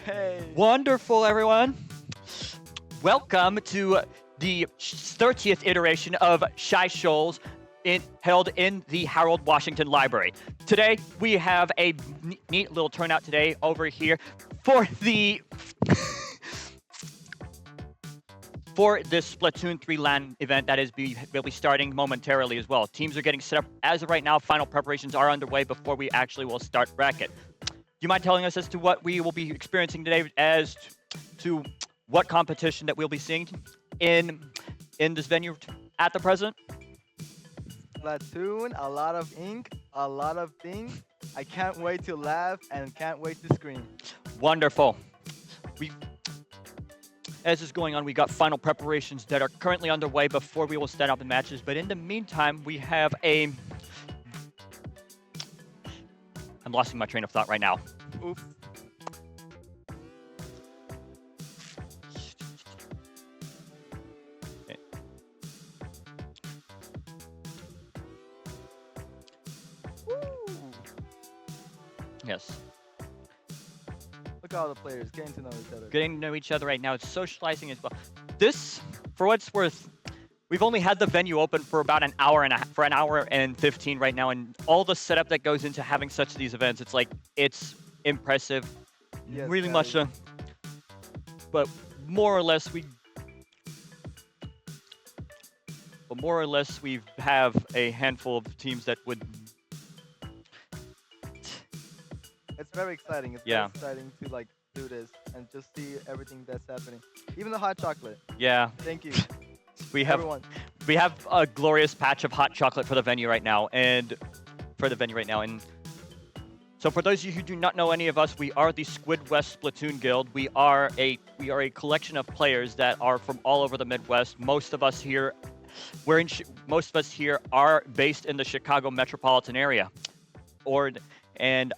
Hey. Wonderful, everyone. Welcome to the 30th iteration of Chi-Shoals held in the Harold Washington Library. Today, we have a neat little turnout today over here for the for this Splatoon 3 LAN event that will be starting momentarily as well. Teams are getting set up as of right now. Final preparations are underway before we actually will start bracket. Do you mind telling us as to what we will be experiencing today, as to what competition that we'll be seeing in this venue at the present? Splatoon, a lot of ink, a lot of things. I can't wait to laugh and can't wait to scream. Wonderful. As is going on, we got final preparations that are currently underway before we will set up the matches. But in the meantime, we have I'm losing my train of thought right now. Oops. Yes. Look at all the players getting to know each other. Getting to know each other right now. It's socializing as well. This, for what it's worth, we've only had the venue open for about an hour and 15 right now, and all the setup that goes into having such these events, it's impressive. Yes, really that much. is. But more or less we have a handful of teams that would. It's very exciting. It's Yeah. very exciting to like do this and just see everything that's happening. Even the hot chocolate. Yeah, Thank you, we have everyone. a glorious patch of hot chocolate for the venue right now, and so for those of you who do not know any of us, we are the Squid West Splatoon Guild. We are a collection of players that are from all over the Midwest. Most of us here are based in the Chicago metropolitan area, and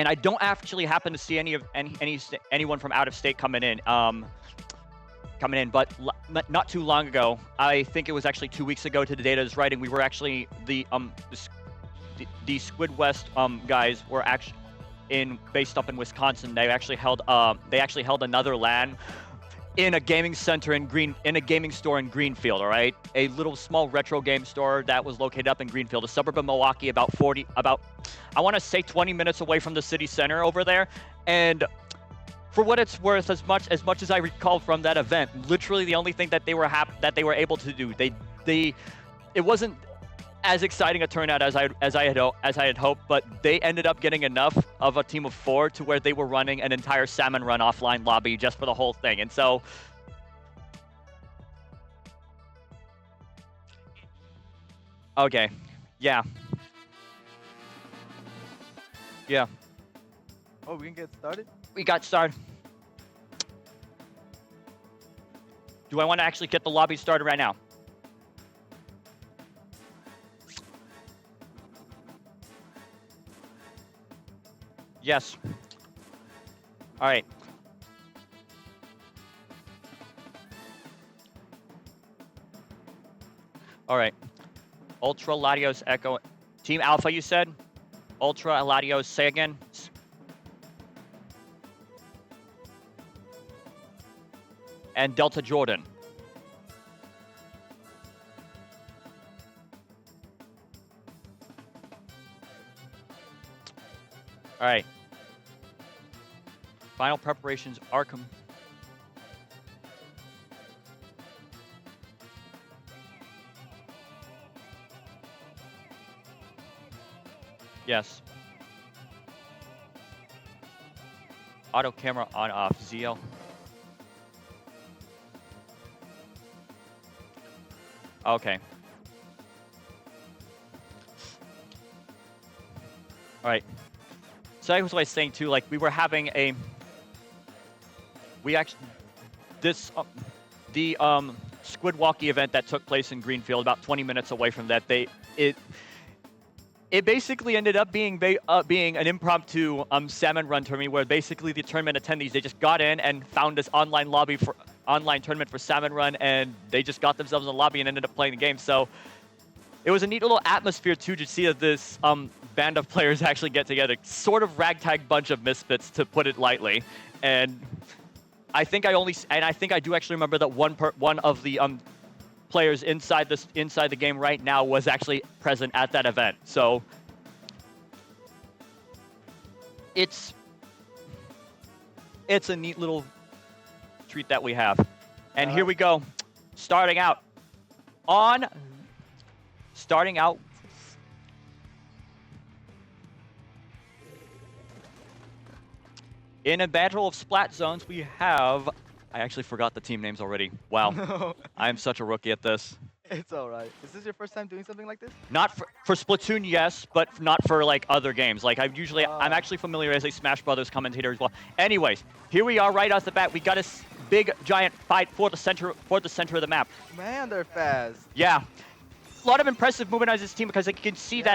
I don't actually happen to see anyone from out of state coming in. But not too long ago, I think it was actually 2 weeks ago to the date I was writing, we were actually the Squid West guys were actually based up in Wisconsin. They actually held another LAN in a gaming store in Greenfield. All right, a little small retro game store that was located up in Greenfield, a suburb of Milwaukee, about I want to say 20 minutes away from the city center over there. And for what it's worth, as much as I recall from that event, literally the only thing that they were able to do, it wasn't as exciting a turnout as I had hoped, but they ended up getting enough of a team of 4 to where they were running an entire salmon run offline lobby just for the whole thing. And so okay, yeah. Oh, we can get started. We got started. Do I want to actually get the lobby started right now? Yes. All right. All right. Ultra Latios Echo. Team Alpha, you said? Ultra Latios, say again. And Delta Jordan. All right. Final preparations are Yes. Auto camera on off. Zeal. Okay. All right. So that was what I was saying too. Like we were having the Squid Walkie event that took place in Greenfield, about 20 minutes away from that. It basically ended up being an impromptu salmon run tournament where basically the tournament attendees, they just got in and found this online tournament for salmon run, and they just got themselves in the lobby and ended up playing the game. So it was a neat little atmosphere too to see this band of players actually get together. Sort of ragtag bunch of misfits, to put it lightly. And I think I do actually remember that one of the players inside the game right now was actually present at that event. So it's a neat little treat that we have. And here we go. Starting out in a battle of Splat Zones, we have... I actually forgot the team names already. Wow. I'm such a rookie at this. It's alright. Is this your first time doing something like this? Not for Splatoon, yes, but not for like other games. Like I'm actually familiar as a Smash Brothers commentator as well. Anyways, here we are right off the bat. We got a big giant fight for the center of the map. Man, they're fast. Yeah. A lot of impressive movement on this team because you can see that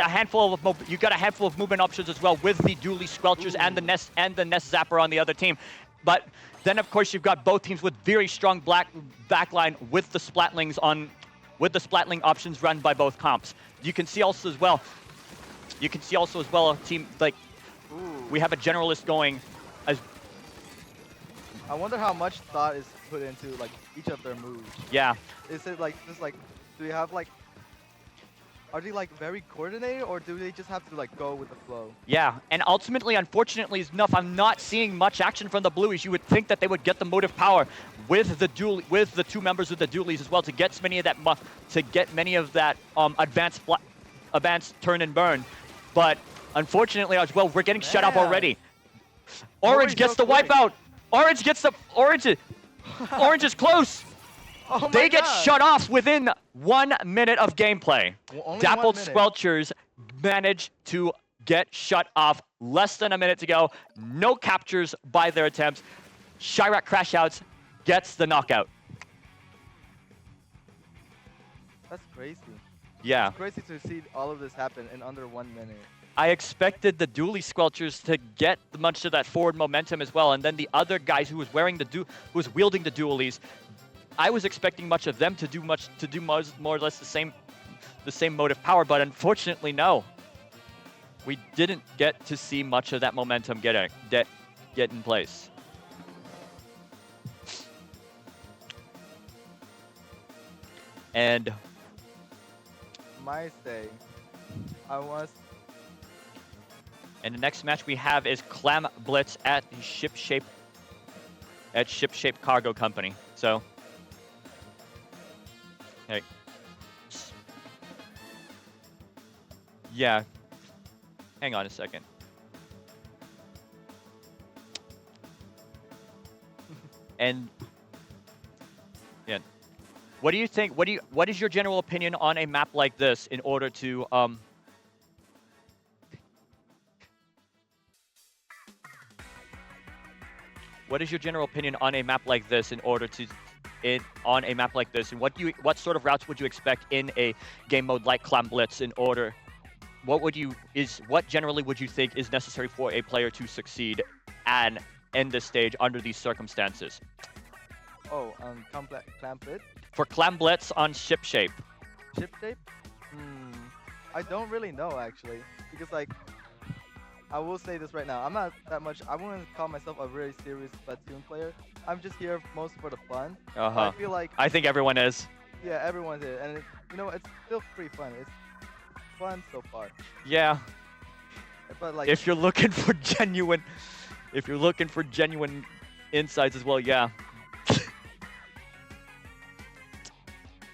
you got a handful of movement options as well with the Dually Squelchers and the Nest Zapper on the other team. But then of course you've got both teams with very strong backline with the Splatlings Splatling options run by both comps. You can see also as well a team like we have a generalist going as. I wonder how much thought is put into like each of their moves. Yeah. Is it like just like do you have like are they like very coordinated or do they just have to like go with the flow? Yeah, and ultimately, unfortunately enough, I'm not seeing much action from the Blueies. You would think that they would get the motive power with the two members of the Dualies as well to get many of that advanced turn and burn. But unfortunately as well, we're getting shut up already. Orange gets the wipeout. Orange is close. Oh they get shut off within 1 minute of gameplay. Dappled Squelchers manage to get shut off less than a minute to go. No captures by their attempts. Chirac Crashouts gets the knockout. That's crazy. Yeah. It's crazy to see all of this happen in under 1 minute. I expected the Dually Squelchers to get much of that forward momentum as well, and then the other guys who was wielding the Dualies, I was expecting much of them to do more or less the same motive power, but unfortunately no. We didn't get to see much of that momentum get in place. And My say, and the next match we have is Clam Blitz at Shipshape Cargo Company. So, hey, yeah. Hang on a second. And yeah, what do you think? What is your general opinion on a map like this in order to What is your general opinion on a map like this and what sort of routes would you expect in a game mode like Clam Blitz what generally would you think is necessary for a player to succeed and end this stage under these circumstances? Oh, Clam Blitz? For Clam Blitz on Shipshape. Shipshape? I don't really know actually, because like I will say this right now. I'm not that much. I wouldn't call myself a really serious Splatoon player. I'm just here most for the fun. I feel like I think everyone is. Yeah, everyone's here, and it's still pretty fun. It's fun so far. Yeah. But like, if you're looking for genuine insights as well, yeah.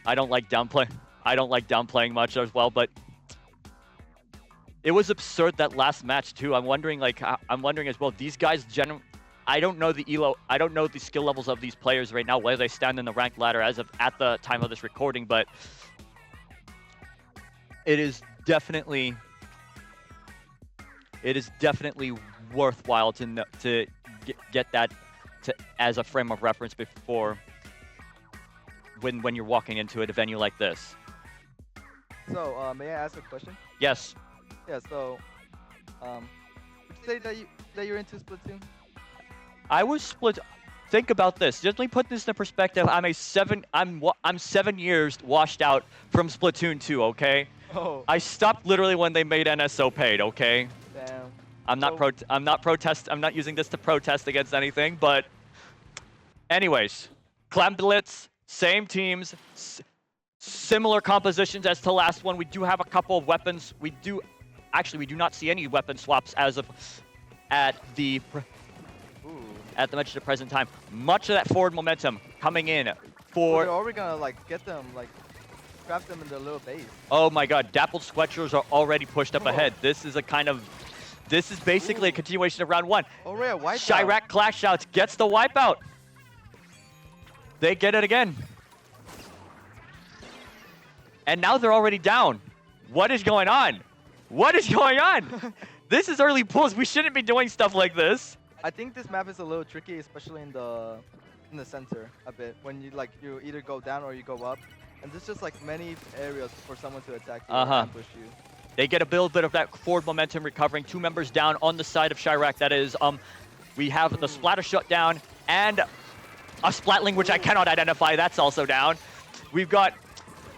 I don't like downplaying much as well, but it was absurd that last match too. I'm wondering as well. These guys, I don't know the skill levels of these players right now, where they stand in the ranked ladder as of at the time of this recording. But it is definitely worthwhile to get that as a frame of reference before when you're walking into a venue like this. So, may I ask a question? Yes. Yeah, so, would you say that you're into Splatoon? I was split. Think about this. Just let me put this in perspective. I'm 7 years washed out from Splatoon 2. Okay, Oh, I stopped literally when they made NSO paid. Okay. damn. I'm not So, pro. I'm not protest. I'm not using this to protest against anything. But anyways, Clam Blitz, same teams, similar compositions as to last one. We do have a couple of weapons. We do not see any weapon swaps as of at the ooh. much of the present time. Much of that forward momentum coming in So for. they're already gonna like get them, like trap them in their little base. Oh my God, Dappled Squetchers are already pushed up Oh. ahead. This is basically a Ooh. continuation of round one. Already a wipeout. Chirac Clash Outs gets the wipeout. They get it again. And now they're already down. What is going on? What is going on? This is early pulls. We shouldn't be doing stuff like this. I think this map is a little tricky, especially in the center a bit. When you either go down or you go up, and there's just like many areas for someone to attack you or ambush you. They get a little bit of that forward momentum recovering. 2 members down on the side of Chirac. That is, we have the Splatter shutdown and a Splatling, which I cannot identify. That's also down. We've got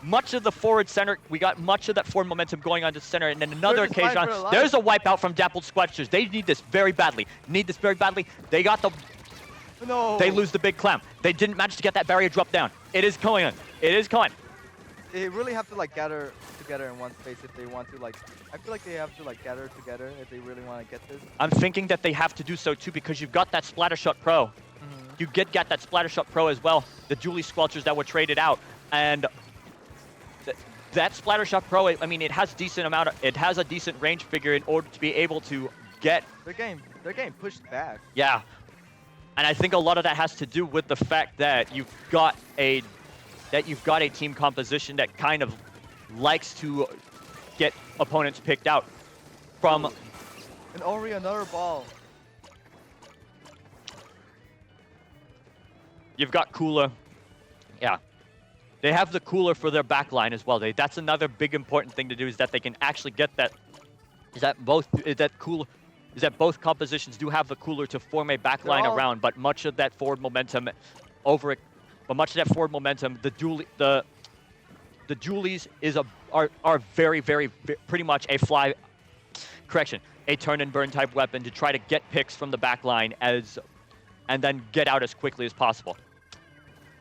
much of the forward center. We got much of that forward momentum going on to center. And then another They're just occasion, fighting for their there's life. a wipeout from Dappled Squetchers. They need this very badly. They got the. No. They lose the big clam. They didn't manage to get that barrier drop down. It is going on. It is going. They really have to like gather together in one space if they want to like. I feel like they have to like gather together if they really want to get this. I'm thinking that they have to do so too because you've got that Splattershot Pro. You get that Splattershot Pro as well. The Julie Squelchers that were traded out, and that Splattershot Pro. I mean, it has a decent range figure in order to be able to get. They're getting pushed back. Yeah, and I think a lot of that has to do with the fact that you've got a team composition that kind of likes to get opponents picked out from. And Ori another ball. You've got Cooler. Yeah. They have the Cooler for their backline as well. That's another big important thing to do is that they can actually get that. Is that both compositions do have the Cooler to form a backline around, but much of that forward momentum the Julies are very, very, pretty much a turn and burn type weapon to try to get picks from the backline and then get out as quickly as possible.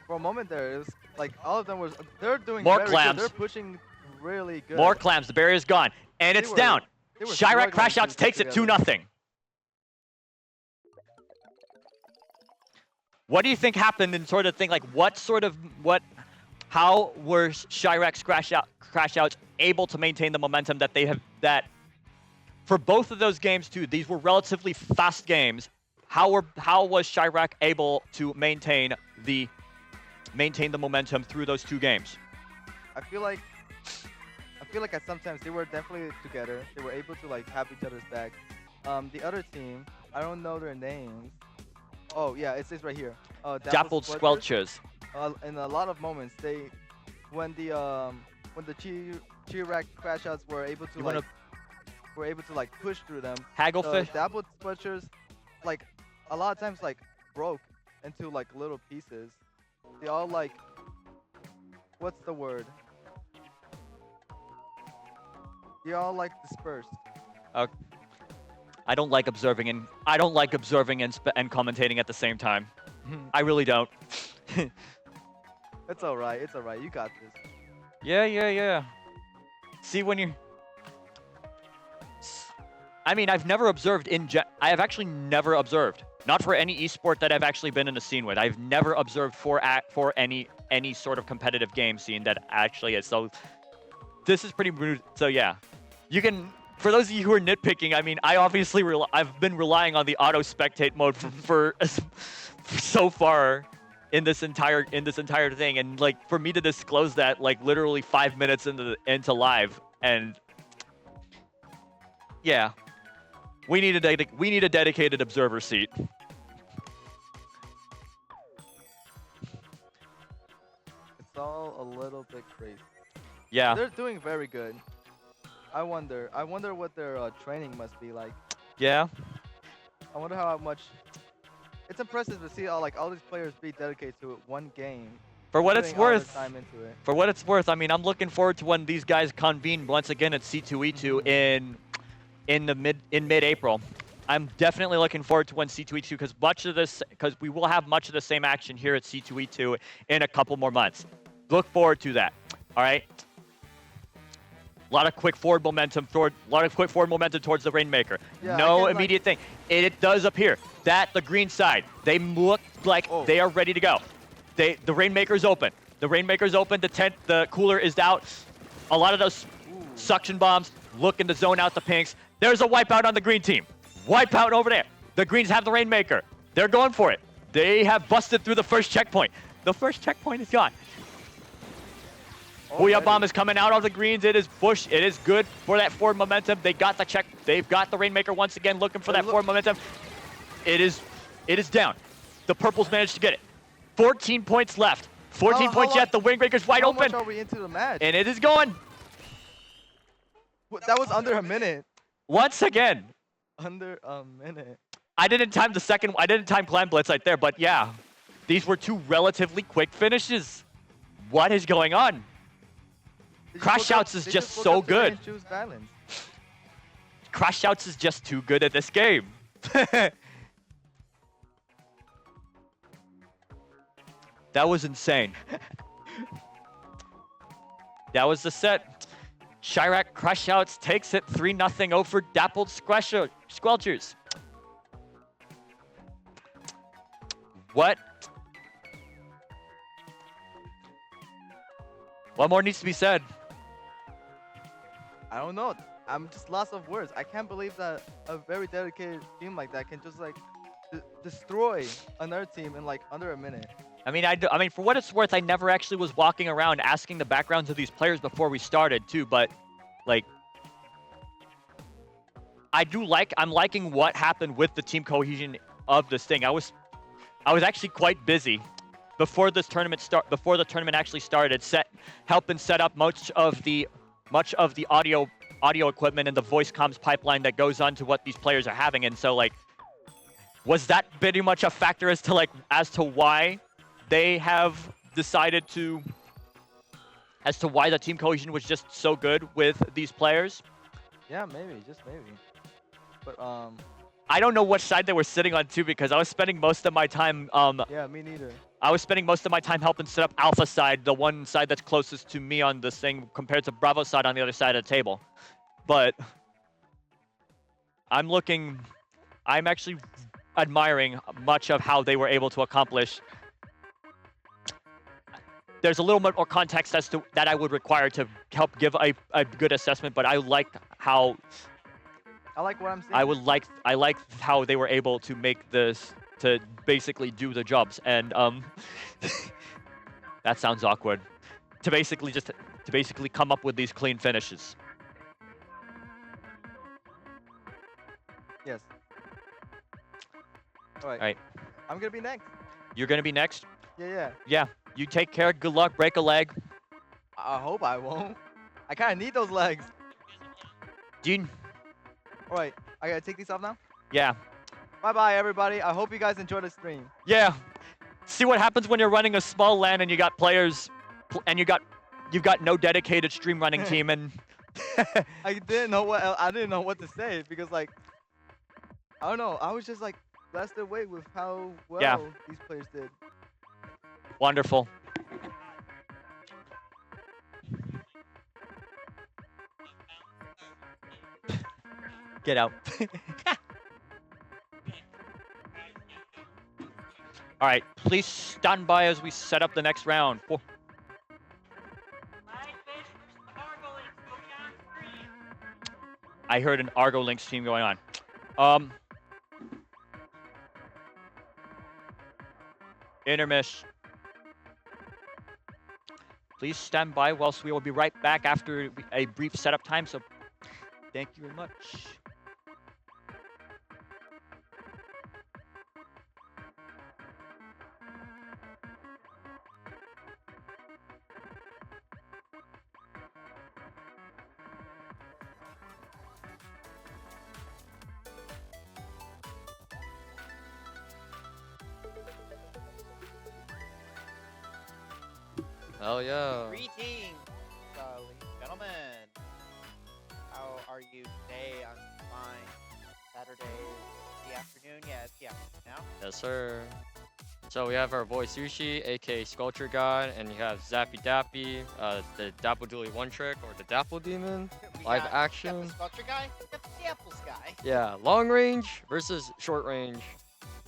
For a moment there, it was like all of them they're doing More very clams. good. They're pushing really good. More clams. The barrier's gone, and it's down. Chirac Crash Outs takes it 2-0. What do you think happened in sort of thing? Like how were Chirac's Crash Outs able to maintain the momentum that they have, that for both of those games too, these were relatively fast games. How was Chirac able to maintain the momentum through those 2 games? I feel like at sometimes they were definitely together. They were able to like have each other's back. The other team, I don't know their names. Oh yeah, it says right here. Dappled Squelchers. In a lot of moments, when the Chirac Crash Outs were able to like push through them. Hagglefish. Dappled Squelchers, like a lot of times like broke into like little pieces. They all like, what's the word? They all like dispersed. I don't like observing and commentating at the same time. I really don't. It's alright. It's alright. You got this. Yeah. See, when you... I mean, I've never observed I have actually never observed. Not for any esport that I've actually been in the scene with. I've never observed for any sort of competitive game scene that actually is. So this is pretty rude. So yeah, you can. For those of you who are nitpicking, I mean, I've been relying on the auto spectate mode for so far in this entire thing, and like for me to disclose that like literally 5 minutes into live, and yeah, we need a dedicated observer seat. It's all a little bit crazy. Yeah. They're doing very good. I wonder what their training must be like. Yeah. I wonder how much. It's impressive to see all these players be dedicated to one game For what it's putting all their worth, time into it. for what it's worth, I mean, I'm looking forward to when these guys convene once again at C2E2 in mid-April. I'm definitely looking forward to when C2E2 because we will have much of the same action here at C2E2 in a couple more months. Look forward to that. All right. A lot of quick forward momentum towards the Rainmaker. Yeah, No immediate thing. It does appear that the green side, they look like they are ready to go. The Rainmaker's open. The Rainmaker's open. The cooler is out. A lot of those suction bombs looking to zone out the pinks. There's a wipeout on the green team. Wipeout over there. The greens have the Rainmaker. They're going for it. They have busted through the first checkpoint. The first checkpoint is gone. Booyah Bomb is coming out of the greens. It is Bush. It is good for that forward momentum. They got the check. They've got the Rainmaker once again looking for that forward momentum. It is down. The purples managed to get it. 14 points left. 14 points yet. The Rainmaker's wide open. How much are we into the match? And it is going. That was under a minute. Once again. Under a minute. I didn't time Clan Blitz right there, but yeah. These were two relatively quick finishes. What is going on? Crash-Outs is just so good. Crash-Outs is just too good at this game. That was insane. That was the set. Chirac Crash-Outs takes it 3-0 over Dappled Squelchers. What more needs to be said? I don't know. I'm just lost of words. I can't believe that a very dedicated team like that can just like destroy another team in like under a minute. I mean, for what it's worth, I never actually was walking around asking the backgrounds of these players before we started too. But like, I'm liking what happened with the team cohesion of this thing. I was actually quite busy before the tournament actually started, helping set up much of the audio equipment and the voice comms pipeline that goes on to what these players are having. And so like, was that pretty much a factor as to why they have decided to, as to why the team cohesion was just so good with these players? Yeah, maybe, just maybe. But I don't know which side they were sitting on too, because I was spending most of my time yeah, me neither. I was spending most of my time helping set up Alpha side, the one side that's closest to me on this thing, compared to Bravo side on the other side of the table. But I'm actually admiring much of how they were able to accomplish. There's a little bit more context as to that I would require to help give a good assessment, but I like how I like what I'm seeing. I like how they were able to make this, to basically do the jobs, and that sounds awkward. To basically come up with these clean finishes. Yes. All right. I'm gonna be next. You're gonna be next? Yeah. Yeah. You take care. Good luck. Break a leg. I hope I won't. I kind of need those legs. Gene. All right. I gotta take these off now. Yeah. Bye-bye, everybody. I hope you guys enjoy the stream. Yeah. See what happens when you're running a small LAN and you got players, and you've got no dedicated stream running team, and I didn't know what to say, because like, I don't know. I was just like blessed away with how well these players did. Wonderful. Get out. All right, please stand by as we set up the next round. I heard an Argo Lynx team going on. Intermish. Please stand by whilst we will be right back after a brief setup time, so thank you very much. Hell yeah. Greetings, ladies and gentlemen. How are you today on fine Saturday, the afternoon? Yeah, it's the afternoon now. Yes, sir. So we have our boy Sushi, aka Sculpture God, and you have Zappy Dappy, the Dapple Dooley One Trick, or the Dapple Demon, We live got action. the sculpture guy, we got the apples guy. Yeah, long range versus short range.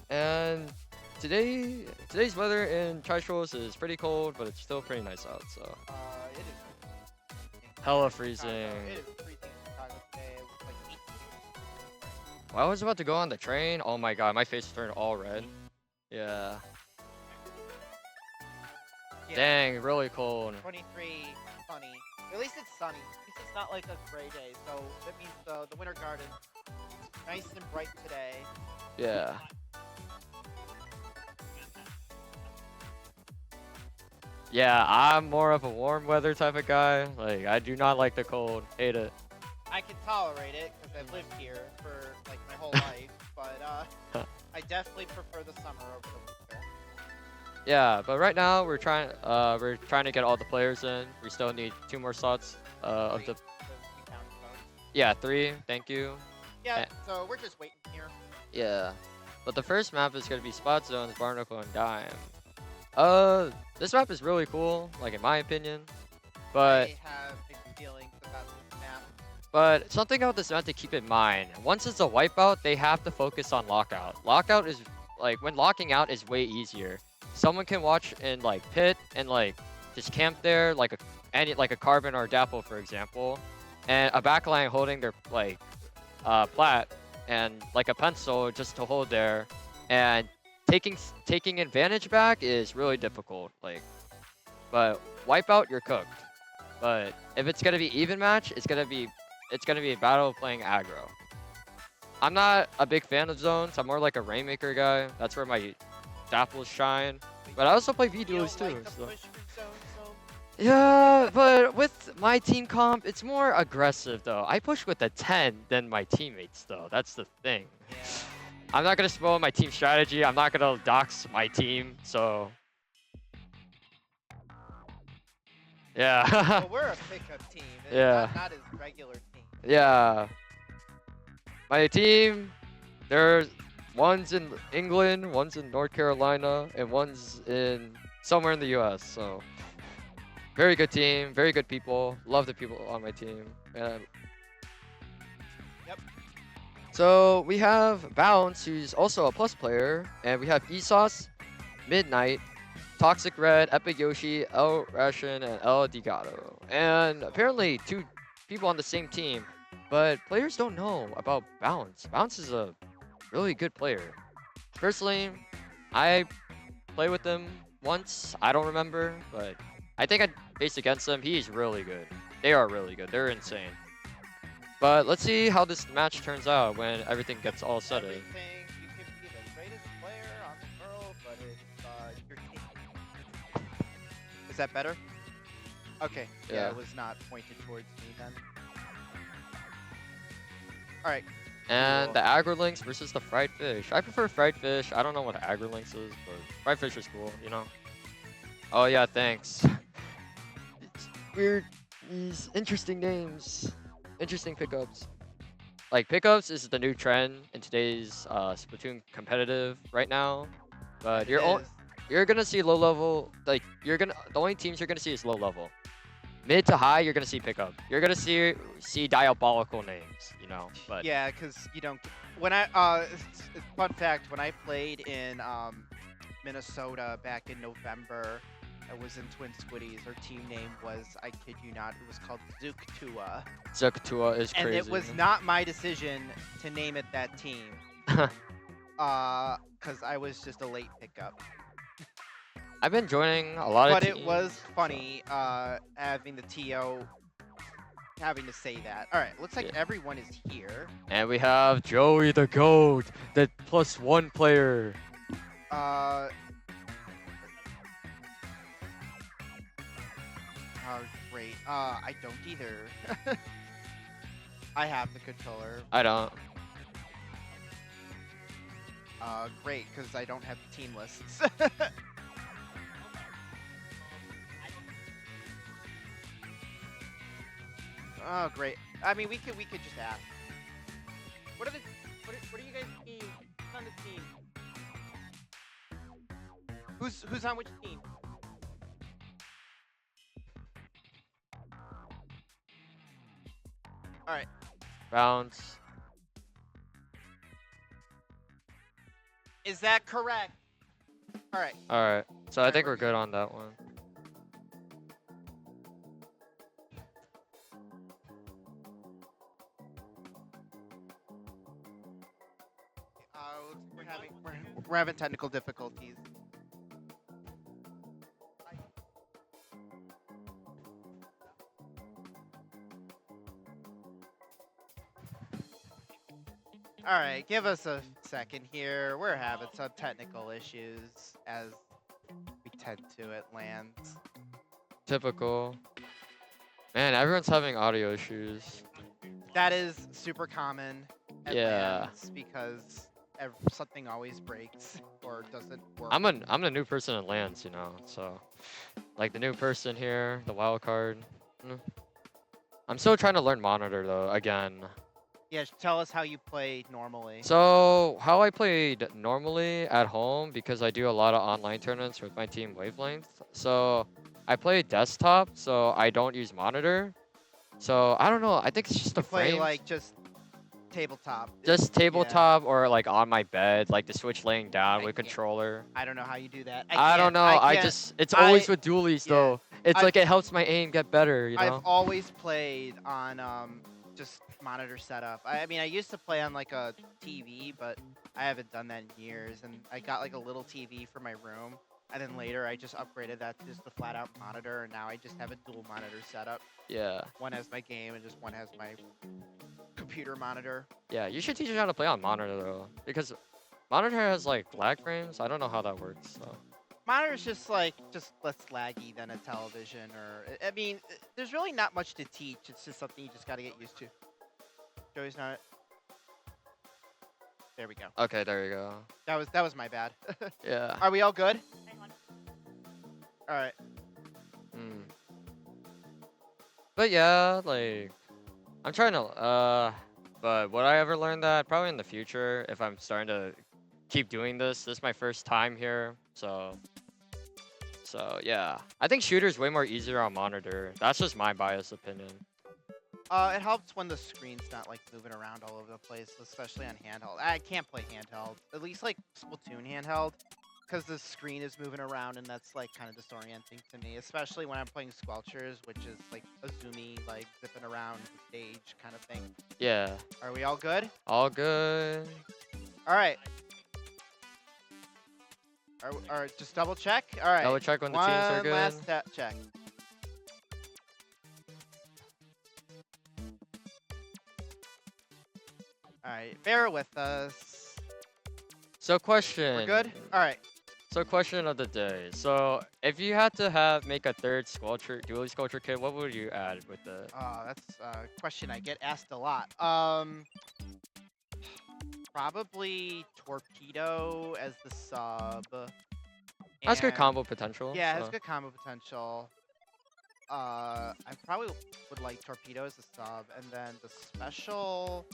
And today's weather in Chi-Shoals is pretty cold, but it's still pretty nice out. So It is hella Chicago. freezing. It is freezing in Chicago today. It was like 8 Well, I was about to go on the train. Oh my god, my face turned all red. Yeah. yeah, Dang, really cold. 23, sunny. At least it's sunny. At least it's not like a gray day. So that means the winter garden is nice and bright today. Yeah. Yeah, I'm more of a warm weather type of guy. Like, I do not like the cold. Hate it. I can tolerate it because I've lived here for like my whole life, but I definitely prefer the summer over the winter. Yeah, but right now we're trying to get all the players in. We still need 2 more slots of the Because we counted votes. yeah, 3. Thank you. Yeah, Eh. so we're just waiting here. Yeah. But the first map is going to be Spot Zones, Barnacle and Dime. This map is really cool, like in my opinion. But I have mixed feelings about this map. But something about this map to keep in mind. Once it's a wipeout, they have to focus on lockout. Lockout is like when locking out is way easier. Someone can watch in like pit and like just camp there, like a carbon or a dapple, for example, and a backline holding their like plat and like a pencil just to hold there, and taking advantage back is really difficult. Like, but wipeout, you're cooked. But if it's gonna be even match, it's gonna be a battle playing aggro. I'm not a big fan of zones. I'm more like a Rainmaker guy. That's where my dapples shine. But I also play You V-Duels don't too. like the So. push for zone, so Yeah, but with my team comp, it's more aggressive though. I push with a 10 than my teammates though. That's the thing. yeah. I'm not gonna spoil my team strategy. I'm not gonna dox my team. So. Yeah. Well, we're a pickup team. It's Yeah. not as regular team. Yeah. My team, there's one's in England, one's in North Carolina, and one's in somewhere in the US. So very good team, very good people. Love the people on my team. And Yep. so we have Bounce, who's also a plus player, and we have Esos, Midnight, Toxic Red, Epic Yoshi, El Ration, and El Digado. And apparently 2 people on the same team, but players don't know about Bounce. Bounce is a really good player. Personally, I played with him once. I don't remember, but I think I faced against him. He's really good. They are really good. They're insane. But let's see how this match turns out when everything gets all settled. Everything, you can be the greatest player on the world, but it's your team. Is that better? Okay. Yeah, Yeah. it was not pointed towards me then. All right. And Cool. the aggro links versus the fried fish. I prefer fried fish. I don't know what aggro links is, but fried fish is cool, you know? Oh yeah, thanks. It's weird. These interesting names. Interesting pickups. Like pickups is the new trend in today's Splatoon competitive right now. But It is. you're gonna see low level, like the only teams you're gonna see is low level. Mid to high, you're gonna see pickup. You're gonna see diabolical names, you know. But Yeah, because you don't. When I fun fact, when I played in Minnesota back in November, I was in Twin Squiddies. Our team name was, I kid you not, it was called Zook Tua, Zukatua is and crazy. it was not my decision to name it that team. Because I was just a late pickup. I've been joining a lot of But teams. it was funny having the TO having to say that. All right, looks like Yeah. everyone is here. And we have Joey the GOAT, the +1 player. Oh, great. I don't either. I have the controller. I don't. Great, because I don't have the team lists. Oh, great. I mean, we could just ask. What are you guys team? Who's on the team? Who's on which team? All right. Bounce. Is that correct? All right. All right. So I Alright, think we're we're good on that one. We're having technical difficulties. All right, give us a second here. We're having some technical issues as we tend to at lands. Typical. Man, everyone's having audio issues. That is super common at Yeah. lands because something always breaks or doesn't work. I'm the new person in lands, you know. So, like the new person here, the wild card. I'm still trying to learn monitor though. Again. Yeah, tell us how you play normally. So how I played normally at home, because I do a lot of online tournaments with my team Wavelength. So I play desktop, so I don't use monitor. So I don't know. I think it's just the You play frames. like just tabletop. Just Yeah. tabletop or like on my bed, like the Switch laying down I with can't- controller. I don't know how you do that. I don't can't- know. I can't- just it's always with dualies yeah. though. It's I've- like it helps my aim get better, you know. I've always played on just monitor setup. I mean, I used to play on like a TV, but I haven't done that in years. And I got like a little TV for my room, and then later I just upgraded that to just the flat out monitor, and now I just have a dual monitor setup. Yeah. One has my game, and just one has my computer monitor. Yeah, you should teach me how to play on monitor though, because monitor has like lag frames. I don't know how that works. So. Monitor's just less laggy than a television, or I mean, there's really not much to teach. It's just something you just got to get used to. Joey's not. There we go. Okay, there you go. That was my bad. Yeah. Are we all good? All right. Mm. But yeah, like I'm trying to but would I ever learn that? Probably in the future if I'm starting to keep doing this. This is my first time here, so yeah. I think shooter's way more easier on monitor. That's just my biased opinion. It helps when the screen's not like moving around all over the place, especially on handheld. I can't play handheld, at least like Splatoon handheld, because the screen is moving around and that's like kind of disorienting to me, especially when I'm playing Squelchers, which is like a zoomy, like zipping around the stage kind of thing. Yeah. Are we all good? All good. All right. All right, just double check. All right. Double check when the teams are One good. last check. All right, bear with us. So question. We're good? All right. So question of the day. So if you had to make a third sculpture, dually sculpture kit, what would you add with the? That's a question I get asked a lot. Probably Torpedo as the sub. That's good and- combo potential. Yeah, it has so. good combo potential. I probably would like Torpedo as a sub, and then the special.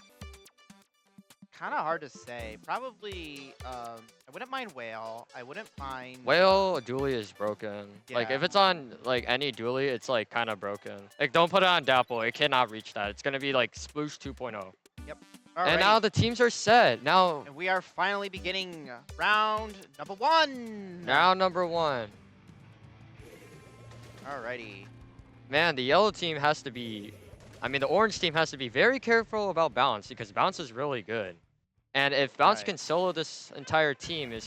Kind of hard to say. Probably, I wouldn't mind Whale. I wouldn't mind. Whale dually is broken. Like Yeah. if it's on like any dually, it's like kind of broken. Like don't put it on Dapple. It cannot reach that. It's gonna be like Sploosh 2.0. And now the teams are set. Now And we are finally beginning round number 1. round number 1. Alrighty. Man, the yellow team has to be. I mean, the orange team has to be very careful about Bounce because Bounce is really good. And if Bounce Right. can solo this entire team,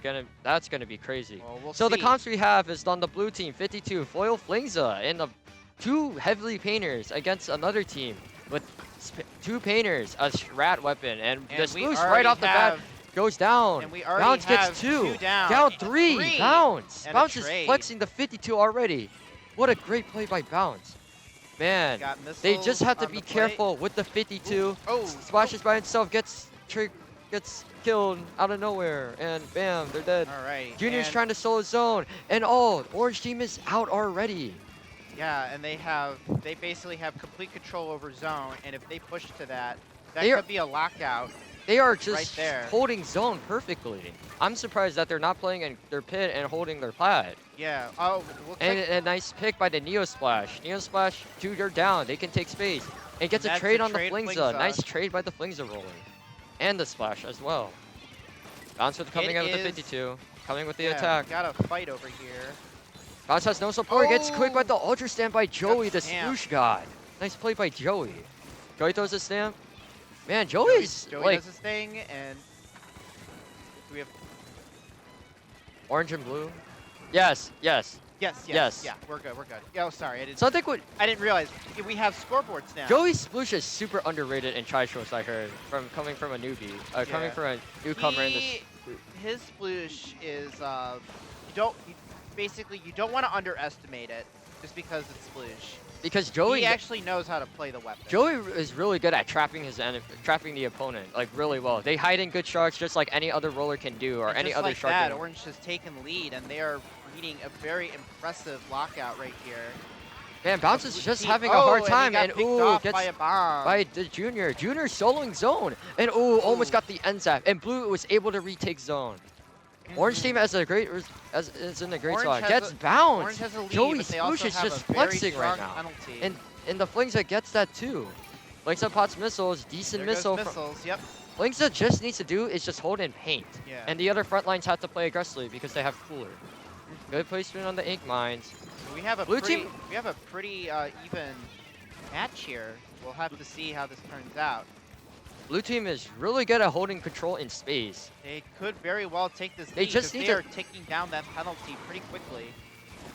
that's gonna be crazy. Well, we'll So the see. comps we have is on the blue team, 52, Foil Flingza, and the 2 heavily painters against another team with 2 painters, a rat weapon, and the And we Sploosh right already off the bat have- goes down. And we already Bounce have gets 2. down. Down and 3. Bounce. and a Bounce is trade. flexing the 52 already. What a great play by Bounce. Man, Got they missiles just have to on be the plate. careful with the 52. Oh, Splashes by himself, gets killed out of nowhere, and bam, they're dead. Alright. Junior's and trying to solo zone, and oh, orange team is out already. Yeah, and they basically have complete control over zone, and if they push to that, that They are could be a lockout. they are Right just there. holding zone perfectly. I'm surprised that they're not playing in their pit and holding their plat. Yeah. Oh, looks And like a nice pick by the Neo Splash. Neo Splash, dude, they're down. They can take space. And gets a that's trade a on the trade, Flingza. Flingza. Nice trade by the Flingza roller. And the Splash as well. Bounce with coming It out with the is- 52. Coming with the yeah, attack. Got a fight over here. Bounce has no support. Gets quick by Oh! the Ultra Stamp by Joey, the stamp. Sploosh God. Nice play by Joey. Joey throws a stamp. Man, Joey's Joey like does his thing, and we have orange and blue. Yes, yes. yes. Yeah, we're good. Yeah, oh, sorry, Something would. I didn't realize we have scoreboards now. Joey's Sploosh is super underrated in Chi-Shoals, I heard, from coming from a newbie, coming Yeah. from a newcomer in this. His sploosh is basically you don't want to underestimate it just because it's sploosh. Because Joey, He actually knows how to play the weapon. Joey is really good at trapping trapping the opponent, like really well. They hide in good sharks just like any other roller can do, or And any just other like shark. that, can- Orange has taken lead, and they are reading a very impressive lockout right here. Man, Bounce is Blue just team- having a hard oh, and time, he got and picked ooh, off gets by a bomb. by the Junior. Junior soloing zone, and ooh, almost got the end zap. And Blue was able to retake zone. Orange team has a great is in a great Orange spot. has Gets a- bounced. Orange has a lead, Joey but they Sploosh also is have just a very flexing right strong now. penalty. And the Flingza gets that too. Flingza pots missiles, decent there missile. goes missiles. Yep. Flingza just needs to do is just hold in paint. Yeah. And the other front lines have to play aggressively because they have cooler. Good placement on the ink mines. So we have a Blue pretty, team- we have a pretty even match here. We'll have to see how this turns out. Blue team is really good at holding control in space. They could very well take this They lead just 'cause need they to- are taking down that penalty pretty quickly.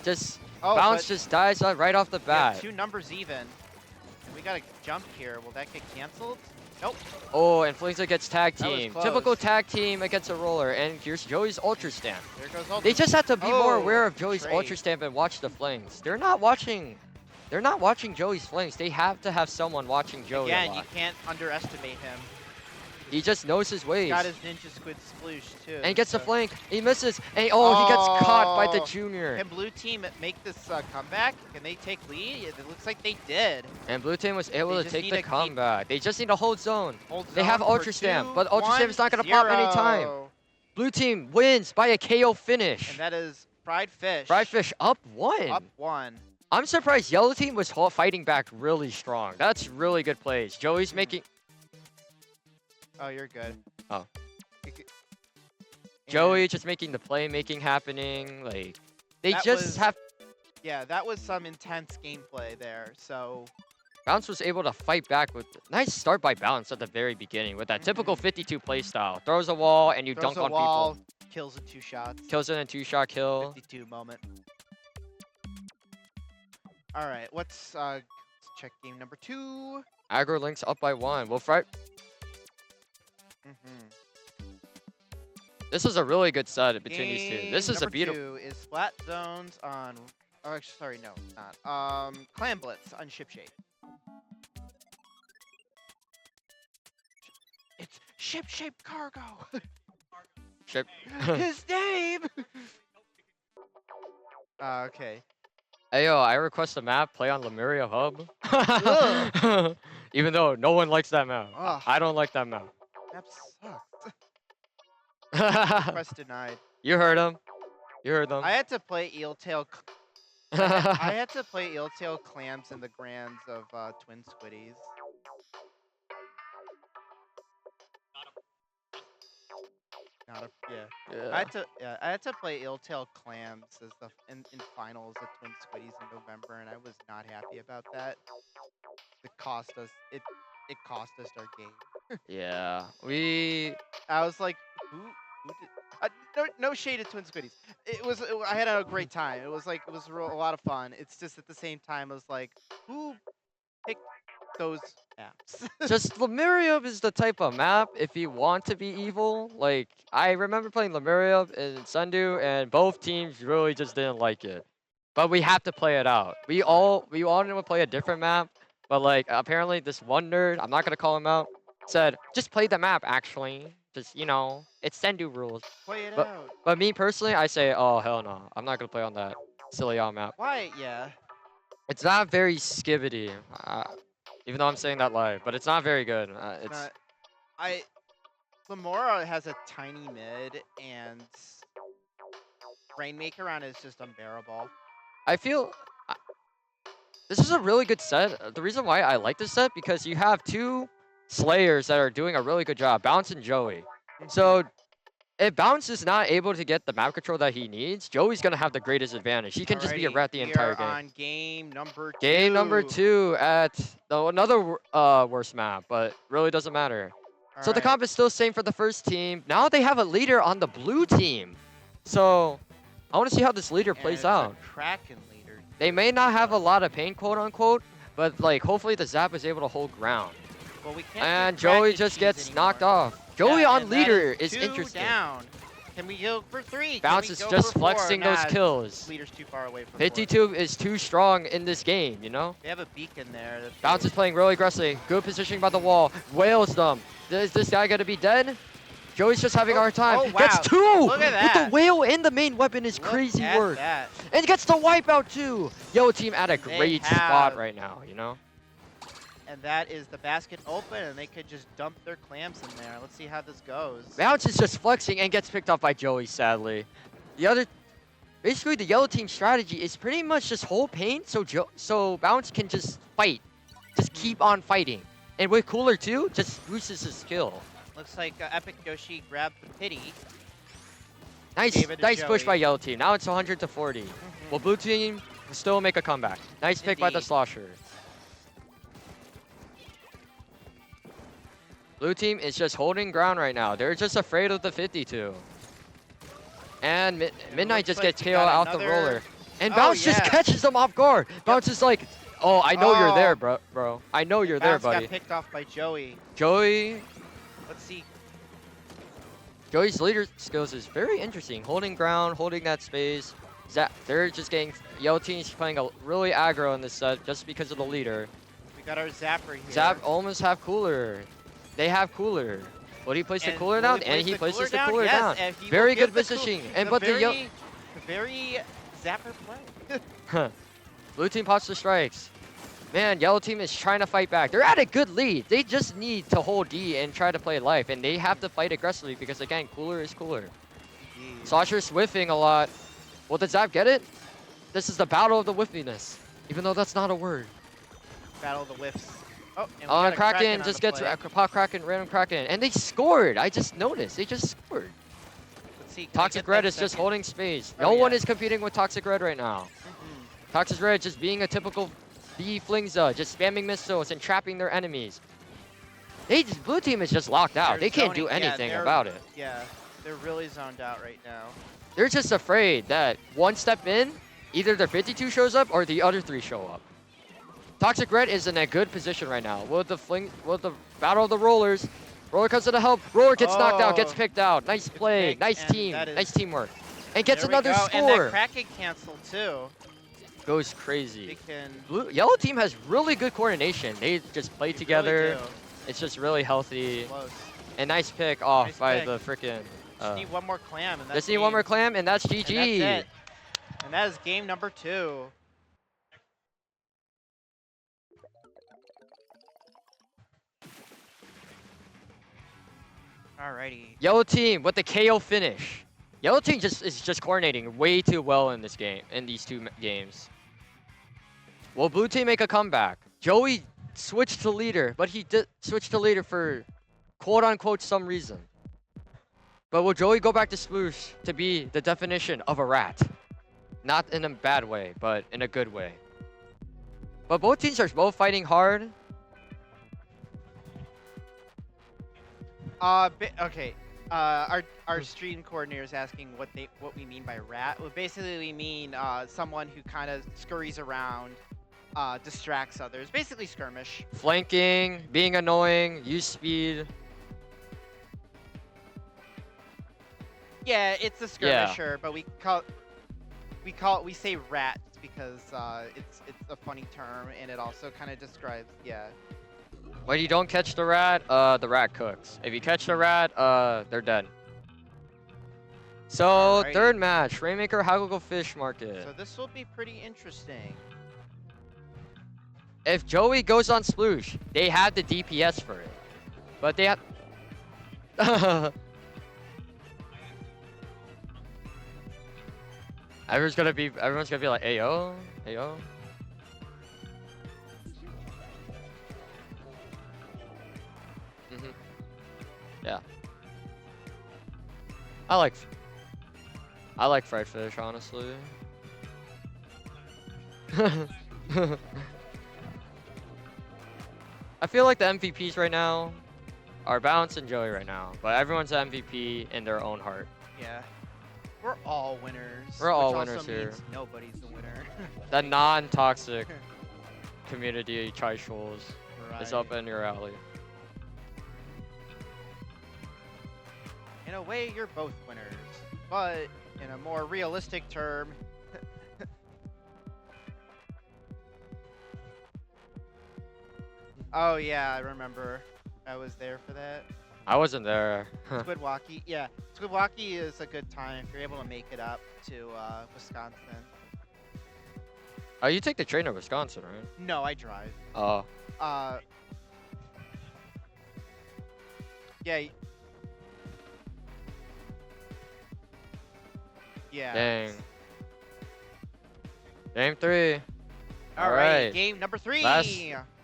Just Oh, Bounce but just dies right off the we have bat. 2 numbers even. And we got a jump here. Will that get canceled? Nope. Oh, and Flingza gets tag That was team. close. Typical tag team against a roller. And here's Joey's Ultra Stamp. There goes all They just have to be more Oh, aware of Joey's trade. Ultra Stamp and watch the flings. They're not watching Joey's flings. They have to have someone watching Joey a Again, you lot. can't underestimate him. He just knows his ways. Got his Ninja Squid sploosh too. And gets the so- flank. He misses. And he gets caught by the Oh. Junior. Can Blue Team make this comeback? Can they take lead? It looks like they did. And Blue Team was able They to just take need the to keep- comeback. They just need to hold zone. Hold They have zone for Ultra Stamp, 2, but Ultra Stamp is not gonna pop anytime. 0. Blue Team wins by a KO finish. And that is Fried Fish. Fried Fish up 1. Up 1. I'm surprised Yellow Team was fighting back really strong. That's really good plays. Joey's making... Oh, you're good. Oh. You c- Joey and- just making the playmaking happening. Like, they That just was- have... Yeah, that was some intense gameplay there. So Bounce was able to fight back with... Nice start by Bounce at the very beginning with that typical Mhm. 52 playstyle. Throws a wall and you throws dunk a on wall, people. kills in 2 shots. Kills in a 2-shot kill. 52 moment. All right, let's check game number 2. Aggro Links up by 1. Well, Fried... This is a really good set between these two. This is a beautiful... 2 is Splat Zones on. Oh, actually, sorry, no, it's not. Clan Blitz on Ship Shape. It's Ship Shape Cargo. Ship. His name. Okay. Hey, yo, I request a map, play on Lemuria Hub. Ugh. Even though no one likes that map. Ugh. I don't like that map. That sucks. Request denied. You heard him. You heard them. I had to play Eeltail. I had to play Eeltail clams in the grands of Twin Squiddies. Not a, yeah. I had to play Eeltail clams as in finals of Twin Squiddies in November, and I was not happy about that. It cost us our game. Yeah, we... I was like, who did? No shade at Twin Squiddies. I had a great time. It was a lot of fun. It's just at the same time, I was like, who picked those apps? Just Lemuria is the type of map if you want to be evil. Like, I remember playing Lemuria and Sundew, and both teams really just didn't like it. But we have to play it out. We all wanted to play a different map, but like apparently this one nerd, I'm not gonna call him out, said just play the map. Actually, just it's Sundew rules. Play it But- out. But me personally, I say, oh hell no, I'm not gonna play on that silly map. Why? Yeah. It's not very skibbity. Even though I'm saying that live, but it's not very good. It's It's not. I Lamora has a tiny mid, and Rainmaker on is just unbearable. I feel this is a really good set. The reason why I like this set because you have two Slayers that are doing a really good job, Bounce and Joey. So if Bounce is not able to get the map control that he needs, Joey's gonna have the greatest advantage. He can just be a Alrighty, rat the we entire are game. on game number 2. Game number 2 at another worst map, but really doesn't matter. So the Alright. comp is still same for the first team. Now they have a leader on the blue team. So I want to see how this leader And plays it's out. a Kraken leader. They may not have a lot of pain, quote unquote, but like hopefully the Zap is able to hold ground. Well, we can't And do Joey Kraken just cheese gets anymore. knocked off. Joey Yeah, on and that leader is 2 interesting. down. Can we go for 3? Bounce is just flexing those kills. Leader's too far away from 52 is too strong in this game, you know? They have a beacon there. That's Bounce is playing really aggressively. Good positioning by the wall. Whales them. Is this guy gonna be dead? Joey's just having a hard time. oh, wow. Gets 2! Look at With that. the whale and the main weapon is Look crazy at work. that. And gets the wipeout too. Yellow team at a They great spot have- right now, you know? And that is the basket open, and they could just dump their clamps in there. Let's see how this goes. Bounce is just flexing and gets picked off by Joey, sadly. Basically the yellow team strategy is pretty much just hold paint so Bounce can just fight. Just keep on fighting. And with Cooler too, just boosts his skill. Looks like Epic Yoshi grabbed the pity. Nice, Gave it to nice push Joey. by yellow team. Now it's 100 to 40. Well, blue team will still make a comeback. Nice pick by the Indeed. slosher. Blue team is just holding ground right now. They're just afraid of the 52. And Midnight looks just like gets we KO got out the another- roller. And Oh, Bounce just yeah. catches them off guard. Bounce is like, oh, I know you're Oh. there, bro. I know you're there, Bounce buddy. got picked off by Joey. Joey's Let's see. leader skills is very interesting. Holding ground, holding that space. They're just getting, yellow team's playing a really aggro in this set just because of the leader. We got our Zapper here. Zap almost have Cooler. They have Cooler. Will he place the And cooler will down? he And place he the places the cooler cooler Yes, down. and he will Very give good the positioning. the And but very Zapper play. Blue team pops the strikes. Man, yellow team is trying to fight back. They're at a good lead. They just need to hold D and try to play life. And they have to fight aggressively because, again, Cooler is Cooler. Slosher's whiffing a lot. Will the Zap get it? This is the battle of the whiffiness. Even though that's not a word. Battle of the whiffs. Oh, and we got a Kraken on just the gets play. pop Kraken, random Kraken. And they scored. I just noticed. They just scored. Let's see. can we Toxic get Red that is just second? holding space. Oh, No one yeah. is competing with Toxic Red right now. Mhm. Toxic Red just being a typical B Flingza, just spamming missiles and trapping their enemies. Blue team is just locked out. They're They can't do zoning- yeah, anything they're- about it. Yeah, they're really zoned out right now. They're just afraid that one step in, either their 52 shows up or the other 3 show up. Toxic Red is in a good position right now. Will the battle of the rollers? Roller comes to the help. Roller gets knocked out, gets Oh. picked out. Nice play, pick, nice and team, that is- nice teamwork. And gets There we another go, And score. that Kraken cancel too. Goes They crazy. can Yellow team has really good coordination. They just play they together. Really do. It's just really healthy. Close. And nice pick off Nice by pick. the freaking. Just need one more clam, and that's Just need one game. more clam, and that's GG. And that's it. And that is game number 2. Alrighty. Yellow team with the KO finish. Yellow team is just coordinating way too well in this game, in these two games. Will blue team make a comeback? Joey switched to leader, but he did switch to leader for quote unquote some reason. But will Joey go back to Sploosh to be the definition of a rat? Not in a bad way, but in a good way. But both teams are both fighting hard. Okay. Our stream coordinator is asking what we mean by rat. Well, basically we mean someone who kind of scurries around, distracts others. Basically skirmish. Flanking, being annoying, use speed. Yeah, it's a Yeah. skirmisher, but we say rat because it's a funny term, and it also kind of describes When you don't catch the rat cooks. If you catch the rat, they're dead. So, Alrighty. third match, Rainmaker Haggle Fish Market. So this will be pretty interesting. if Joey goes on Sploosh, they have the DPS for it. But they have... everyone's gonna be like, ayo, ayo. Yeah. I like fried fish, honestly. I feel like the MVPs right now are Bounce and Joey right now, but everyone's the MVP in their own heart. Yeah. We're all winners. We're all which winners also here. means nobody's a winner. The non-toxic community Chi-Shoals is up Right. in your alley. In a way, you're both winners, but in a more realistic term. Oh yeah, I remember. I was there for that. I wasn't there. Squidwalkie, yeah. Squidwalkie is a good time if you're able to make it up to Wisconsin. Oh, you take the train to Wisconsin, right? No, I drive. Oh. Yeah. Yeah. Dang. Game 3. All right. Game number 3. Last-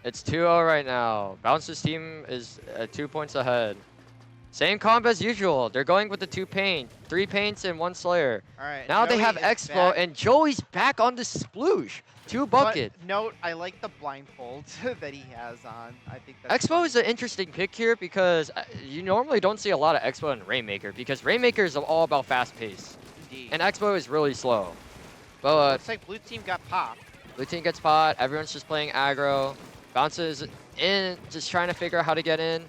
It's 2-0 right now. Bounce's team is 2 points ahead. Same comp as usual. They're going with the 2 paint. 3 paints and 1 Slayer. All right. Now they Joey have is Expo back. and Joey's back on the Sploosh. 2 bucket. But note, I like the blindfold that he has on. I think that's Expo is an interesting pick here because you normally don't see a lot of Expo and Rainmaker because Rainmaker is all about fast pace. indeed. And Expo is really slow. But Looks like blue team got popped. blue team gets pot. Everyone's just playing aggro. Bounce is in, just trying to figure out how to get in.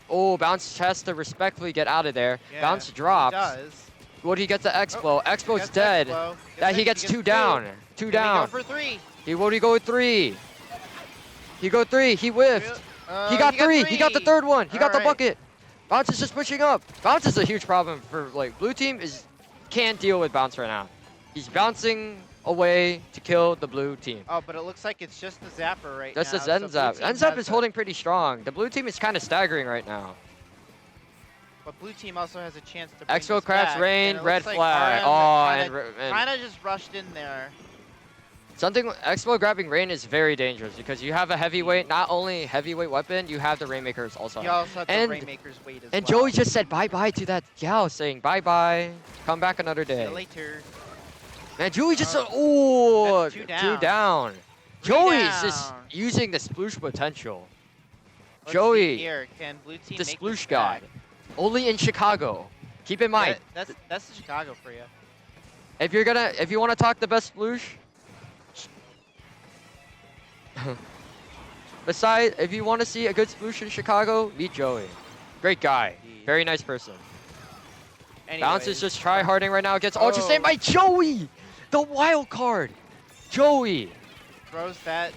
Oh, Bounce has to respectfully get out of there. Yeah, Bounce he drops. does. What do he get to Expo? Expo's Gets dead. Expo. That he gets 2 down. 2 Can we down. go for 3? What do he go with 3? He go 3. He whiffed. He got 3. He got the 3rd one. He got the Alright. bucket. Bounce is just pushing up. Bounce is a huge problem for like blue team can't deal with Bounce right now. He's bouncing away to kill the blue team. Oh, but it looks like it's just the Zapper right That's now. the so blue Zenzap. team Zenzap has is a- holding pretty strong. The blue team is kind of staggering right now. But blue team also has a chance to bring Expo this cracks back, rain, and it red looks like flag. RM Oh, and kind of just rushed in there. something Expo grabbing rain is very dangerous because you have a heavyweight, not only heavyweight weapon, you have the Rainmakers also. He also had And- the Rainmaker's weight as And well. Joey just said bye-bye to that gal, saying bye-bye. Come back another See you day. later. Man, Joey just said, That's ooh, 2 2 down. down. 3 Joey's just down. using the sploosh potential. Let's see Joey, here. Can blue team the make sploosh this god. back? Only in Chicago. Keep in mind, That's the Chicago for you. if you want to talk the best sploosh, besides, if you want to see a good sploosh in Chicago, meet Joey. Great guy, Indeed. very nice person. Bounce is Anyways, just try-harding right now. Gets ultra Oh. saved by Joey, the wild card. Joey. throws that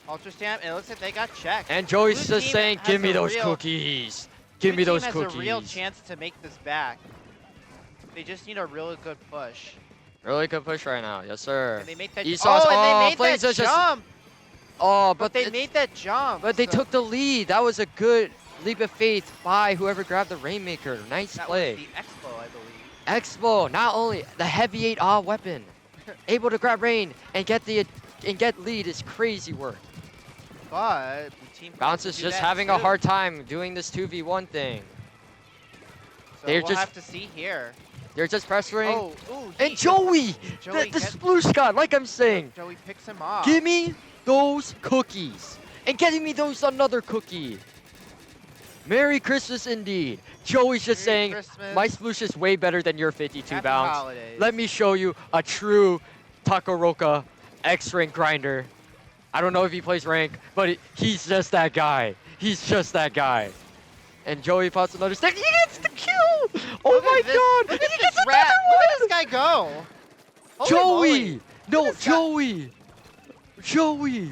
ultra stamp, and it looks like they got checked. And Joey's Blue just team saying, has give me a those real- cookies. Give Blue me those team cookies. has a real chance to make this back. They just need a really good push. Really good push right now. Yes, sir. And they make that. Esau's- and oh, they made Flames that is just- jump. Oh, But they made that jump. But they so took the lead. That was a good leap of faith by whoever grabbed the Rainmaker. Nice that play. was the Expo, I believe. Expo, not only the heavy 8 weapon, able to grab Rain and get lead is crazy work. But the team Bounce is do just that having a too. hard time doing this 2v1 thing. So they're we'll just- have to see here. They're just pressuring. Oh, ooh, And Joey, Joey the gets- sploosh god, like I'm saying. Joey picks him off. Give me those cookies. And getting me those another cookie. Merry Christmas indeed. Joey's just Merry saying, Christmas. my sploosh is way better than your 52 Happy bounce. holidays. Let me show you a true Takoroka X-rank grinder. I don't know if he plays rank, but he's just that guy. He's just that guy. And Joey pops another step. He gets the kill! Oh Look my at this- god! Look And at he this gets rat. Look at another this guy go. Holy Joey! moly. No, this guy- Joey! Joey!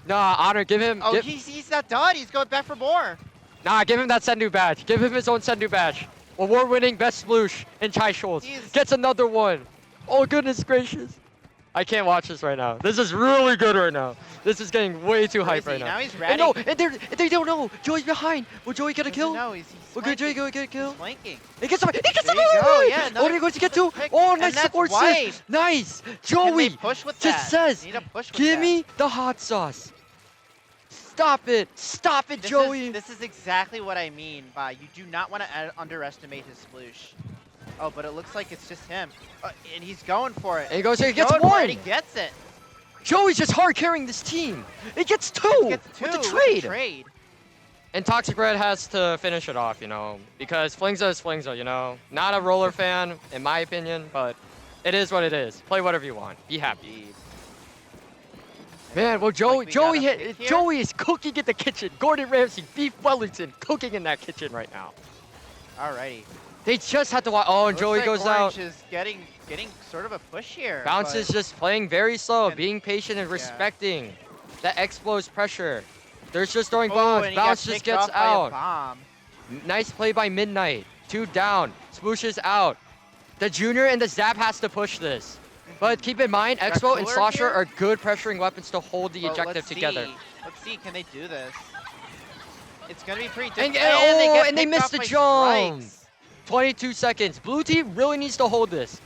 Nah, Honor, give him. Oh, give- he's not done. He's going back for more. Nah, give him that Sendu badge. Give him his own Sendu badge. Award-winning best sploosh in Chi-Shoals. He's- Gets another one. Oh, goodness gracious. I can't watch this right now. This is really good right now. This is getting way too hype right now. Now he's And ratting. no, and they don't know. Joey's behind. Will Joey get a kill? No, he's Will Joey flanking. get a kill? He's flanking. He gets somebody. He gets There you somebody. go, yeah, Oh, another they're going to get quick two. pick, Oh, and nice that's support wipe. assist. Nice. Can they Joey push with just that? says, They need to push with give that. me the hot sauce. Stop it. Stop it, Joey. This is exactly what I mean by you do not want to underestimate his sploosh. Oh, but it looks like it's just him. And he's going for it. And he goes here, he He's gets going for it, one. He gets it. Joey's just hard carrying this team. It gets two, He gets two with the with trade. the trade. And Toxic Red has to finish it off, you know, because Flingza is Flingza, you know. Not a roller fan, in my opinion, but it is what it is. Play whatever you want. Be happy. Man, well, Like we got a pick here. Joey is cooking in the kitchen. Gordon Ramsay, Beef Wellington, cooking in that kitchen right now. Alrighty. They just had to watch. Oh, and Looks Joey like goes Orange out. is getting sort of a push here. Bounce is but just playing very slow, And- being patient and yeah. respecting the Explo's pressure. There's just throwing Oh, bombs. and he got Bounce just picked gets off by a out. bomb. Nice play by Midnight. 2 down. Sploosh is out. The Junior and the Zap has to push this. But keep in mind, Got Expo and cooler Slosher here? are good pressuring weapons to hold the Well, objective let's together. see. Let's see, can they do this? It's gonna be pretty And, difficult. and they picked missed off the by jump. strikes. 22 seconds. Blue team really needs to hold this.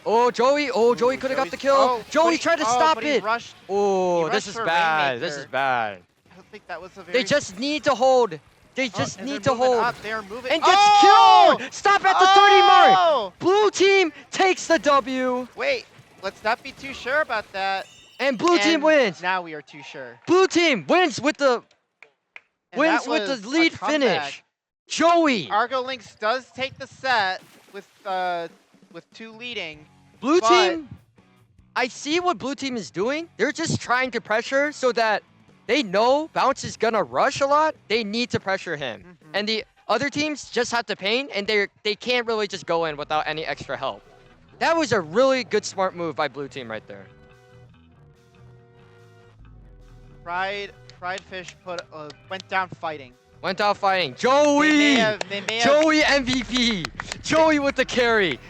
Oh, Joey. Oh, Joey could have got the kill. Joey tried to stop but he it. rushed. Oh, rushed this is for a bad. This is Rainmaker. bad. I don't think that was a very. They just need to hold. They Oh, just and need they're to moving hold. Up. They're moving. And gets oh! killed. Stop at the 30 mark. Oh! Blue team takes the W. Wait, let's not be too sure about that. And blue team And wins. Now we are too sure. Blue team wins with the And wins that with was the a lead comeback. finish. Joey. Argo Lynx does take the set with 2 leading. Blue but- team. I see what blue team is doing. They're just trying to pressure so that they know Bounce is gonna rush a lot. They need to pressure him. Mhm. And the other teams just have to paint, and they can't really just go in without any extra help. That was a really good smart move by blue team right there. Pride Fish went down fighting. Went out fighting. They Joey! may have Joey MVP. Joey with the carry.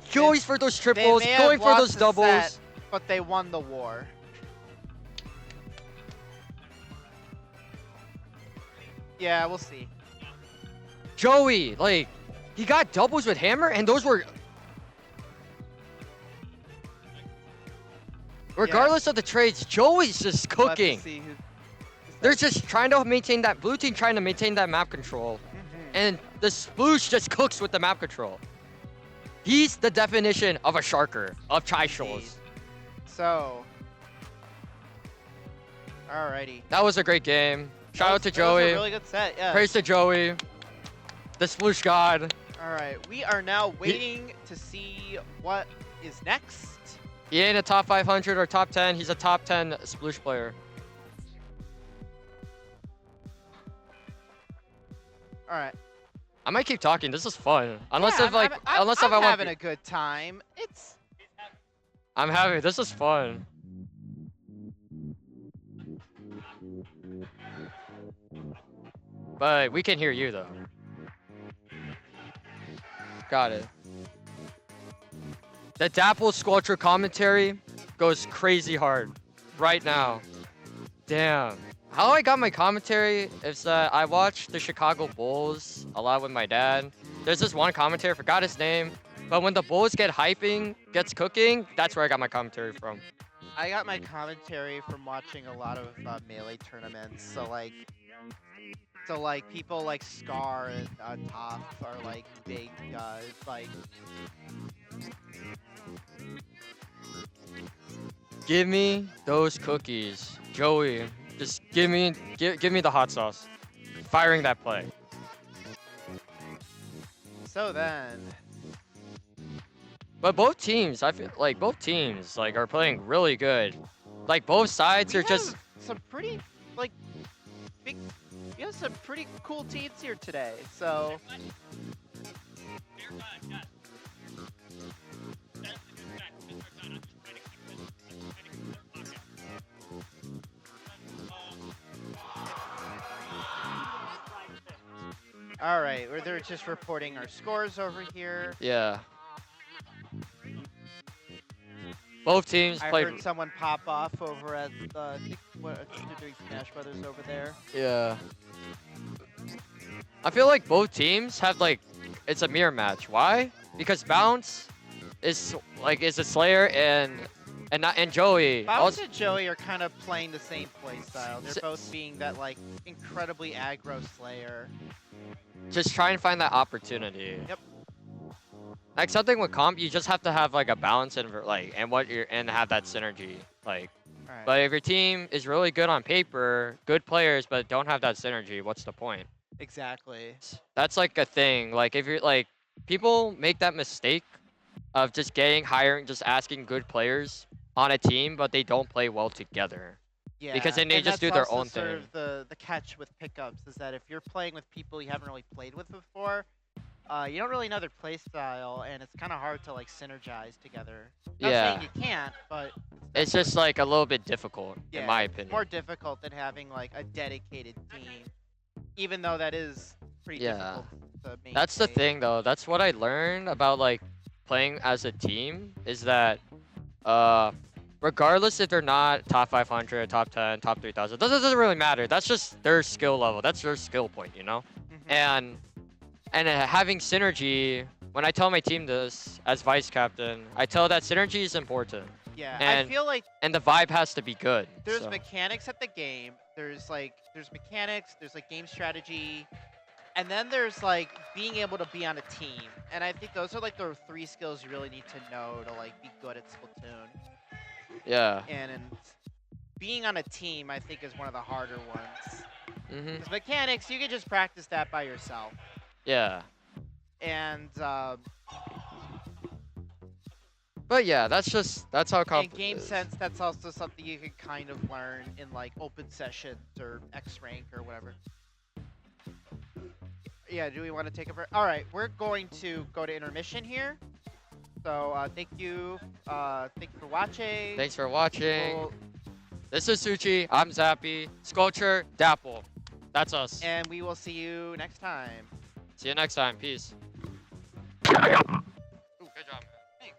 Joey's for those triples, may have going for lost those the doubles. set, but they won the war. Yeah, we'll see. Joey, like, he got doubles with Hammer, and those were... Regardless of the trades, Joey's just We'll have to cooking. see who's They're just trying to maintain that, blue team trying to maintain that map control. And the Sploosh just cooks with the map control. He's the definition of a sharker, of Chi-Shoals. Indeed. So, alrighty. That was a great game. Shout out to That was Joey. a really good set. Yeah. Praise to Joey. The Sploosh God. All right, we are now waiting to see what is next. He ain't a top 500 or top 10. He's a top 10 Sploosh player. All right. I might keep talking. This is fun. Unless Yeah, if like, unless if I I'm want. having a good time. It's I'm having. This is fun. But we can hear you though. Got it. The Dapple Squelcher commentary goes crazy hard right now. Damn. How I got my commentary is that I watched the Chicago Bulls a lot with my dad. There's this one commentator, forgot his name, but when the Bulls gets cooking, that's where I got my commentary from. I got my commentary from watching a lot of Melee tournaments. So like people like Scar and Top are like big like. Give me those cookies, Joey. Just give me the hot sauce. Firing that play. So then, But both teams, I feel like both teams like are playing really good. Like both sides we are just have some pretty like big. We have some pretty cool teams here today. So all right, they're just reporting our scores over here. yeah. Both teams I played. heard someone pop off over at I think they're doing Smash Brothers over there. Yeah. I feel like both teams have like it's a mirror match. Why? Because Bounce is a Slayer and Joey. Bounce Also, and Joey are kind of playing the same playstyle. They're S- both being that like incredibly aggro Slayer. just try and find that opportunity. Yep. Like something with comp, you just have to have like a balance and and have that synergy. Like, All right. but if your team is really good on paper, good players, but don't have that synergy, what's the point? Exactly. That's like a thing. Like if you're like people make that mistake of just hiring, just asking good players on a team, but they don't play well together. Yeah. Because then they and just that's do their also own sort thing. of the catch with pickups is that if you're playing with people you haven't really played with before, you don't really know their playstyle, and it's kind of hard to like synergize together. Not Yeah, saying you can't, but it's just like a little bit difficult, yeah, in my it's opinion. more difficult than having like a dedicated team, even though that is pretty Yeah. difficult to maintain. That's the thing, though. That's what I learned about like playing as a team is that regardless if they're not top 500, top 10, top 3000, doesn't really matter. That's just their skill level. That's their skill point, you know. Mhm. And having synergy. When I tell my team this as vice captain, I tell that synergy is important, Yeah, I and feel like and the vibe has to be good. there's so. mechanics at the game. There's mechanics. There's like game strategy, and then there's like being able to be on a team. And I think those are like the three skills you really need to know to like be good at Splatoon. Yeah. And being on a team, I think, is one of the harder ones. Mhm. Because mechanics, you can just practice that by yourself. Yeah. And But yeah, that's how in comp game is. sense, that's also something you can kind of learn in like open sessions or X rank or whatever. Yeah, do we want to take a break? All right, we're going to go to intermission here. So thank you for watching. Thanks for watching. We'll- This is Suchi. I'm Zappy. Sculpture, Dapple. That's us. and we will see you next time. See you next time. Peace. Ooh, good job. Thanks.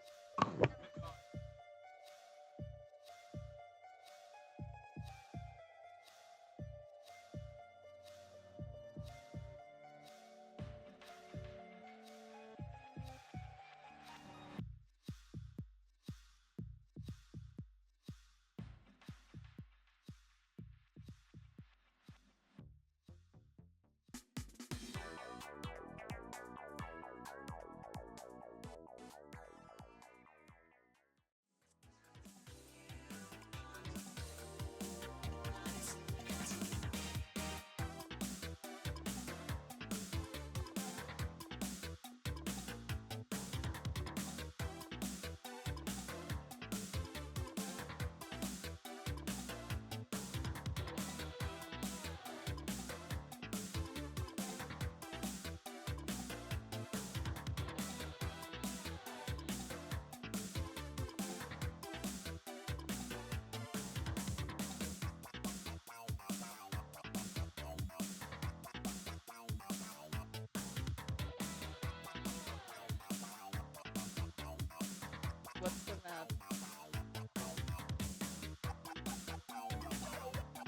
What's the map?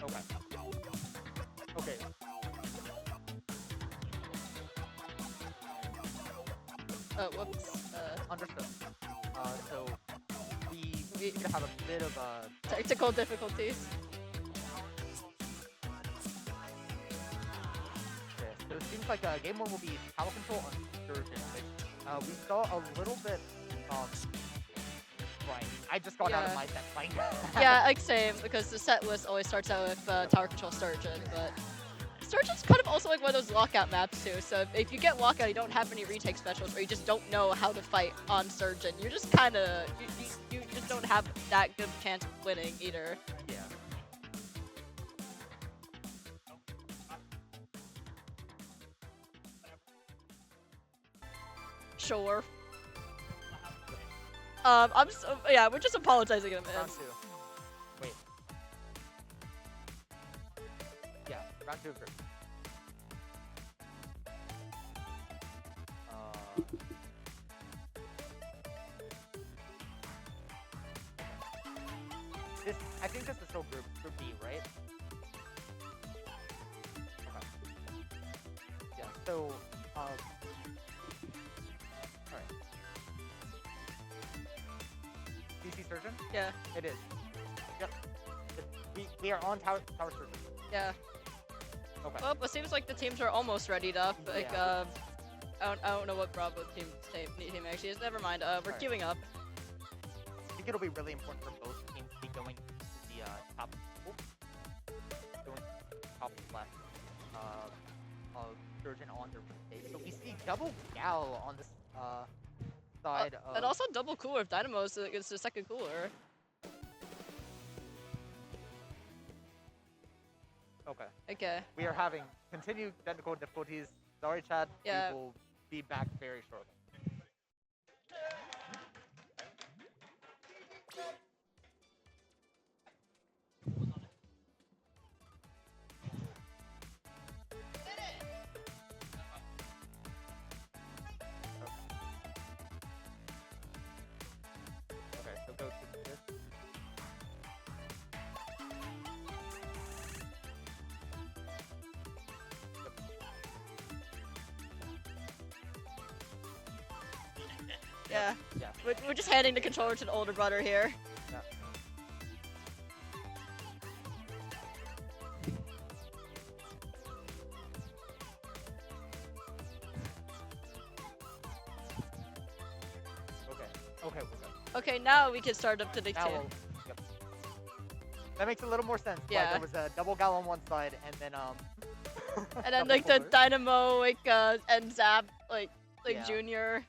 Okay. Okay. Whoops. Understood. So we gonna have a bit of a Technical difficulties. yes. So it seems like game one will be power control on Surgeon, which we saw a little bit right. I just got out of Yeah. my set fight. Yeah, like same, because the set list always starts out with Tower Control Sturgeon, but Sturgeon's kind of also like one of those lockout maps too, so if you get lockout, you don't have any retake specials, or you just don't know how to fight on Sturgeon, you're just kind of, you just don't have that good chance of winning either. Yeah. Sure. Yeah, we're just apologizing in Round advance. two. Wait. Yeah, round two first. I think this is still group B, right? Okay. Yeah. So, alright. DC Surgeon? Yeah, It is. Yep. We are on Tower Surgeon. yeah. Okay. Well, it seems like the teams are almost readied up. Like, Yeah. I don't know what Bravo team actually is. Never mind. We're Alright. queuing up. I think it'll be really important for both teams to be going to the top. Going top left. Of Surgeon on their stage. So we see double Gal on this side of. And also double cooler if Dynamo's is the second cooler. Okay. Okay. We are having continued technical difficulties. Sorry, Chad. Yeah. We will be back very shortly. Okay, so go to this. Yeah. Yeah. We're just handing the controller to the older brother here. Yeah. Okay. Okay, we're good. Okay, now we can start up to the Now two. yep. That makes a little more sense. Why Yeah. there was a double gal on one side and then And then double like the cooler. Dynamo and Zap like Yeah. Junior.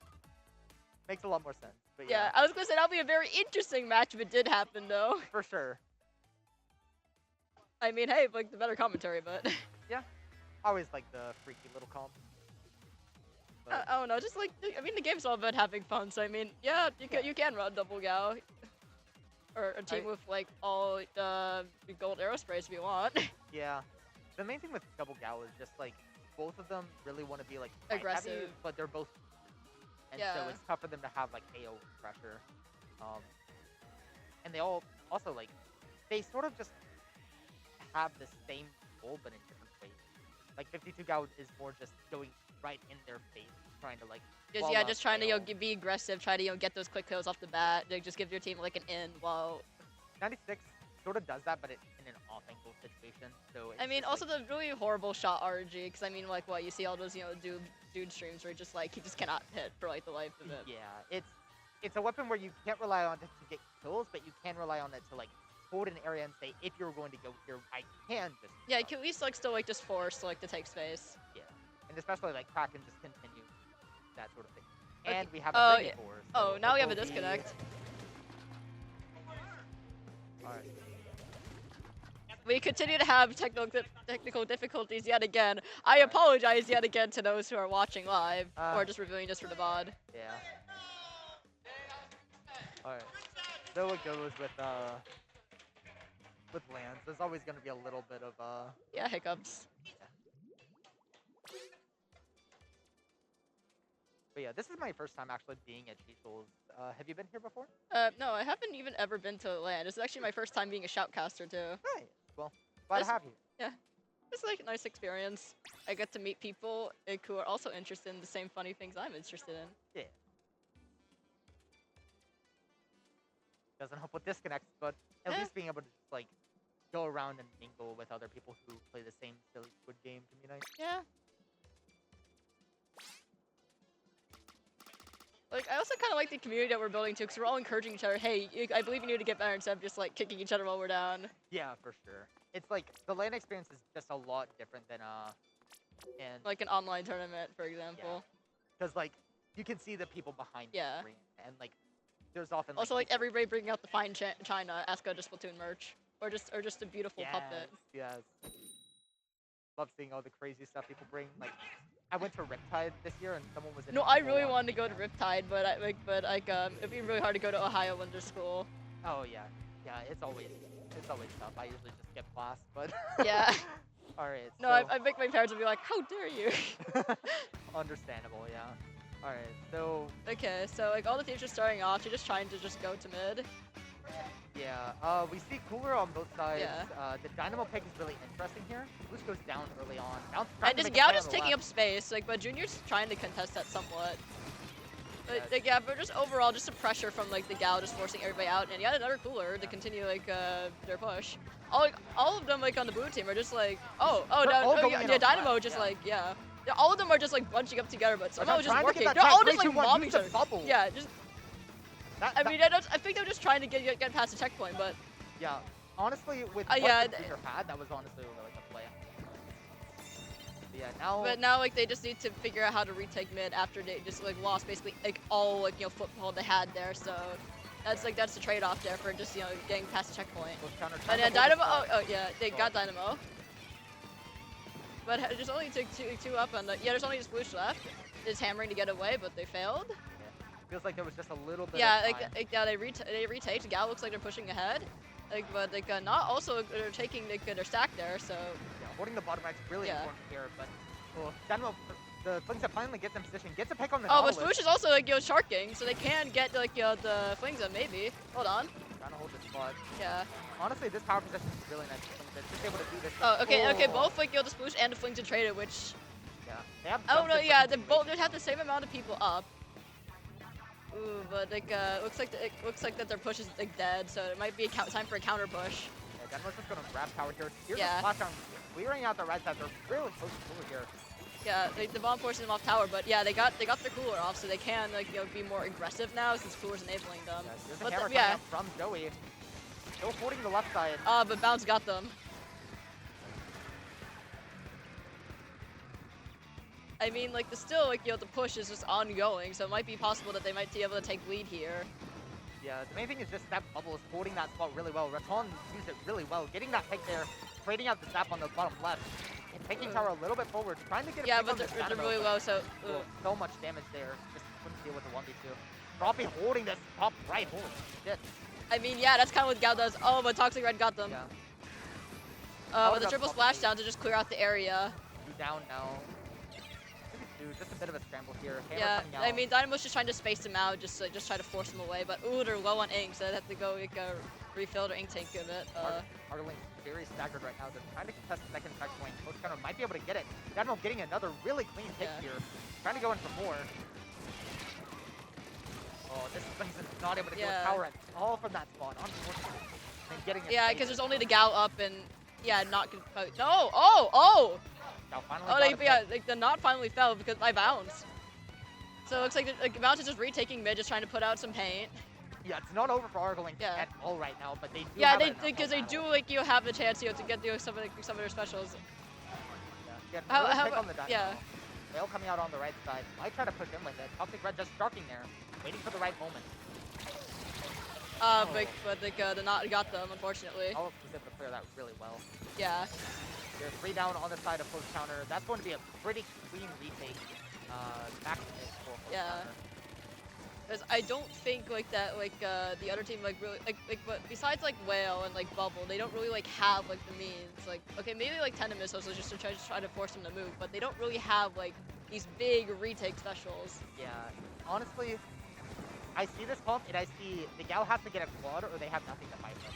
Makes a lot more sense. But Yeah, I was gonna say that'll be a very interesting match if it did happen though. for sure. I mean, hey, like the better commentary, but I always like the freaky little comp. But I don't know. Just like I mean, the game's all about having fun. So I mean, yeah, you can run double gal, or a team with like all gold aerosprays if you want. yeah. The main thing with double gal is just like both of them really want to be like fight heavy, Aggressive. but they're both, and so Yeah. it's tough for them to have like AO pressure. And they all also like they sort of just have the same goal but in different ways. Like 52 gal is more just going right in their face, trying to like wall up, Just trying to AO. be aggressive, try to get those quick kills off the bat. Like, just give your team like an in while 96 sort of does that, but it's in an off-angle situation. So it's I mean, just, also like, the really horrible shot RNG, because I mean, like, what you see all those, dude streams where just like he just cannot hit for like the life of it. yeah, it's a weapon where you can't rely on it to get kills, but you can rely on it to like hold an area and say, if you're going to go here, I can just. Yeah, you can at least like still like just force like to take space. Yeah, and especially like Crack can just continue that sort of thing. Okay. And we have Oh, a Brittany yeah. force. Oh, so now we it have a will be- disconnect. All right. We continue to have technical difficulties yet again. I apologize yet again to those who are watching live or just reviewing just for the VOD. Yeah. All right. So it goes with lands. There's always going to be a little bit of Yeah, hiccups. But yeah, this is my first time actually being at Chi-Shoals. Have you been here before? No, I haven't even ever been to LAN. This is actually my first time being a shoutcaster too. Nice. Well, glad to This- have you. It's like a nice experience. I get to meet people who are also interested in the same funny things I'm interested in. Yeah. Doesn't help with disconnects, but at Eh. least being able to just like go around and mingle with other people who play the same silly Squid Game can be nice. Yeah. Like, I also kind of like the community that we're building too, because we're all encouraging each other. Hey, I believe you need to get better instead of just like kicking each other while we're down. Yeah, for sure. It's like the LAN experience is just a lot different than and Like an online tournament, for example. because like you can see the people behind Yeah. the screen and like there's often Also, like people- everybody bringing out the fine China Asuka just Splatoon merch, or just a beautiful puppet. Yes. Love seeing all the crazy stuff people bring. Like, I went to Riptide this year and someone was in. No, a I really full-on- wanted to go to Riptide, but it'd be really hard to go to Ohio Winter School. Oh yeah, yeah. It's always tough. I usually just skip class, but. Yeah. All right. No, so, I think my parents would be like, "How dare you?" Understandable, yeah. All right, so Okay, so like all the teams are starting off. You're just trying to just go to mid. Yeah, we see Cooler on both sides. Yeah. The Dynamo pick is really interesting here. Boost goes down early on. Bounce And trying to just make a Gao play just on the taking left. up space, like, but Junior's trying to contest that somewhat. But Yes. like, yeah, but just overall, just some pressure from like the Gao just forcing everybody out, and yet another Cooler to continue like their push. All of them like on the blue team are just like, They're all going yeah, in yeah, on Dynamo left, just yeah. like, yeah. All of them are just like bunching up together, but somehow I'm it's just trying to get working. that They're tag. all Three, just like two, one, mobbing use each the other. bubble. Yeah, just. That, I mean, I think they're just trying to get past the checkpoint, but yeah. Honestly, with what yeah, the Junior had, that was honestly a really good play. Yeah, now. but now like they just need to figure out how to retake mid after they just like lost basically like all like football they had there. So that's the trade-off there for just getting past the checkpoint. And then Dynamo, oh yeah, they got Dynamo. But just only took two up on the, yeah, there's only just Bloosh left. Is hammering to get away, but they failed. Feels like there was just a little bit Yeah, of time. yeah, they retake. Gal looks like they're pushing ahead. Like, but like not also they're taking like, their stack there. So Yeah, holding the bottom right's really Yeah. important here, but Dynamo, the Flings that finally gets in position, gets a pick on the oh, but Nautilus. Sploosh is also like sharking, so they can get like the Flings up maybe. Hold on. Trying to hold the spot. Yeah. Honestly, this power possession is really nice. They're just able to do this. Oh, okay. Both like the Sploosh and the Flings are traded, which Yeah, they have I don't know. jumps in Yeah, for they both continuation. have the same amount of people up. Ooh, but like it looks like that their push is like dead, so it might be time for a counter push. Yeah, Denver's just gonna grab power here. Here's Yeah. a splash down, clearing out the right side. They're really close to Cooler here. Yeah, the bomb forces them off tower, but yeah, they got their Cooler off, so they can like be more aggressive now since Cooler's enabling them. Yeah, here's a But hammer coming yeah, out from Joey. Still holding the left side. but Bounce got them. I mean, like still like the push is just ongoing, so it might be possible that they might be able to take lead here. Yeah, the main thing is just that bubble is holding that spot really well. Raton used it really well, getting that pick there, trading out the zap on the bottom left, and taking tower a little bit forward, trying to get a Yeah, pick but on this they're Dynamo, really but- low, so Oh, so much damage there. Just couldn't deal with the 1v2. Droppy holding this top right. Holy shit. I mean, yeah, that's kind of what Gal does. Oh, but Toxic Red got them. Yeah. With the got triple top splash three. down to just clear out the area. Two down now. Dude, just a bit of a scramble here. Hammer Yeah, coming out. I mean, Dynamo's just trying to space them out, just try to force them away. But ooh, they're low on ink, so they have to go like refill their ink tank a bit. Arling's very staggered right now. They're trying to contest the second checkpoint. Coach Counter might be able to get it. Dynamo getting another really clean pick Yeah. here. Trying to go in for more. Oh, this brings us not able to deal with Yeah. power and all from that spot. Unfortunately. And getting it Yeah, safe. because there's only the Gal up and yeah, not no. Oh. Now finally Oh, got a yeah, pick. like the knot finally fell because I bounced. So it looks like Bounce is just retaking mid, just trying to put out some paint. Yeah, it's not over for Argling Yeah. at all right now, but they do Yeah, have they an uphill because they battle. do like have the chance to get some of their specials. Yeah, How- another how pick about- on the Dynamo. yeah. Vale coming out on the right side. Might try to push in with it. Toxic Red just sharking there, waiting for the right moment. But the knot got them, unfortunately. Alex was able to clear that really well. Yeah. There's 3 down on the side of Close Counter. That's going to be a pretty clean retake. Back to mid for Close Yeah. Counter. Because I don't think like that the other team like really but besides like Whale and like Bubble, they don't really like have like the means. Like okay, maybe like Tendon Missiles is just to try to force them to move, but they don't really have like these big retake specials. Yeah, honestly, I see this comp and I see the Gal has to get a quad or they have nothing to fight with.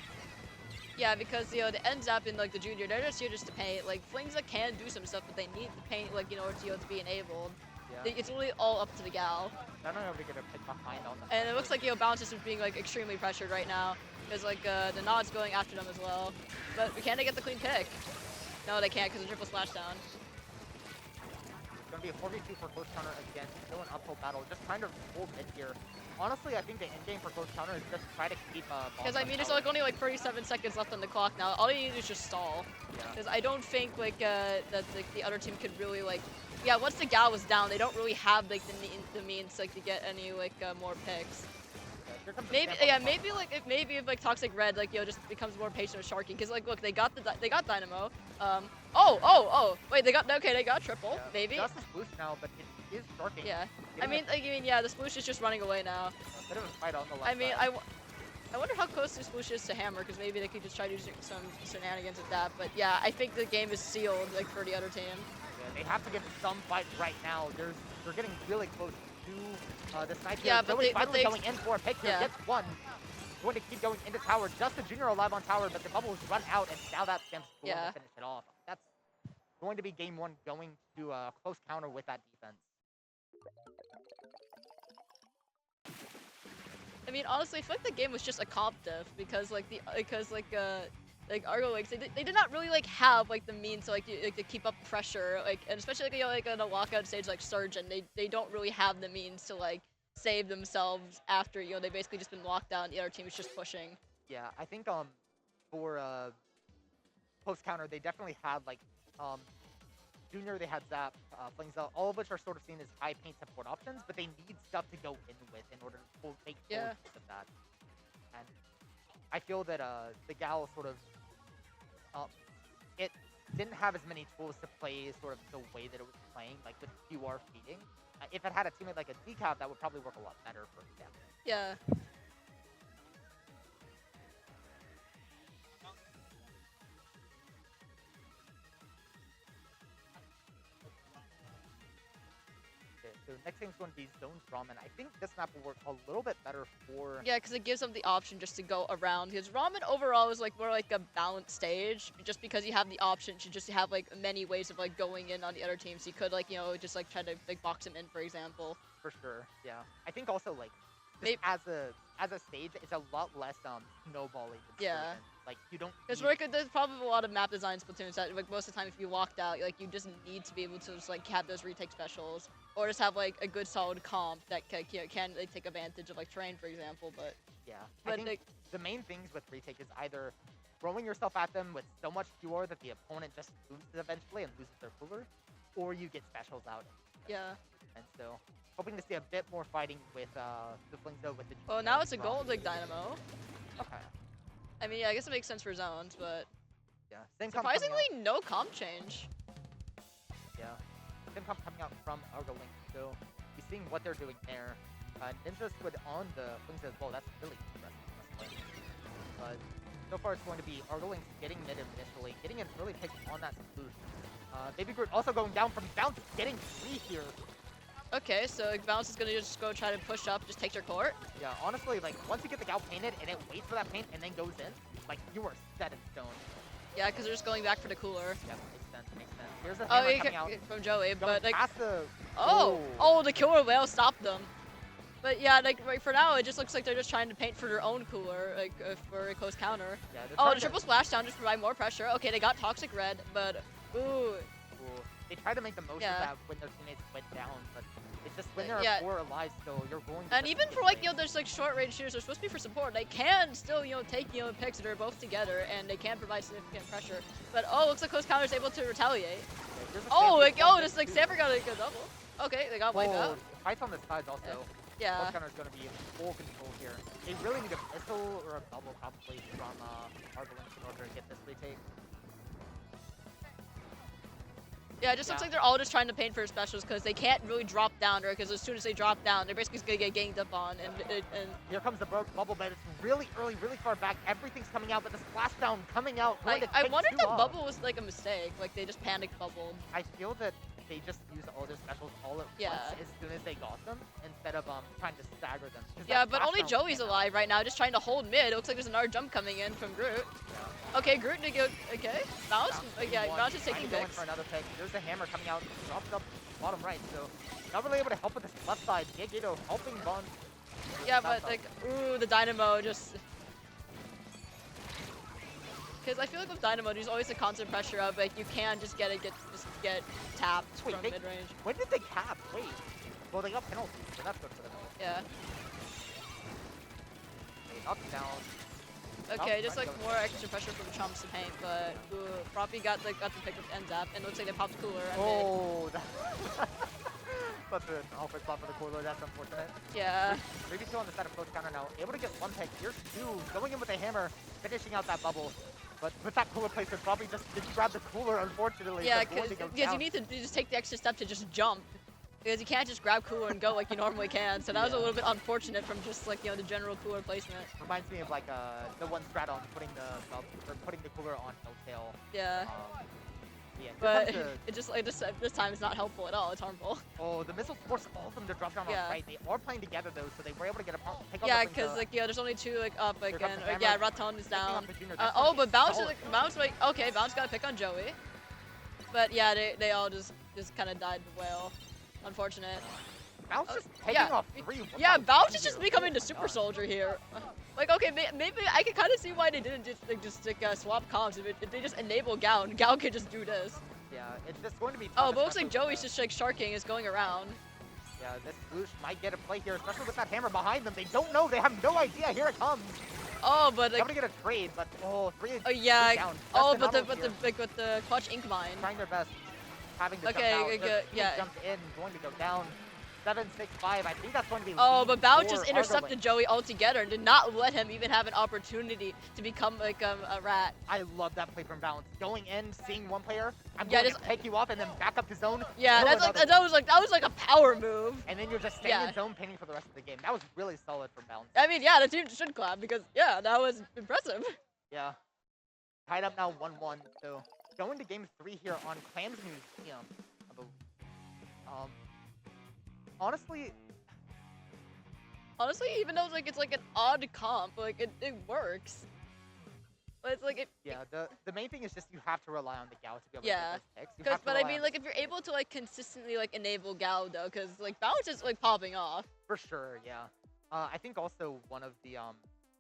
Yeah, because it ends up in like the junior, they're just here just to paint. Like Flingza can do some stuff, but they need the paint like in order to be enabled. Yeah. It's really all up to the Gal. I don't know if we get a pick behind on the And it looks like Bounce is being like extremely pressured right now because like the Nod's going after them as well. But can they get the clean pick? No, they can't because the triple splash down. It's going to be a 4v2 for Close Counter again. Still an uphill battle. Just trying to hold mid here. Honestly, I think the end game for Close Counter is just try to keep Because I mean, there's like only like 37 seconds left on the clock now. All they need is just stall. Yeah. Because I don't think like that the other team could really like, yeah. Once the Gal was down, they don't really have like the means like to get any like more picks. Here comes the Maybe stamp on yeah, the maybe like if like Toxic Red like just becomes more patient with Sharky. Because like look, they got Dynamo. Wait, they got triple Yeah. maybe. Just a boost now, but it is sharking. Yeah. I Getting mean yeah, the Sploosh is just running away now. a bit of a fight on the left I mean side. I wonder how close this Sploosh is to Hammer, because maybe they could just try to do some shenanigans with that. But yeah, I think the game is sealed like for the other team. Yeah, they have to get some fight right now. They're getting really close to the snipe. Yeah, here. but Joey they- but finally they- going in for a pick here. yeah. Gets one. going to keep going into tower. Just the Junior alive on tower, but the bubble has run out, and now that Sam's going Yeah. to finish it off. That's going to be game one, going to a close counter with that defense. I mean, honestly, I feel like the game was just a comp diff because like Argo Leagues, they did not really like have like the means to like to keep up pressure, like, and especially like like on a walkout stage like Surgeon, they don't really have the means to like save themselves after they basically just been locked down. The other team is just pushing. Yeah, I think for post counter they definitely had like Junior, they had Zap, Flingzell, all of which are sort of seen as high paint support options, but they need stuff to go in with in order to make full Yeah. use of that. And I feel that the Gal sort of it didn't have as many tools to play sort of the way that it was playing, like with QR feeding. If it had a teammate like a Decaf, that would probably work a lot better, for example. Yeah. Okay, so next thing's going to be Zone Ramen. I think this map will work a little bit better for... Yeah, because it gives them the option just to go around. Because Ramen overall is like more like a balanced stage, just because you have the option to just have like many ways of like going in on the other team. So you could like just like try to like box him in, for example. For sure, yeah. I think also like Maybe- as a stage, it's a lot less snowballing. Than Yeah. Splatoon. Like you don't. Because need- like, there's probably a lot of map design Splatoons that like most of the time if you walked out, like you just need to be able to just like have those retake specials, or just have like a good solid comp that can like, take advantage of like terrain, for example. But Yeah. I but think like the main things with retake is either throwing yourself at them with so much QR that the opponent just loses eventually and loses their cooler, or you get specials out. yeah. And so hoping to see a bit more fighting with the Flingzo with the. Well, now it's a gold like Dynamo. Okay. I mean, yeah, I guess it makes sense for zones, but Yeah. Same comp coming surprisingly, no comp change. out. Yeah. Same comp coming out from Argo Link. So you're seeing what they're doing there. Ninja Squid on the Flingzo as well. That's really impressive. But so far it's going to be Argo Link getting mid initially, getting an early pick on that solution. Baby Groot also going down from bounce, getting free here. Okay, so like, Bounce is gonna just go try to push up, just take your court. Yeah, honestly, like once you get the Gal painted and it waits for that paint and then goes in, like you are set in stone. Yeah, because they're just going back for the cooler. Yeah, makes sense, makes sense. Here's a Oh, hammer you coming out. from Joey, Going but like, past the... oh, the killer whale stopped them. But yeah, like right for now, it just looks like they're just trying to paint for their own cooler, like for a close counter. Yeah, they're Oh, trying the to- triple splashdown just provide more pressure. Okay, they got toxic red, but ooh, Ooh. They try to make the most Yeah. of that when their teammates went down, but it's just when there are Yeah. 4 alive still, you're going to and just even get for like played. there's like short range shooters, they're supposed to be for support. They can still take picks that are both together, and they can provide significant pressure. But oh, looks like close counter is able to retaliate. Okay, here's a Oh, Stanford like one, just like Sanford got a double. Okay, they got wiped out. Fights on the sides also. Yeah. Close counter is going to be in full control here. They really need a missile or a bubble probably from Argo Link in order to get this retake. Yeah, it just looks Yeah. like they're all just trying to paint for specials because they can't really drop down, because as soon as they drop down, they're basically gonna get ganged up on, and Here comes the bubble, but it's really early, really far back. Everything's coming out, but the splashdown coming out. going like to I take wonder 2 if the off. bubble was like a mistake, like they just panic bubbled. I feel that they just used all their specials all at Yeah. once as soon as they got them, instead of trying to stagger them. 'Cause Yeah, that but only splashdown Joey's came out. alive right now, just trying to hold mid. It looks like there's another jump coming in from Groot. Okay, Groot to go. Okay, Bounce. Yeah, One, Bounce is trying taking to go in picks. for another pick. There's the hammer coming out, drops up bottom right, so not really able to help with this left side. Gigato helping Bond. Yeah, but like, ooh, the Dynamo just. Because I feel like with Dynamo, there's always a constant pressure of like you can just get tapped Wait, from they- mid range. When did they cap? Wait. Well, they got penalties, so that's good for them. Yeah. Okay, up, down. Okay, just trying like to go more extra pressure from Chumps to paint, but Froppy got the pick with ends up, and it looks like they popped cooler. At mid. Oh, that's an awkward spot for the cooler. That's unfortunate. Yeah. Maybe two on the side of close counter now. Able to get 1 pick. Here's 2. Going in with a hammer. Finishing out that bubble. But with that cooler placement, probably just didn't grab the cooler, unfortunately. Yeah, so going to go because down. you need to just take the extra step to just jump. Because you can't just grab cooler and go like you normally can. So that was a Yeah. little bit unfortunate from just like the general cooler placement. Reminds me of like the one strat on putting the cooler on no tail. Yeah. Yeah, here But comes the, it just this time it's not helpful at all. It's harmful. oh, the missiles force all of them to drop down Yeah. on right. They are playing together though, so they were able to get a pick Yeah, off the because like there's only 2 like up Here comes again. the Or, hammer. yeah, Raton is picking down. up the junior. That's Oh, gonna be but Bounce solid. Bounce like okay, Bounce got a pick on Joey. But yeah, they all just kind of died the whale. Unfortunate. Bounce just taking yeah. off 3. Yeah, Bounce is is just becoming the super soldier here. Like okay, maybe I can kind of see why they didn't just swap comps. If they just enable Gao, and Gao could just do this. Yeah, it's just going to be tough. Oh, but looks especially like with Joey's the- just like sharking is going around. Yeah, this Bloosh might get a play here, especially with that hammer behind them. They don't know. They have no idea. Here it comes. Oh, but like Able to get a trade, but oh, 3 oh yeah. three down. Oh, That's but the like with the clutch ink mine. trying their best, having to Okay, jump out. good, Their yeah. team Jumped in, going to go down. 7-6-5. I think that's going to be. Oh, lead but Bao for just intercepted Joey altogether and did not let him even have an opportunity to become like a rat. I love that play from Balance. Going in, seeing one player, I'm Yeah, going just- to take you off and then back up to zone. Yeah, kill that's like another one. that was like a power move. And then you're just staying yeah. in zone pinning for the rest of the game. That was really solid from Balance. I mean, yeah, the team should clap because yeah, that was impressive. Yeah. Tied up now 1-1. So going to game 3 here on Clams Museum. I believe. Honestly, Honestly, even though it's like an odd comp, like it works. But it's like it. yeah, the main thing is just you have to rely on the Gao to be able Yeah, to get those picks. You Cause, have to but I rely mean, on like if you're able to like consistently like enable Gao though, cause like Bounce is like popping off. for sure, yeah. I think also one of the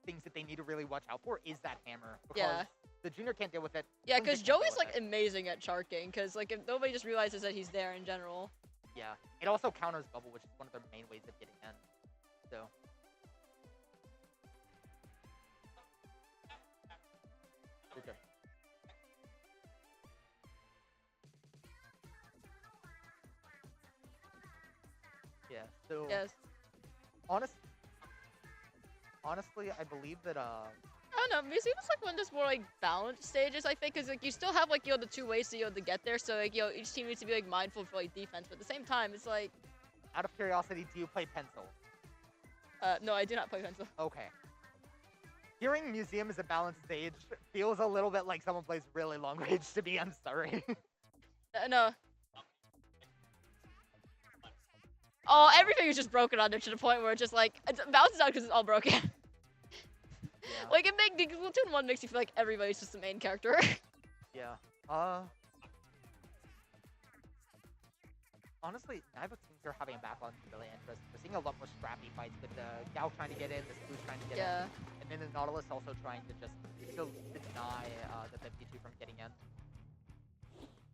things that they need to really watch out for is that hammer. Because Yeah. the junior can't deal with it. Yeah, Junior cause can't deal Joey's with like it. amazing at charking, cause like if nobody just realizes that he's there in general. Yeah. It also counters bubble, which is one of their main ways of getting in. So. You're good. Yeah. So Yes. honestly, I believe that I don't know. Museum is like one of those more like balanced stages. I think, cause like you still have like the 2 ways to get there. So like each team needs to be like mindful for like defense, but at the same time, it's like out of curiosity, do you play pencil? no, I do not play pencil. Okay. Hearing museum is a balanced stage feels a little bit like someone plays really long range to me. I'm sorry. No. Oh, everything is just broken on there to the point where it's just like it bounces out because it's all broken. Yeah. Like it makes Splatoon 1 makes you feel like everybody's just the main character. Yeah. Honestly, neither teams are having a backlog is really interesting. We're seeing a lot more scrappy fights with the Gao trying to get in, the Blue trying to get Yeah. in, and then the Nautilus also trying to just still deny the 52 from getting in.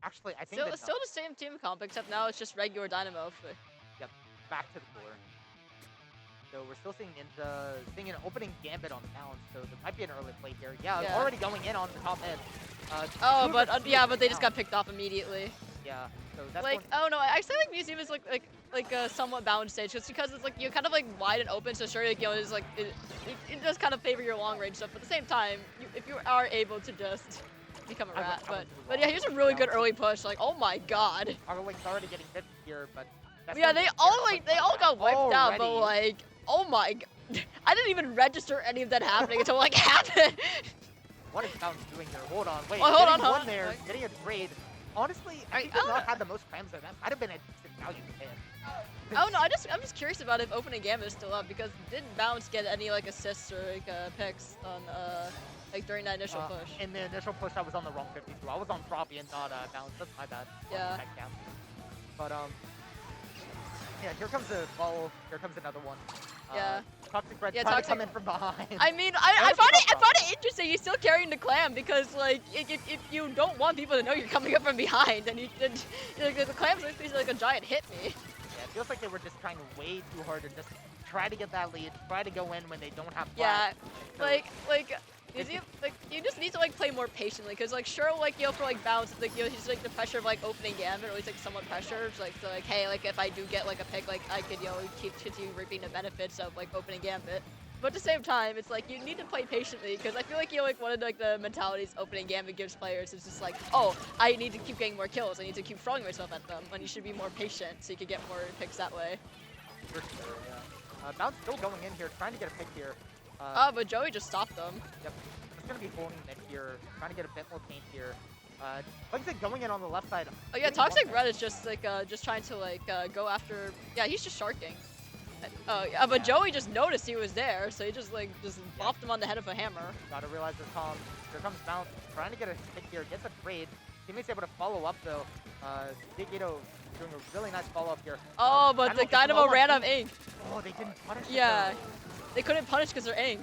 Actually, I think Still the same team comp, except now it's just regular Dynamo. back to the cooler. So we're still seeing Ninja, seeing an opening gambit on balance, so there might be an early play here. Yeah, Yeah. already going in on the top mid. Oh, two but versus two yeah, is but they just down. got picked off immediately. Yeah, so that's Like going, I don't know. I say like Museum is like a somewhat balanced stage, just because it's like you're kind of like wide and open. So sure, like, it's like it does kind of favor your long range stuff. But at the same time, if you are able to just become a I would- rat, I would but move yeah, on here's a with really the good balance. early push. Like oh my god. Arling's already getting hit here, but that's Yeah, gonna they be all very like quick they all got wiped out, but already. like oh my god. I didn't even register any of that happening until like happened. What is Bounce doing here? Hold on, wait. Oh, hold getting on, hold one on. there, Like- getting a trade. Honestly, I think I he's don't not know. had the most clams there. That might have been a decent value to him. Oh no, I'm just curious about if opening gambit is still up because didn't Bounce get any like assists or like picks on like during that initial push? In the initial push, I was on the wrong 52. I was on Froppy and not Bounce. That's my bad. Yeah. Tech down. But yeah, here comes a ball. Here comes another one. Yeah. Toxic Red Yeah, trying to Toxic- come in from behind. I mean, Yeah, I that's find no it problem. interesting. He's still carrying the clam because like if you don't want people to know you're coming up from behind, then the clam's basically like a giant hit me. Yeah, it feels like they were just trying way too hard to just try to get that lead, try to go in when they don't have Yeah, flash. So, like you just need to like play more patiently because like sure like for like Bounce like he's like the pressure of like opening gambit or at least like somewhat pressure. It's like so like hey like if I do get like a pick like I could continue reaping the benefits of like opening gambit. But at the same time, it's like you need to play patiently because I feel like like one of like the mentalities opening gambit gives players is just like, oh, I need to keep getting more kills. I need to keep throwing myself at them. When you should be more patient so you can get more picks that way. for sure, yeah. Bounce still going in here, trying to get a pick here. Oh, but Joey just stopped them. Yep. Just gonna be holding mid here, trying to get a bit more paint here. Like I said, going in on the left side. Oh yeah, getting Toxic one Red is just like just trying to like go after. Yeah, he's just sharking. Oh yeah, but Yeah. Joey just noticed he was there, so he just like bopped him on the head with a hammer. Gotta realize here comes Bounce, trying to get a hit here, gets a trade. Teammates able to follow up though. Digito doing a really nice follow up here. Oh, but the gets low Dynamo on ran out of ink. ink. Oh, they didn't punish it Yeah, though. they couldn't punish because they're ink.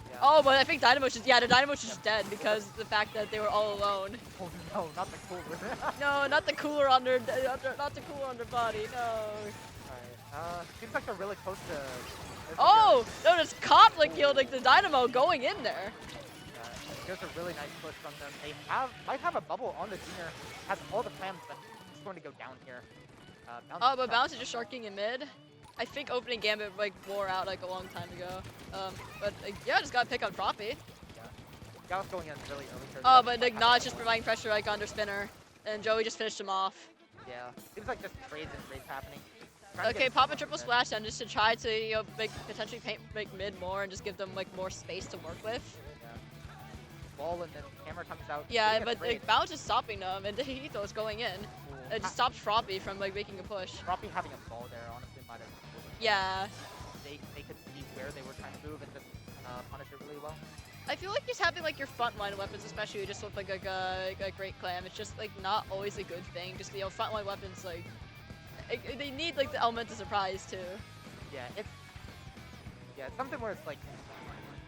Yeah. Oh, but I think Dynamo's just, yeah, the Dynamo's just dead because the fact that they were all alone. Oh no, not the cooler. No, not the cooler on their, not the cooler on their body, no. Alright, seems like they're really close to... Oh, no, there's conflict yielding the Dynamo going in there. Here's a really nice push from them. They might have a bubble on the junior. Has all the clams, but it's going to go down here. Oh, but Bounce is just sharking in mid. I think opening Gambit like wore out like a long time ago. But yeah, just gotta pick on Froppy. Gallus going in really early. Here. Oh, but like Notch just providing pressure like under spinner, and Joey just finished him off. Yeah, seems like just trades and trades happening. Trying to Okay, get pop a some triple in. splash down just to try to potentially make mid more and just give them like more space to work with. Yeah. Ball and then hammer comes out. Yeah, getting a but trade. like Bounce is stopping them, and Hito is going in. Ooh. It just stops Froppy from like making a push. Froppy having a ball there honestly might have. Yeah, They could see where they were trying to move and just punish it really well. I feel like just having like your frontline weapons, especially just with like a great clam, it's just like not always a good thing. Just frontline weapons like they need like the element of surprise too. Yeah, it's something where it's like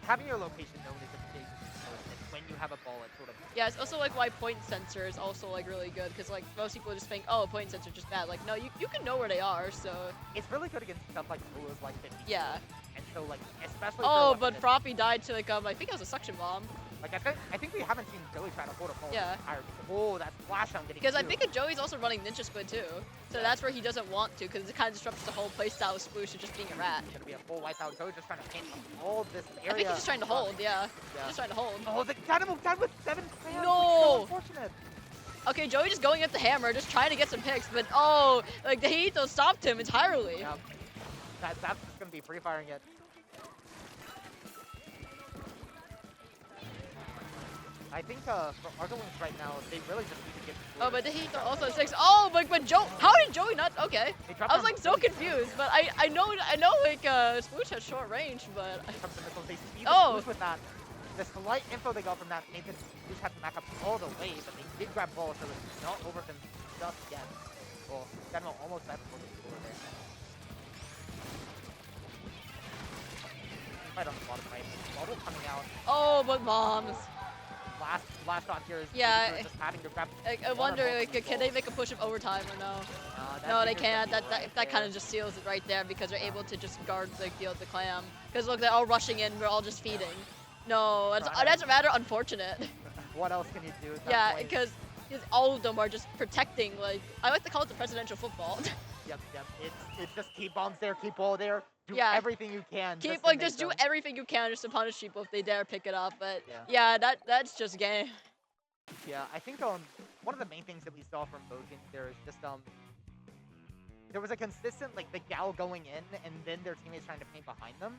having your location known is a big deal, and when you have a ball, it's sort of Yeah, it's also like why point sensor is also like really good because like most people just think, oh, point sensor is just bad. Like no, you can know where they are. So it's really good against stuff like tools like 50. yeah. And so like especially. Oh, for but weapons, Froppy died to like I think it was a suction bomb. like I think we haven't seen Joey try to hold a ball. Yeah. Oh, that flash on getting. Because I two. think Joey's also running Ninja Squid too. So that's where he doesn't want to because it kind of disrupts the whole playstyle of Sploosh of just being a rat. It's gonna be a full wipeout. Joey just trying to paint all this area. I think he's just trying to hold, yeah. Yeah. He's just trying to hold. Oh, the Dynamo died with 7 clams. No! So unfortunate. Okay, Joey just going at the hammer, just trying to get some picks, but oh, like the Hito stopped him entirely. Yeah. That's just gonna be free firing it. I think for Argolings right now, they really just need to get. Oh, but the Hito also 6. Oh, but Joe, how did Joey not? Okay, They dropped I was on like so really confused, but I know like Sploosh has short range, but Comes the missiles, they speed Oh. the with that. The slight info they got from that made them just have to back up all the way, but they did grab ball, so it's not over them just yet. Well, Dynamo almost left for the score there. Right on the bottom right. Bubble coming out. oh, but moms. Last shot here is Yeah, Junior just having to grab. I one wonder, or both like, of the can they balls. make a push of overtime or no? That No, they Junior's can't. gonna be That right kind there. of just seals it right there because they're able to just guard like deal with the clam. Because look, they're all rushing in. We're all just feeding. No, that's rather unfortunate. What else can you do? At that Yeah, point? because all of them are just protecting. Like I like to call it the presidential football. Yep. It's just keep bombs there, keep ball there, do Yeah. everything you can. Keep to like make just do them- everything you can just to punish people if they dare pick it up. But Yeah. yeah, that's just game. Yeah, I think one of the main things that we saw from Bojan there is just there was a consistent like the gal going in and then their teammates trying to paint behind them.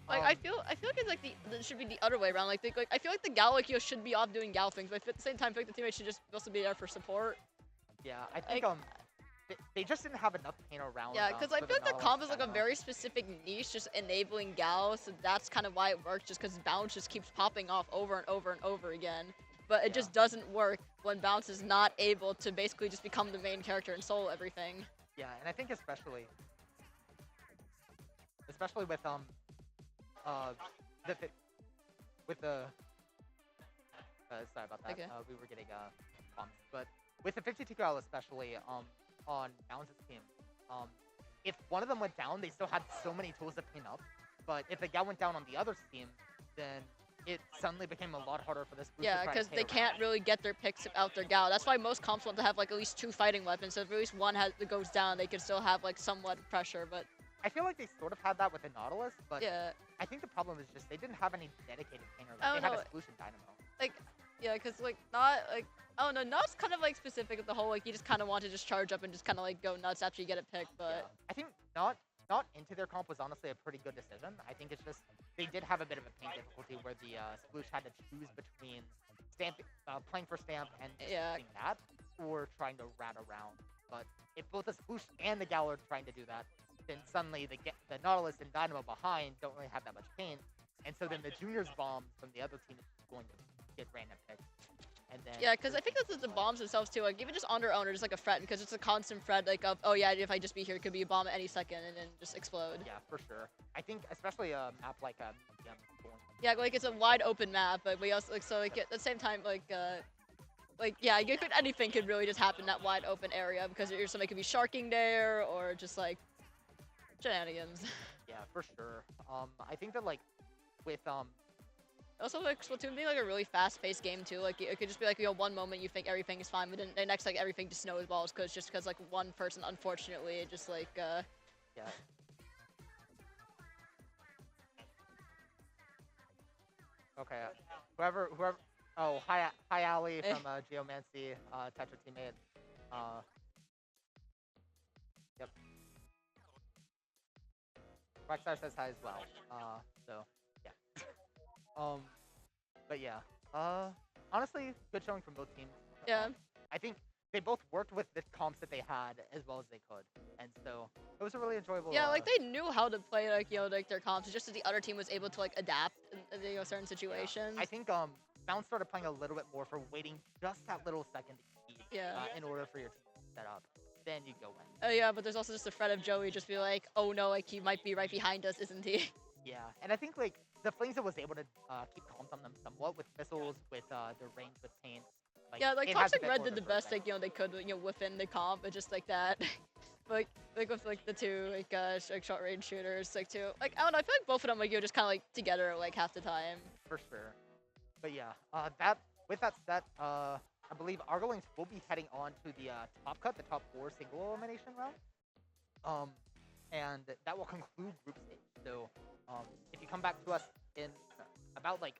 Like I feel like it's like it should be the other way around. Like I feel like the gal like should be off doing gal things, but at the same time, I feel like the teammates should just also be there for support. Yeah, I think they just didn't have enough paint around. Yeah, because I for feel like the Nautilus comp is like a Dynamo. very specific niche, just enabling gal, so that's kind of why it works, just because Bounce just keeps popping off over and over and over again. But it Yeah. just doesn't work when Bounce is not able to basically just become the main character and solo everything. Yeah, and I think especially with with the sorry about that. Okay. We were getting bumps, but with the 52 gal especially on Bounce's team, if one of them went down, they still had so many tools to paint up. But if the gal went down on the other team, then it suddenly became a lot harder for this group Yeah, to try because to paint they around. can't really get their picks out their gal. That's why most comps want to have like at least 2 fighting weapons, so if at least one goes down, they can still have like somewhat pressure. But I feel like they sort of had that with the Nautilus, but yeah, I think the problem is just they didn't have any dedicated painter. I Like, they don't had know. a solution dynamo. yeah, because like not like I don't know, Not's kind of like specific with the whole like you just kind of want to just charge up and just kind of like go nuts after you get it picked. But I think not into their comp was honestly a pretty good decision. I think it's just they did have a bit of a paint difficulty where the Sploosh had to choose between playing for stamp and Yeah. doing that, or trying to rat around. But if both the Sploosh and the Gal are trying to do that, then suddenly the Nautilus and Dynamo behind don't really have that much pain, and so then the Juniors bombs from the other team is going to get random picks. And then Yeah, because I think that the bombs themselves too, like even just on their own, are just like a threat, because it's a constant threat, like of, oh yeah, if I just be here, it could be a bomb at any second and then just explode. yeah, for sure. I think especially a map like Yeah, like it's a wide open map, but we also like so like at the same time like yeah, anything could really just happen in that wide open area because somebody could be sharking there or just like shenanigans. yeah, for sure. I think that like with Also, like Splatoon being like a really fast-paced game too. Like it could just be like one moment you think everything is fine, but then the next like everything just snowballs because like one person unfortunately just like yeah. Okay, whoever. Oh, hi Ali from Geomancy, Tetra teammate. Yep. Rockstar says hi as well. So yeah. But yeah. Honestly, good showing from both teams. yeah. I think they both worked with the comps that they had as well as they could, and so it was a really enjoyable. Yeah, like they knew how to play like like their comps, just as the other team was able to like adapt in certain situations. Yeah. I think Bounce started playing a little bit more for waiting just that little second to eat, Yeah. in order for your team to set up. Then you go in. Oh yeah, but there's also just the threat of Joey just be like, oh no, like he might be right behind us, isn't he? Yeah, and I think like the Flames was able to keep comps on them somewhat with missiles, with their range with paint. Yeah, like it has a Toxic bit Red more did the diverse best like they could within the comp, but just like that. Like with like the two like short range shooters like too. Like I don't know, I feel like both of them like just kind of like together like half the time. for sure. But yeah, with that said, I believe Argolings will be heading on to the top cut, the top 4 single elimination round. And that will conclude group stage. So, if you come back to us in about like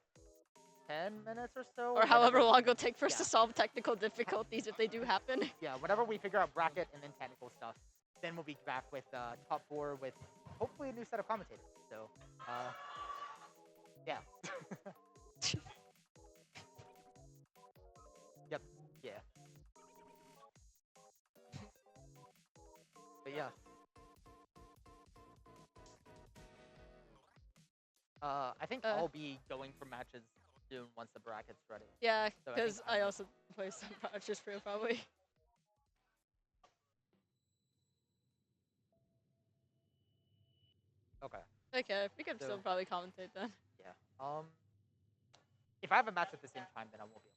10 minutes or so, Or however whenever- long it'll take for us to Yeah. solve technical difficulties if they do happen. Yeah, whenever we figure out bracket and then technical stuff, then we'll be back with top 4 with hopefully a new set of commentators. So, yeah. Yep. Yeah. But yeah. I think I'll be going for matches soon once the bracket's ready. Yeah, So I because think I I'm- also play some matches for you probably. Okay. Okay, we can So- still probably commentate then. Yeah. If I have a match at the same time, then I won't be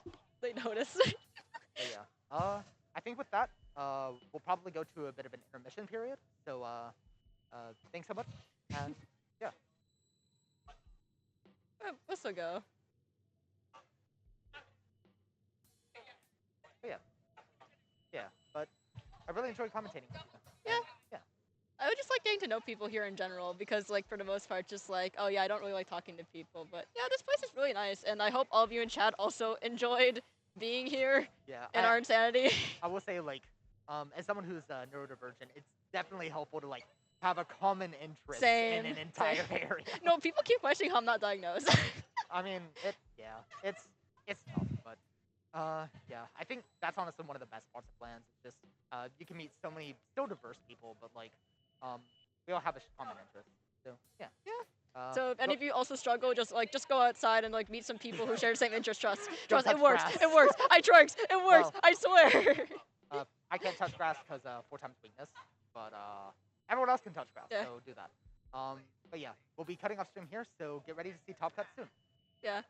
able. They notice. But yeah. I think with that, we'll probably go to a bit of an intermission period. So, thanks so much, and yeah. We'll still go. But yeah. Yeah. But I really enjoyed commentating. with you. Yeah. Yeah. I would just like getting to know people here in general because, like, for the most part, just like, oh yeah, I don't really like talking to people, but yeah, this place is really nice, and I hope all of you in chat also enjoyed being here Yeah. in our insanity. I will say, like, as someone who's neurodivergent, it's definitely helpful to like have a common interest Same, in an entire same. area. No, people keep questioning how I'm not diagnosed. I mean, it's tough, but yeah, I think that's honestly one of the best parts of plans. It's just you can meet so many still diverse people, but like we all have a common interest. So yeah. Yeah. So if any go- of you also struggle, just go outside and like meet some people who share the same interest. Trust, Don't it touch works. grass. It works. I tricks. It works. Well. I swear. I can't touch grass because 4 times weakness, but everyone else can touch grass, Yeah. so do that. But yeah, we'll be cutting off stream here, so get ready to see Top Cut soon. Yeah.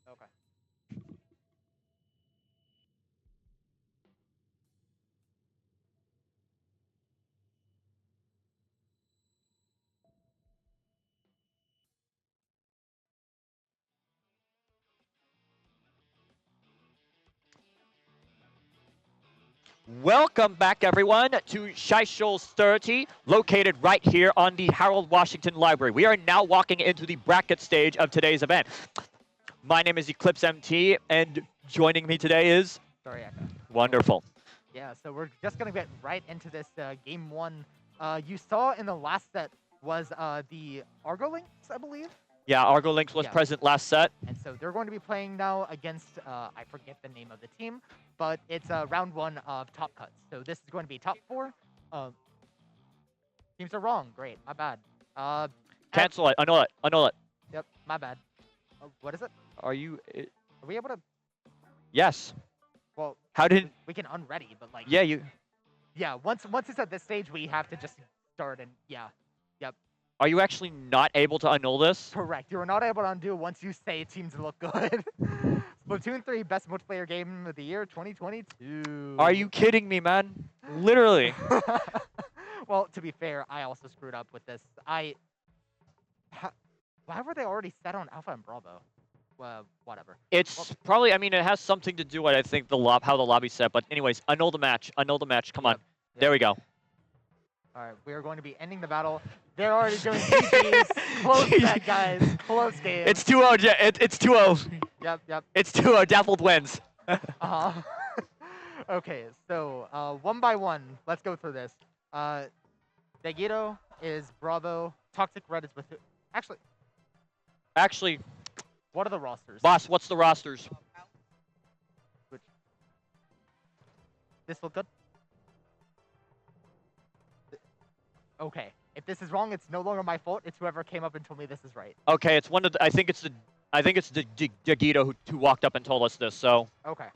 Okay. Welcome back, everyone, to Chi-Shoals 30, located right here on the Harold Washington Library. We are now walking into the bracket stage of today's event. My name is Eclipse MT, and joining me today is Sorry, Eka. wonderful. Yeah, so we're just gonna get right into this game 1 you saw in the last set was the Argo Lynx, I believe. Yeah, Argo Lynx was Yeah. present last set. And so they're going to be playing now against, I forget the name of the team, but it's round 1 of top cuts. So this is going to be top 4. Teams are wrong. Great. My bad. Cancel it. Annul it. Annul it. Yep. My bad. What is it? Are you? Are we able to? Yes. Well, How did? we can unready, but like. Yeah, you. Yeah. Once it's at this stage, we have to just start and yeah. Yep. Are you actually not able to annul this? Correct. You are not able to undo once you say teams look good. Splatoon 3 best multiplayer game of the year 2022. Are you kidding me, man? Literally. Well, to be fair, I also screwed up with this. Why were they already set on Alpha and Bravo? Well, whatever. It's probably. I mean, it has something to do with I think how the lobby's set. But anyways, annul the match. Annul the match. Come on. Yep. There we go. All right, we are going to be ending the battle. They're already doing GGs. Close that, guys. Close game. It's 2-0. It's 2-0. Yep. It's 2-0. Dappled wins. Uh-huh. Okay, so one by one, let's go through this. Dagito is Bravo. Toxic Red is with who? Actually, What are the rosters? boss, what's the rosters? This look good? Okay. If this is wrong, it's no longer my fault. It's whoever came up and told me this is right. Okay, it's one of the. I think it's the Dagito who walked up and told us this. So Okay.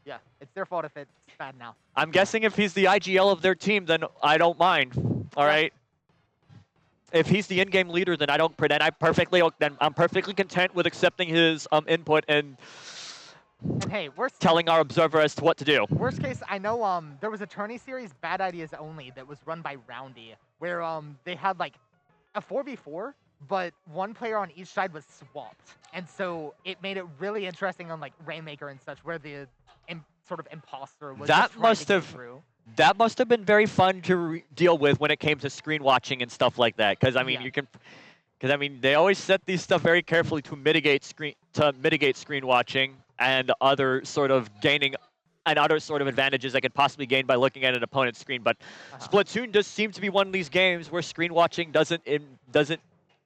Yeah, it's their fault if it's bad now. I'm guessing if he's the IGL of their team, then I don't mind. All right. If he's the in-game leader, then I don't. Then I'm perfectly content with accepting his input and And hey, telling our observer as to what to do. worst case, I know there was a tourney series, Bad Ideas Only, that was run by Roundy, where they had like a 4v4, but one player on each side was swapped, and so it made it really interesting on like Rainmaker and such, where the sort of imposter was. That just trying must to get have- through. That must have been very fun to deal with when it came to screen watching and stuff like that. Because I mean, Yeah. they always set these stuff very carefully to mitigate screen watching and other sort of advantages that could possibly gain by looking at an opponent's screen. But Splatoon does seem to be one of these games where screen watching doesn't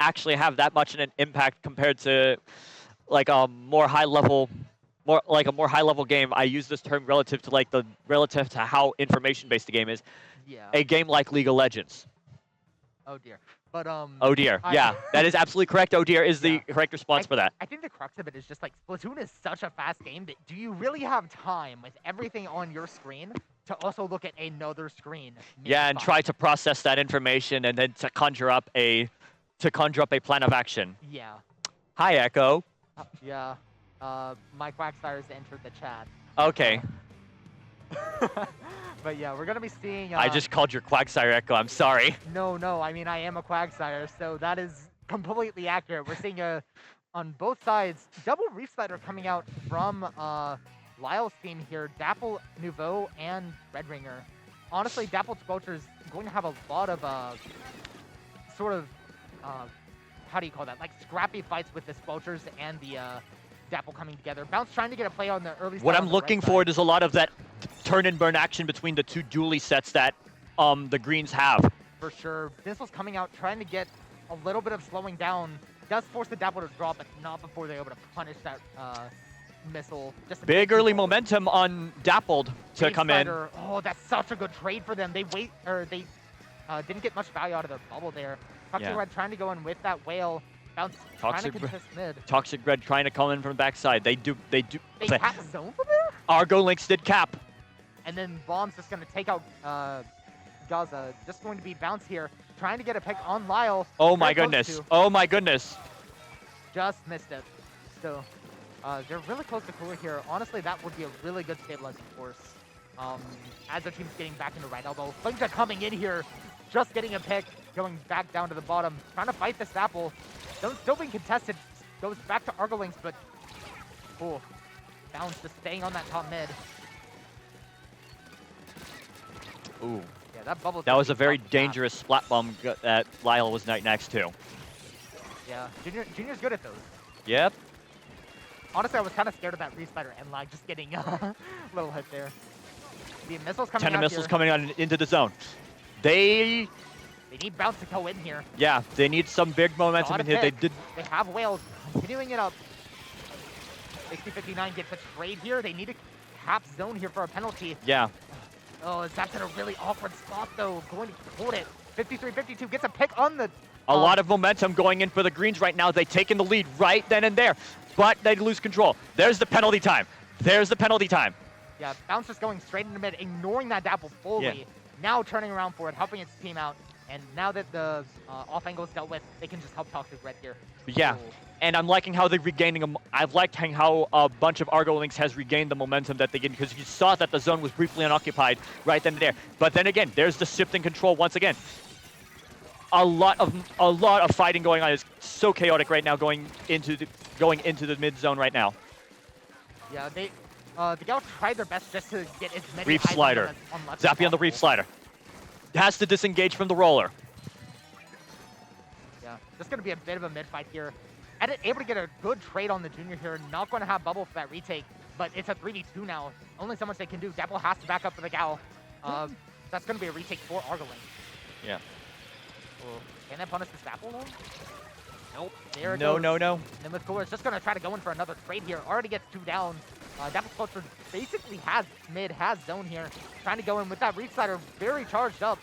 actually have that much of an impact compared to like a more high level game. I use this term relative to how information based the game is. Yeah. A game like League of Legends. Oh dear. But Oh dear. Yeah, that is absolutely correct. Oh dear is the Yeah. correct response for that. I think the crux of it is just like Splatoon is such a fast game that do you really have time with everything on your screen to also look at another screen? Yeah, and mid-fight? try to process that information and then to conjure up a plan of action. Yeah. Hi, Echo. Yeah. My Quacksires entered the chat. Okay, But yeah, we're gonna be seeing. I just called your Quagsire Echo. I'm sorry. No. I mean, I am a Quagsire, so that is completely accurate. We're seeing on both sides double Reef Slider coming out from Lyle's team here. Dapple, Nouveau, and Red Ringer. Honestly, Dapple Squelcher is going to have a lot of sort of how do you call that? Like scrappy fights with the Squelchers and the Dapple coming together. Bounce trying to get a play on the early. What side I'm on the looking right for side. is a lot of that turn and burn action between the two dually sets that the greens have. For sure. Dissel's coming out, trying to get a little bit of slowing down. Does force the Dapple to drop, but not before they're able to punish that missile. Just a Big bit too early close. momentum on Dappled to Wave come in. Spider. Oh, that's such a good trade for them. They didn't get much value out of their bubble there. Toxic Yeah. Red trying to go in with that whale. Bounce Toxic trying to contest mid. Toxic Red trying to come in from the backside. They do. They cap zone from there? Argo Lynx did cap. And then Bomb's just going to take out Gaza. Just going to be Bounce here. Trying to get a pick on Lyle. Oh my Very close goodness. to. Oh my goodness. Just missed it. So they're really close to cooler here. Honestly, that would be a really good stabilizing force. As their team's getting back into right elbow. Things are coming in here. Just getting a pick. Going back down to the bottom. Trying to fight this Apple. Still being contested. Goes back to Argolinks, but cool. Bounce just staying on that top mid. Ooh. Yeah, that bubble. That was a very tough to tap. dangerous splat bomb that Lyle was right next to. Yeah, Junior's good at those. Yep. Honestly, I was kind of scared of that Respider and like just getting a little hit there. The missiles coming 10 out missiles here. coming on into the zone. They, They need bounce to go in here. yeah, they need some big momentum Gotta in here. They pick. did. They have whales continuing it up. 60-59 gets a trade here. They need a cap zone here for a penalty. Yeah, Oh, that's in a really awkward spot though. Going to hold it. 53-52 gets a pick on the. a lot of momentum going in for the Greens right now. They've taken the lead right then and there, but they lose control. There's the penalty time. There's the penalty time. Yeah, bounce just going straight into mid, ignoring that dapple fully. Yeah. Now turning around for it, helping its team out. And now that the off angle is dealt with, they can just help Toxic Red here. Yeah, Oh. and I'm liking how they're regaining them. I've liked how a bunch of Argo Links has regained the momentum that they get, because you saw that the zone was briefly unoccupied right then and there. But then again, there's the shifting control once again. A lot of fighting going on. It's so chaotic right now going into the mid zone right now. Yeah, they the Gauss tried their best just to get as many Reef eyes on slider. them on left as Zappy on the reef possible. slider. Has to disengage from the roller. Yeah, just gonna be a bit of a mid fight here. Able to get a good trade on the junior here. Not going to have bubble for that retake, but it's a 3v2 now. Only so much they can do. Dapple has to back up for the Gal. That's going to be a retake for Argoling. Yeah. Oh, can that punish this Dapple though? Nope. There it No, goes. no, no. And then with Cooler, just going to try to go in for another trade here. Already gets 2 down. Dapple Sculpture basically has mid, has zone here. Trying to go in with that reach slider very charged up.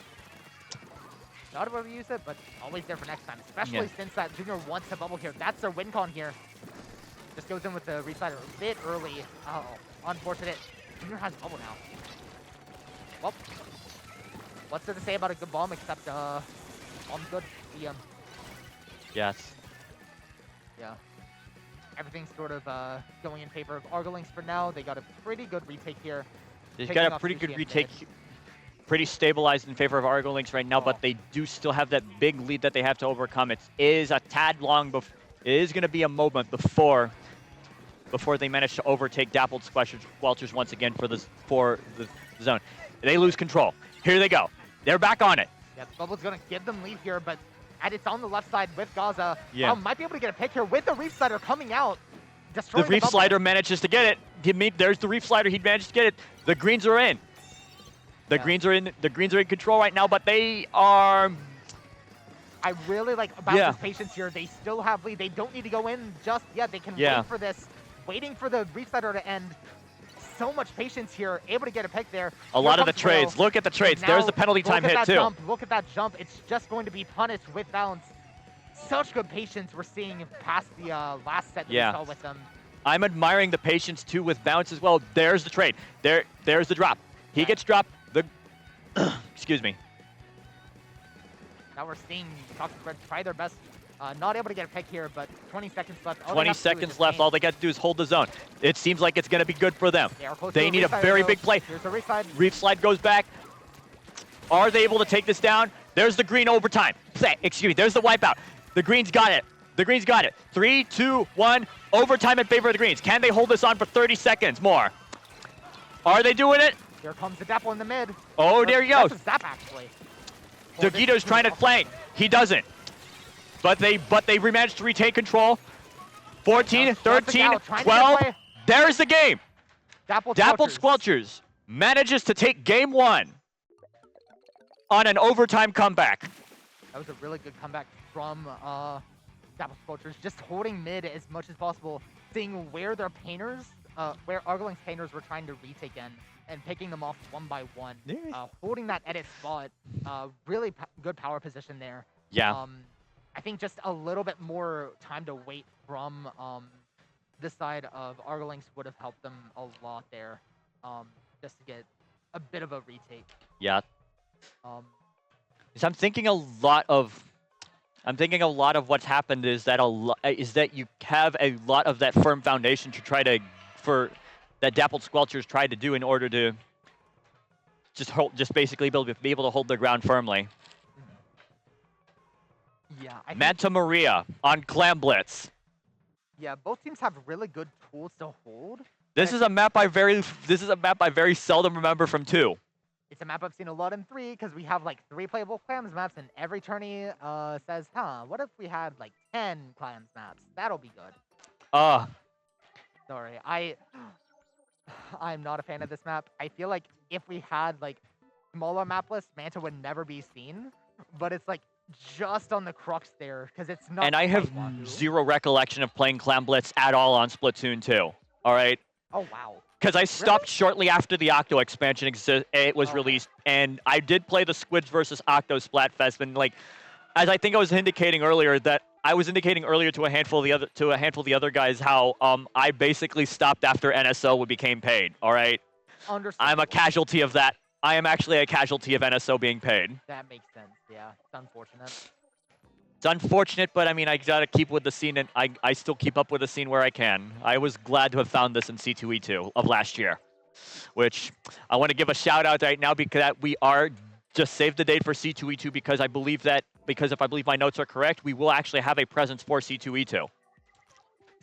Not able to use it, but always there for next time. Especially since that junior wants to bubble here. That's their win con here. Just goes in with the reach slider a bit early. Oh, unfortunate. Junior has bubble now. Well, what's there to say about a good bomb except bomb's good. Yes. Yeah. Everything's sort of going in favor of Argolinks for now. They got a pretty good retake here. They've Taking got a off pretty Sushi good and retake. mid. Pretty stabilized in favor of Argo Links right now, but they do still have that big lead that they have to overcome. It is a tad long, it is going to be a moment before they manage to overtake Dappled Squelchers once again for the zone. They lose control. Here they go. They're back on it. Yeah, Bubble's going to give them lead here, but it's on the left side with Gaza. Yeah. Might be able to get a pick here with the Reef Slider coming out. The Destroying Reef bubble. Slider manages to get it. There's the Reef Slider. He managed to get it. The Greens are in. The Greens are in control right now, but they are. I really like Bouncer's patience here. They still have lead. They don't need to go in just yet. They can wait for this. Waiting for the Reef Slider to end. So much patience here. Able to get a pick there. A lot of the trades. Look at the trades. There's the penalty time hit too. Look at that jump. It's just going to be punished with bounce. Such good patience we're seeing past the last set that we saw with them. I'm admiring the patience too with bounce as well. There's the trade. There's the drop. He gets dropped. Excuse me. Now we're seeing Toxic Red try their best. Not able to get a pick here, but 20 seconds left. 20 seconds left. All they got to do is hold the zone. It seems like it's going to be good for them. They need a very big play. Here's the reef slide. Reef slide goes back. Are they able to take this down? There's the green overtime. Excuse me. There's the wipeout. The Greens got it. The Greens got it. 3, 2, 1. Overtime in favor of the Greens. Can they hold this on for 30 seconds more? Are they doing it? Here comes the Dapple in the mid. Oh, there you go. That's a Zap, actually. Dogito's trying to flank. He doesn't. But they managed to retain control. 14, 13, 12. There's the game. Dappled Squelchers manages to take game 1 on an overtime comeback. That was a really good comeback from Dapple Sculptures. Just holding mid as much as possible, seeing where their painters, where Argoling's painters were trying to retake in, and picking them off one by one. Holding that edit spot, really good power position there. Yeah. I think just a little bit more time to wait from this side of Argolinks would have helped them a lot there, just to get a bit of a retake. Yeah. I'm thinking a lot of what's happened is that you have a lot of that firm foundation to try to that Dappled Squelchers tried to do in order to just basically be able to hold their ground firmly. Yeah. Manta Maria on Clam Blitz. Yeah, both teams have really good tools to hold. This is a map I very seldom remember from 2. It's a map I've seen a lot in 3 because we have like 3 playable clams maps, and every tourney says, what if we had like 10 clams maps? That'll be good. Sorry, I'm not a fan of this map. I feel like if we had like smaller map list, Manta would never be seen, but it's like just on the crux there because it's not. And I have quite Wahoo. zero recollection of playing Clown Blitz at all on Splatoon 2. All right. Oh wow. Because I stopped shortly after the Octo expansion it was Okay. released, and I did play the Squids versus Octo Splatfest, and like, as I think I was indicating earlier, that I was indicating earlier to a handful of the other guys how I basically stopped after NSO became paid. All right, I'm a Understandable. casualty of that. I am actually a casualty of NSO being paid. That makes sense. Yeah, it's unfortunate. It's unfortunate, but I mean, I gotta keep with the scene, and I still keep up with the scene where I can. I was glad to have found this in C2E2 of last year, which I want to give a shout out right now because we are just saved the date for C2E2 because if I believe my notes are correct, we will actually have a presence for C2E2.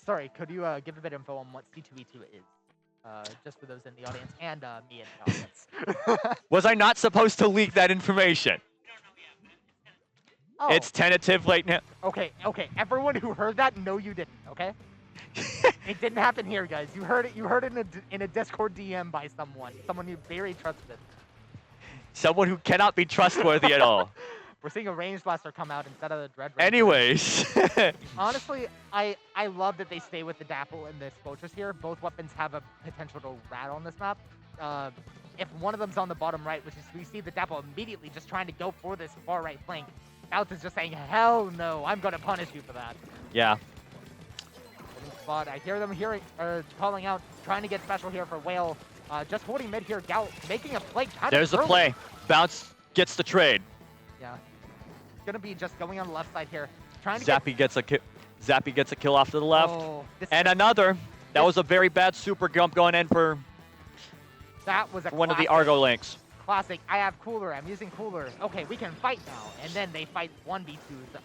Sorry, could you give a bit of info on what C2E2 is? Just for those in the audience and me in the audience. Was I not supposed to leak that information? Oh, It's tentative right now. okay. Everyone who heard that, no, you didn't. Okay. It didn't happen here, guys. You heard it. You heard it in a Discord DM by someone you very trusted. Someone who cannot be trustworthy at all. We're seeing a range blaster come out instead of the dread. Ranger. Anyways. Honestly, I love that they stay with the Dapple and the Scorchers here. Both weapons have a potential to rat on this map. If one of them's on the bottom right, which is we see the Dapple immediately just trying to go for this far right flank. Bounce is just saying, hell no, I'm gonna punish you for that. Yeah. But I hear them calling out, trying to get special here for Whale. Just holding mid here, Gal making a play. There's the play. Bounce gets the trade. Yeah. Gonna be just going on the left side here, trying to Zappy gets a kill off to the left. Oh, And another. That was a very bad super jump going in for that was a one of the classic. Argo links. Classic. I have cooler. I'm using cooler. Okay, we can fight now. And then they fight 1v2s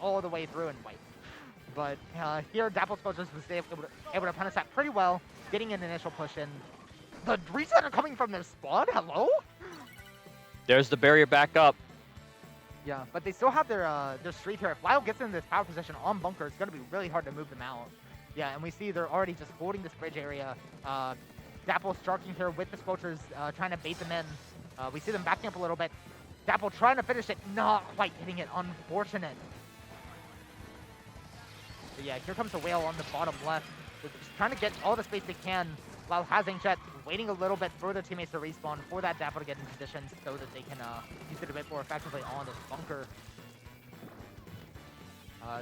all the way through and wipe. But here, Dapple Scorchers was able to punish that pretty well, getting an initial push in. The reset are coming from their spawn? Hello? There's the barrier back up. Yeah, but they still have their streak here. If Lyle gets in this power position on Bunker, it's going to be really hard to move them out. Yeah, and we see they're already just holding this bridge area. Dapple starting here with the Scorchers, trying to bait them in. We see them backing up a little bit. Dapple trying to finish it, not quite hitting it. Unfortunate. But yeah, here comes the Whale on the bottom left. They're just trying to get all the space they can while having Jet waiting a little bit for their teammates to respawn for that Dapple to get in position so that they can use it a bit more effectively on this Bunker.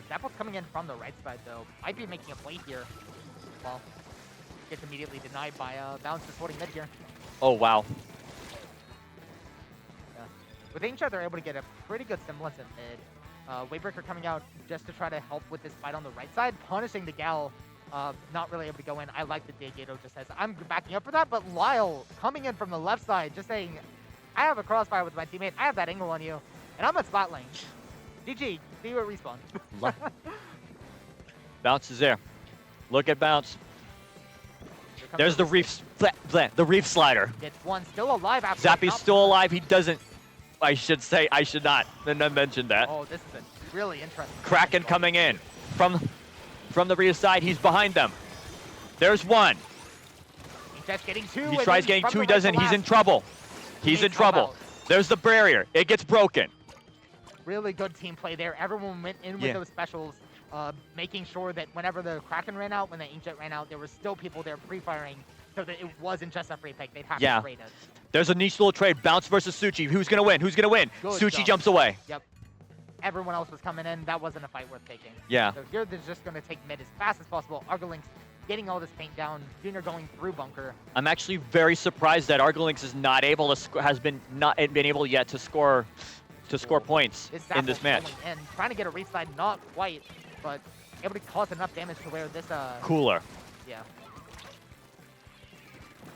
Dapple's coming in from the right side though. Might be making a play here. Well, gets immediately denied by Bounce supporting mid here. Oh, wow. With Ancient, they're able to get a pretty good semblance in mid. Waybreaker coming out just to try to help with this fight on the right side, punishing the Gal. Not really able to go in. I like that Gato just says, I'm backing up for that, but Lyle coming in from the left side, just saying, I have a crossfire with my teammate, I have that angle on you, and I'm at spot lane. GG, see you at respawn. Bounce is there. Look at Bounce. Here comes There's the reef slider. Gets one, still alive after. Zappy's still alive. He doesn't. I should not mention that. Oh, this is a really interesting. Kraken coming in from the rear side. He's behind them. There's one. Just getting two. He and tries then getting from two. the He right doesn't. to He's in left. trouble. He's in Teammates help trouble. out. There's the barrier. It gets broken. Really good team play there. Everyone went in with Yeah. those specials, making sure that whenever the Kraken ran out, when the Inkjet ran out, there were still people there pre-firing, so that it wasn't just a free pick. They'd have Yeah. to trade it. There's a niche little trade. Bounce versus Suchi. Who's gonna win? Who's gonna win? Good Suchi job. jumps away. Yep. Everyone else was coming in. That wasn't a fight worth taking. Yeah. So here they're just going to take mid as fast as possible. Argolinks getting all this paint down. Junior going through Bunker. I'm actually very surprised that Argolinks is not able to has been able yet to score points in this Dapple's match. going in, trying to get a reside, not quite, but able to cause enough damage to where this Cooler. yeah.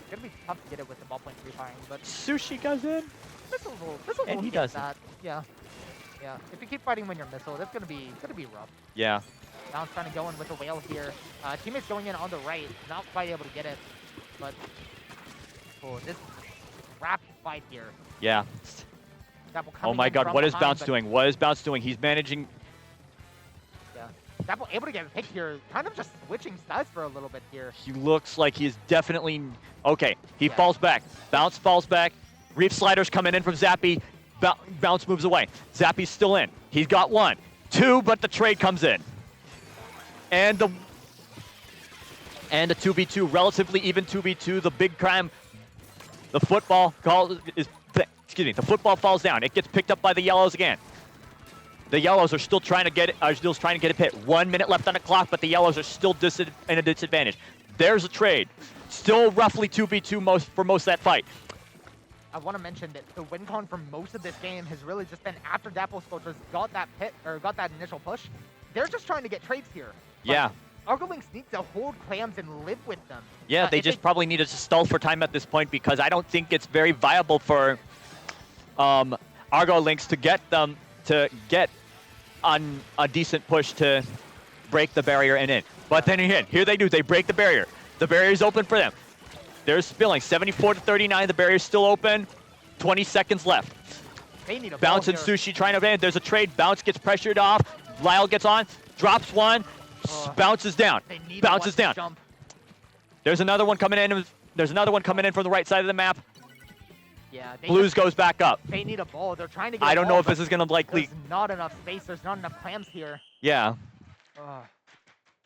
It's gonna be tough to get it with the ballpoint pre-firing, but Sushi goes in. missiles And will he get doesn't. that. Yeah. Yeah. If you keep fighting when you're missile, that's gonna be rough. Yeah. Now it's trying to go in with the whale here. Teammates going in on the right, not quite able to get it, but this rapid fight here. Yeah. Dapple Oh coming my in God, from what is behind, Bounce but- doing? What is Bounce doing? He's managing. Yeah. Dapple able to get a pick here, kind of just switching sides for a little bit here. He looks like he's definitely okay. He Yeah. falls back. Bounce falls back. Reef Slider's coming in from Zappy. Bounce moves away. Zappy's still in. He's got 1, 2, but the trade comes in. And the 2v2, relatively even 2v2. The big crime, the football the football falls down. It gets picked up by the Yellows again. The Yellows are still trying to get it hit. 1 minute left on the clock, but the Yellows are still in a disadvantage. There's a trade. Still roughly 2v2 for most of that fight. I want to mention that the win con for most of this game has really just been after Dapple Sculptures got that initial push. They're just trying to get trades here. Yeah. Argolinks need to hold clams and live with them. Yeah, they just probably need to stall for time at this point because I don't think it's very viable for Argolinks to get them to get on a decent push to break the barrier and in. But then again, here they do. They break the barrier. The barrier's open for them. They're spilling 74-39. The barrier's still open. 20 seconds left. They need a Bounce and Sushi trying to ban. There's a trade. Bounce gets pressured off. Lyle gets on. Drops 1. Bounces down. Bounces down. Jump. There's another one coming in. There's another one coming in from the right side of the map. Yeah, Blues goes back up. They need a ball. They're trying to get I a don't ball, know if but this is going to likely... There's not enough space. There's not enough clams here. Yeah.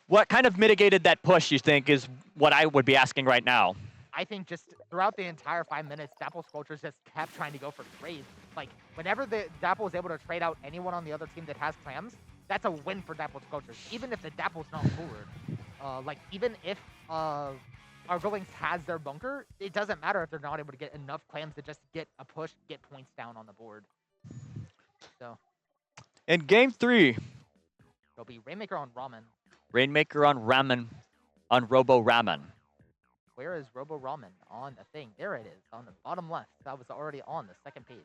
What kind of mitigated that push, you think, is what I would be asking right now. I think just throughout the entire 5 minutes, Dapple Sculptures just kept trying to go for trades. Like, whenever the Dapple is able to trade out anyone on the other team that has clams, that's a win for Dapple Sculptures, even if the Dapple's not forward. Like, even if Argolinks has their bunker, it doesn't matter if they're not able to get enough clams to just get a push, get points down on the board. So. In game 3. It'll be Rainmaker on Ramen. Rainmaker on Ramen, on Robo Ramen. Where is Robo Ramen on the thing? There it is, on the bottom left. That was already on the second page.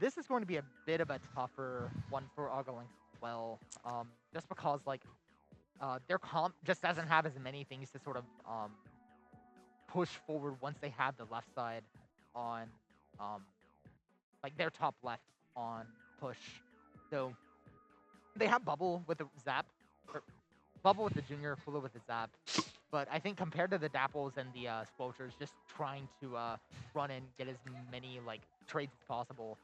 This is going to be a bit of a tougher one for Argolinks as well. Just because, like, their comp just doesn't have as many things to sort of push forward once they have the left side on, like, their top left on push. So they have Bubble with the Zap, or Bubble with the Junior, Fula with the Zap. But I think compared to the Dapples and the Squelchers, just trying to run in, get as many like trades as possible,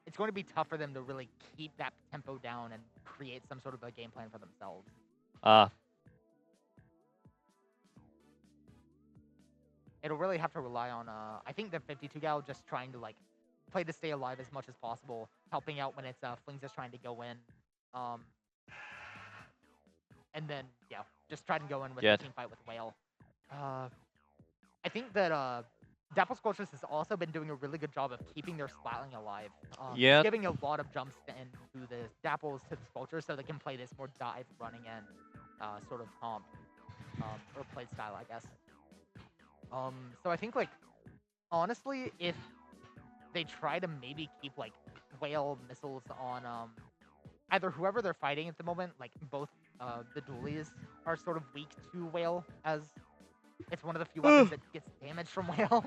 it's going to be tough for them to really keep that tempo down and create some sort of a game plan for themselves. It'll really have to rely on, I think the 52 gal just trying to like play to stay alive as much as possible, helping out when it's Flings is trying to go in. And then, yeah, just try to go in with the team fight with Whale. I think that Dapple Squelchers has also been doing a really good job of keeping their Splatling alive. Giving a lot of jumps into the Dapples to the Squelchers so they can play this more dive running in sort of comp, or play style, I guess. So I think, like, honestly, if they try to maybe keep, like, Whale missiles on either whoever they're fighting at the moment, like, both the dualies are sort of weak to Whale, as it's one of the few weapons that gets damaged from Whale.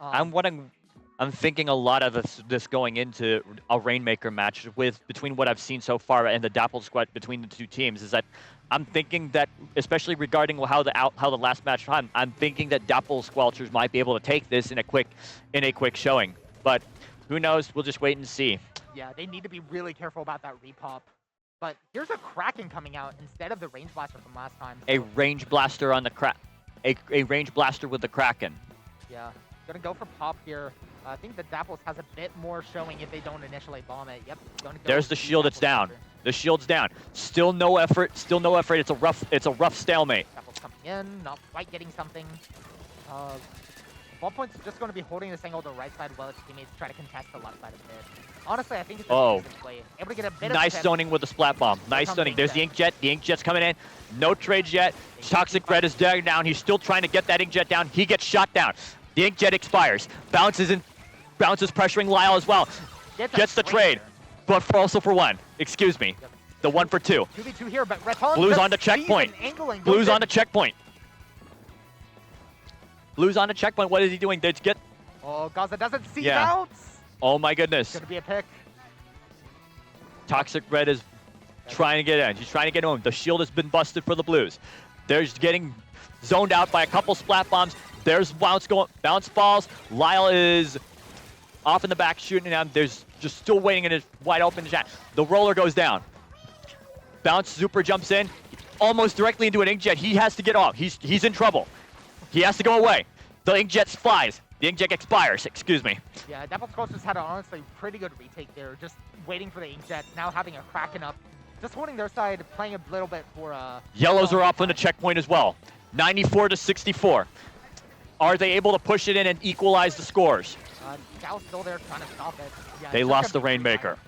I'm thinking a lot of this going into a Rainmaker match between what I've seen so far and the Dapple squad between the two teams is that I'm thinking that, especially regarding how the last match went, I'm thinking that Dapple Squelchers might be able to take this in a quick showing. But who knows? We'll just wait and see. Yeah, they need to be really careful about that repop. But here's a Kraken coming out instead of the range blaster from last time. A range blaster on the a range blaster with the Kraken. Yeah, gonna go for pop here. I think the Dapples has a bit more showing if they don't initially bomb it. Yep. There's the shield. It's down. The shield's down. Still no effort. Still no effort. It's a rough stalemate. Dapples coming in, not quite getting something. Ballpoint's just going to be holding this angle to the right side while its teammates try to contest the left side of mid. Honestly, I think it's a decent play. Able to get a bit nice of zoning with the splat bomb. Nice zoning. There's the Inkjet. The Inkjet's coming in. No trades yet. Toxic Red is down. He's still trying to get that Inkjet down. He gets shot down. The Inkjet expires. Bounces pressuring Lyle as well. Gets the trade, but also for one. Excuse me. The 1 for 2. 2v2 here, but Red Holland Blues on the checkpoint. Blues on the checkpoint. Blues on the checkpoint. What is he doing? Oh, Gaza doesn't see bounce. Oh my goodness. It's gonna be a pick. Toxic Red is trying to get in. He's trying to get home. The shield has been busted for the Blues. They're getting zoned out by a couple splat bombs. There's bounce going. Bounce falls. Lyle is off in the back shooting him. There's just still waiting in his wide open shot. The roller goes down. Bounce super jumps in, almost directly into an inkjet. He has to get off. He's in trouble. He has to go away. The inkjet flies. The inkjet expires. Excuse me. Yeah, Dapple Squelch just had an honestly pretty good retake there, just waiting for the inkjet, now having a Kraken up, just holding their side, playing a little bit for Yellows are off on the checkpoint as well. 94 to 64. Are they able to push it in and equalize the scores? Gal's still there trying to stop it. Yeah, They it's lost just the gonna be Rainmaker.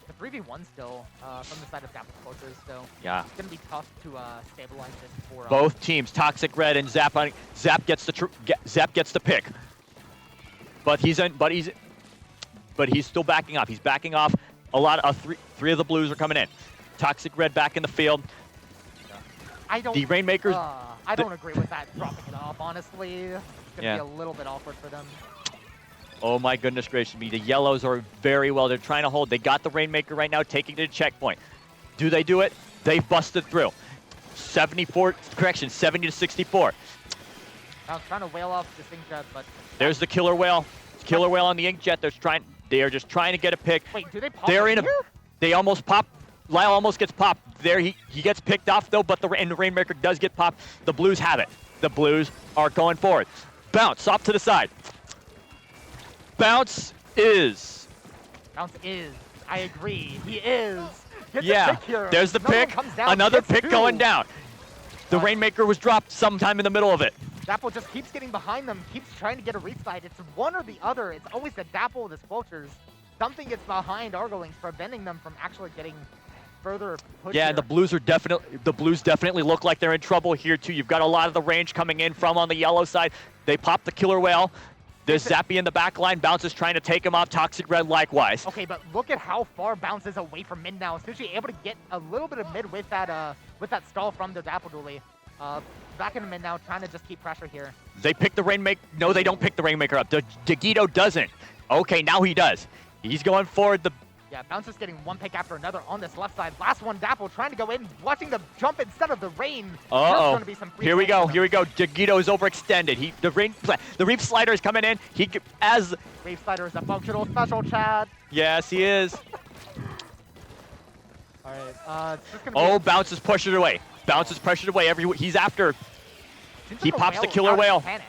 The 3v1 still from the side of Dapple Squelchers, so Yeah. it's gonna be tough to stabilize this for Both teams, Toxic Red and Zap. Zap gets the pick, but he's still backing off. He's backing off. A lot of three of the blues are coming in. Toxic Red back in the field. I don't. The Rainmakers. I don't agree with that dropping it off. Honestly, it's gonna Yeah. be a little bit awkward for them. Oh my goodness gracious me! The Yellows are very well. They're trying to hold. They got the Rainmaker right now, taking it to checkpoint. Do they do it? They've busted through. 74. Correction. 70 to 64. I was trying to whale off this inkjet, but There's the killer whale. Killer whale on the inkjet. They are just trying to get a pick. wait, do they pop They're right in a. here? They almost pop. Lyle almost gets popped. There he gets picked off though, but the Rainmaker does get popped. The Blues have it. The Blues are going forward. Bounce off to the side. Bounce is. Bounce is. I agree. He is. Get Yeah. The pick here. There's the Another one pick. comes down, Another gets pick two. going down. The Uh, Rainmaker was dropped sometime in the middle of it. Dapple just keeps getting behind them, keeps trying to get a reach side. It's one or the other. It's always the Dapple or the Squelchers. Something gets behind Argolinks, preventing them from actually getting further push Yeah, here. the Blues definitely look like they're in trouble here too. You've got a lot of the range coming in from on the yellow side. They pop the killer whale. There's Zappy in the back line. Bounce is trying to take him off. Toxic Red likewise. Okay, but look at how far Bounce is away from mid now. Sushi able to get a little bit of mid with that stall from the Dapple Dually. Back in the mid now, trying to just keep pressure here. They pick the Rainmaker. No, they don't pick the Rainmaker up. Dagito doesn't. Okay, now he does. He's going forward. Yeah, Bounce is getting one pick after another on this left side. Last one, Dapple trying to go in, watching the jump instead of the rain. There's Uh-oh. gonna be some free Here we throws go. for Here them. we go. Dagito is overextended. The Reef Slider is coming in. Wave Slider is a functional special, Chad. Yes, he is. All right, it's just gonna be Oh, Bounce is pushed it away. Bounce is pressured away. He's after. seems he like a pops the whale killer out of whale. panic.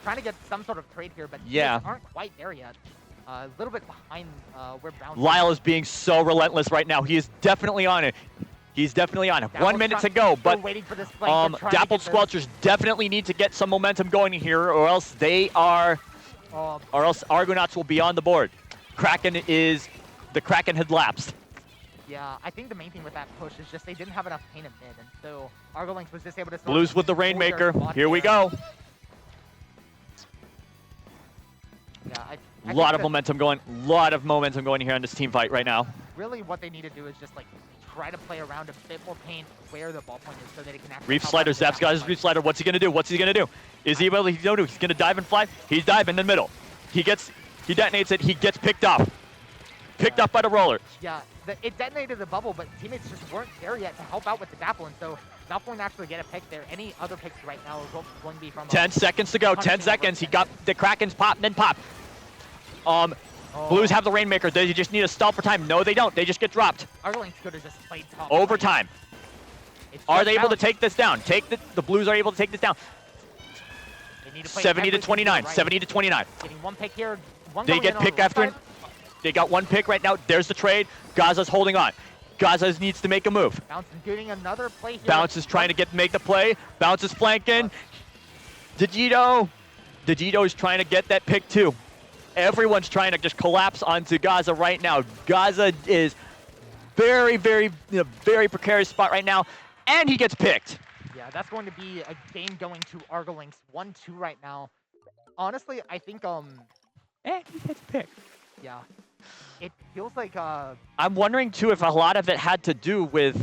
Trying to get some sort of trade here, but Yeah. they aren't quite there yet. A little bit behind where Bounce Lyle is being so relentless right now. He is definitely on it. He's definitely on it. Dapple's 1 minute to still go, but waiting for this flank and trying to Dapple get this- Squelchers definitely need to get some momentum going here, or else Argonauts will be on the board. The Kraken had lapsed. Yeah, I think the main thing with that push is just they didn't have enough pain at mid, and so Argolinks was just able to sort Blues of with the hold their Rainmaker. spot Here we there. go. Yeah, I A think lot of that momentum going here on this team fight right now. really what they need to do is just like try to play around a bit more paint where the ball point is so that it can actually Reef help Slider, out with the Zap's got his back Reef fight. Slider. What's he gonna do? Is he able to do? He's gonna dive and fly. He's diving in the middle. He detonates it. He gets picked off. Picked up by the roller. Yeah, it detonated the bubble, but teammates just weren't there yet to help out with the Dapple, and so not going to actually get a pick there. Any other picks right now are going to be from 10 seconds to go. 10 punishing seconds. He over got the Kraken's pop and then pop. Blues have the Rainmaker. They just need a stall for time. No, they don't. They just get dropped. Argolinks could have just played top. Overtime. It's Are just they able to Bounce. take this down? The Blues are able to take this down. They need to play 70 to everything 29. right. 70 to 29. Getting one pick here. One They going get in on pick the left after. side. They got one pick right now. There's the trade. Gaza's holding on. Gaza needs to make a move. Bounce is getting another play here. Bounce is trying to make the play. Bounce is flanking. Dagito is trying to get that pick too. Everyone's trying to just collapse onto Gaza right now. Gaza is very, very, in a very precarious spot right now, and he gets picked. Yeah, that's going to be a game going to Argolinks. 1-2 right now. Honestly, I think And he gets picked. yeah. It feels like I'm wondering too if a lot of it had to do with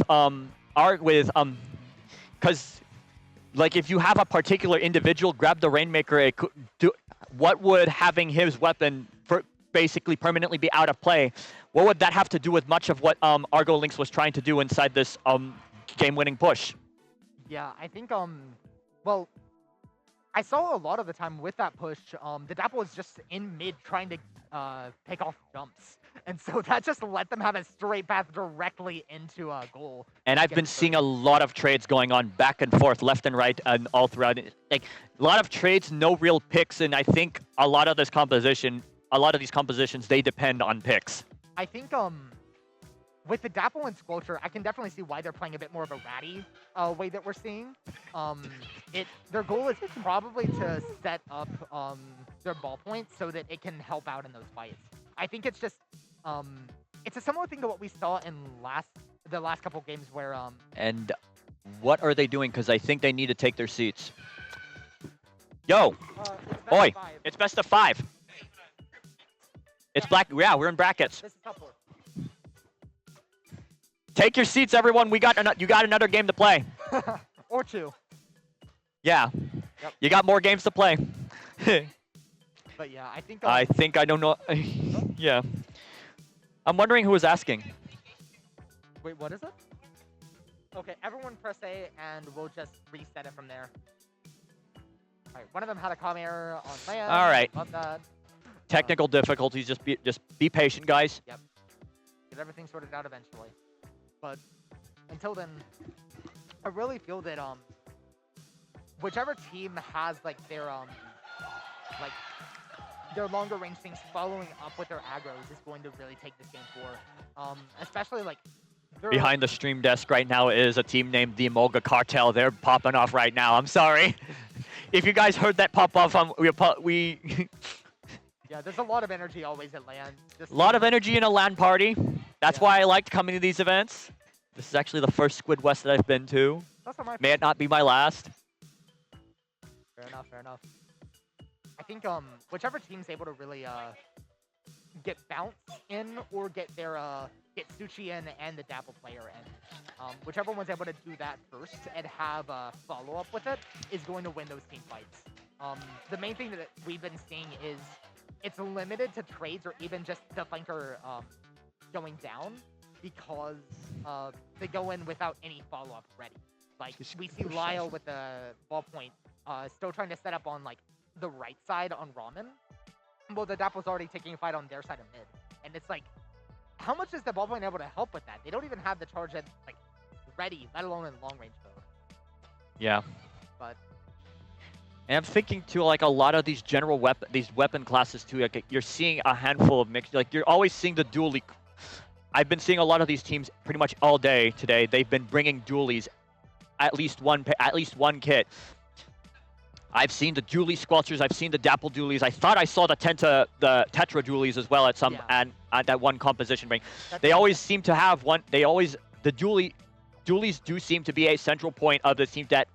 because like if you have a particular individual grab the Rainmaker, what would having his weapon basically permanently be out of play? What would that have to do with much of what Argo Lynx was trying to do inside this game-winning push? yeah, I think well I saw a lot of the time with that push, the Dapple was just in mid trying to pick off jumps. And so that just let them have a straight path directly into a goal. And I've been seeing a lot of trades going on back and forth, left and right, and all throughout. Like a lot of trades, no real picks, and I think a lot of these compositions, they depend on picks. I think with the Dapple and Squelcher, I can definitely see why they're playing a bit more of a ratty way that we're seeing. Their goal is probably to set up their ball point so that it can help out in those fights. I think it's just it's a similar thing to what we saw in the last couple games where And what are they doing? Because I think they need to take their seats. Yo, boy, it's best of 5. It's black. Yeah, we're in brackets. This is top 4. Take your seats, everyone. You got another game to play. Or 2. Yeah. Yep. You got more games to play. But yeah, I think I think I don't know. Yeah. I'm wondering who was asking. Wait, what is it? Okay, everyone press A and we'll just reset it from there. Alright, one of them had a comm error on land. All right. Love that. Technical difficulties. Just be patient, guys. Yep. Get everything sorted out eventually. But until then, I really feel that whichever team has like their longer range things following up with their aggros is going to really take this game for. Especially like Behind the stream desk right now is a team named the Emolga Cartel. They're popping off right now. I'm sorry. If you guys heard that pop off, we yeah, there's a lot of energy always at LAN. a lot of energy in a LAN party. That's why I liked coming to these events. This is actually the first Squid West that I've been to. That's not my May it not be my last. Fair enough, fair enough. I think whichever team's able to really get Bounce in or get Suchi in and the Dapple player in. Whichever one's able to do that first and have a follow-up with it is going to win those team fights. The main thing that we've been seeing is it's limited to trades or even just the flanker going down because they go in without any follow-up ready. Like, we see Lyle with the ball point still trying to set up on, like, the right side on Ramen. Well, the Dapple's already taking a fight on their side of mid. And it's like, how much is the ball point able to help with that? They don't even have the charge at, like, ready, let alone in long range mode. Yeah. But and I'm thinking too, like a lot of these weapon classes too. Like you're seeing a handful of mix. Like you're always seeing the dually. I've been seeing a lot of these teams pretty much all day today. They've been bringing dualies, at least one kit. I've seen the dually squelchers. I've seen the Dapple dualies. I thought I saw the Tetra dualies as well at some at that one composition ring. They always seem to have one. The dualies do seem to be a central point of the team that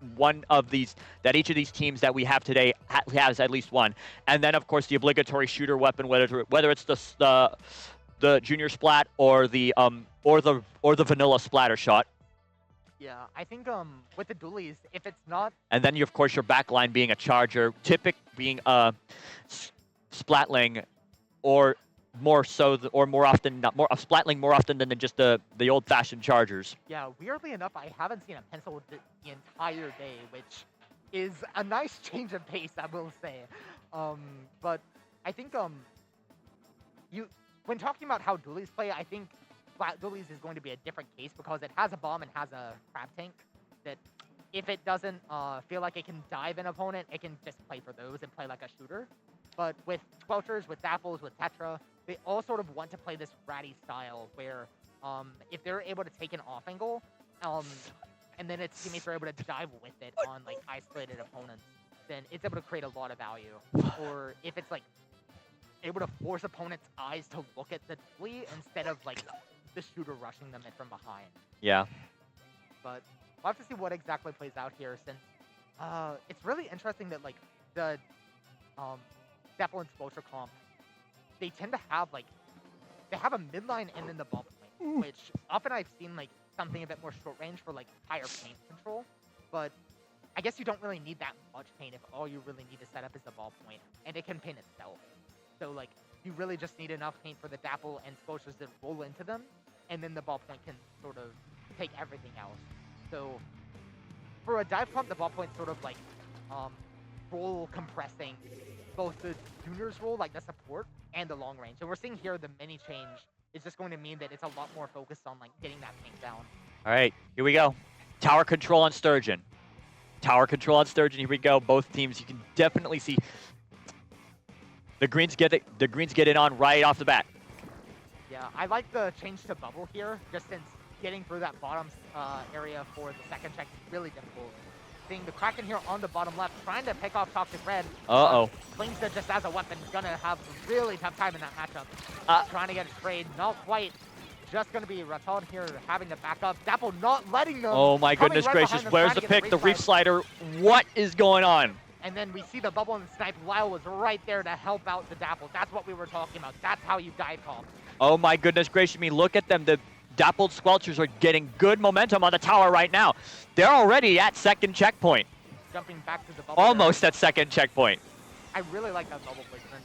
each of these teams that we have today has at least one. And then of course the obligatory shooter weapon, whether it's the junior splat or the vanilla splatter shot. yeah, I think with the dualies, if it's not, And then of course your backline being a charger, Typic being a splatling, or more so, or more often, not more a splatling more often than just the old-fashioned chargers. yeah, weirdly enough, I haven't seen a pencil the entire day, which is a nice change of pace, I will say. But I think when talking about how dualies play, I think flat dualies is going to be a different case because it has a bomb and has a crab tank that if it doesn't feel like it can dive an opponent, it can just play for those and play like a shooter. But with Squelchers, with Dapples, with Tetra, they all sort of want to play this ratty style where if they're able to take an off angle, and then its teammates are able to dive with it on like isolated opponents, then it's able to create a lot of value. Or if it's like able to force opponents' eyes to look at the dually instead of like the shooter rushing them in from behind. Yeah. But we'll have to see what exactly plays out here since it's really interesting that like the Dapple and Squelcher comp, they tend to have like, they have a midline and then the ball point, which often I've seen like something a bit more short range for like higher paint control, but I guess you don't really need that much paint if all you really need to set up is the ball point, and it can paint itself. So like, you really just need enough paint for the Dapple and Squelchers to roll into them, and then the ball point can sort of take everything else. So for a dive comp, the ball point sort of like role compressing both the juniors role, like the support, and the long range. And we're seeing here the mini change is just going to mean that it's a lot more focused on like getting that ping down. All right, here we go. Tower control on Sturgeon. Tower control on Sturgeon. Here we go. Both teams. You can definitely see the greens get it. The greens get it on right off the bat. Yeah, I like the change to bubble here, just since getting through that bottom area for the second check is really difficult. Seeing the Kraken here on the bottom left, trying to pick off Toxic Red. Uh-oh. Klingsta just as a weapon, gonna have a really tough time in that matchup. Trying to get a trade, not quite. Just gonna be Raton here having to back up. Dapple not letting them. Oh my coming goodness right gracious. behind them, Where's trying the to get pick? The reef slide. slider. What is going on? And then we see the bubble and snipe. Lyle was right there to help out the Dapple. That's what we were talking about. That's how you dive call. Oh my goodness gracious me. Look at them. The Dappled Squelchers are getting good momentum on the tower right now. They're already at second checkpoint. Jumping back to the bubble. Almost at second checkpoint. I really like that bubble placement.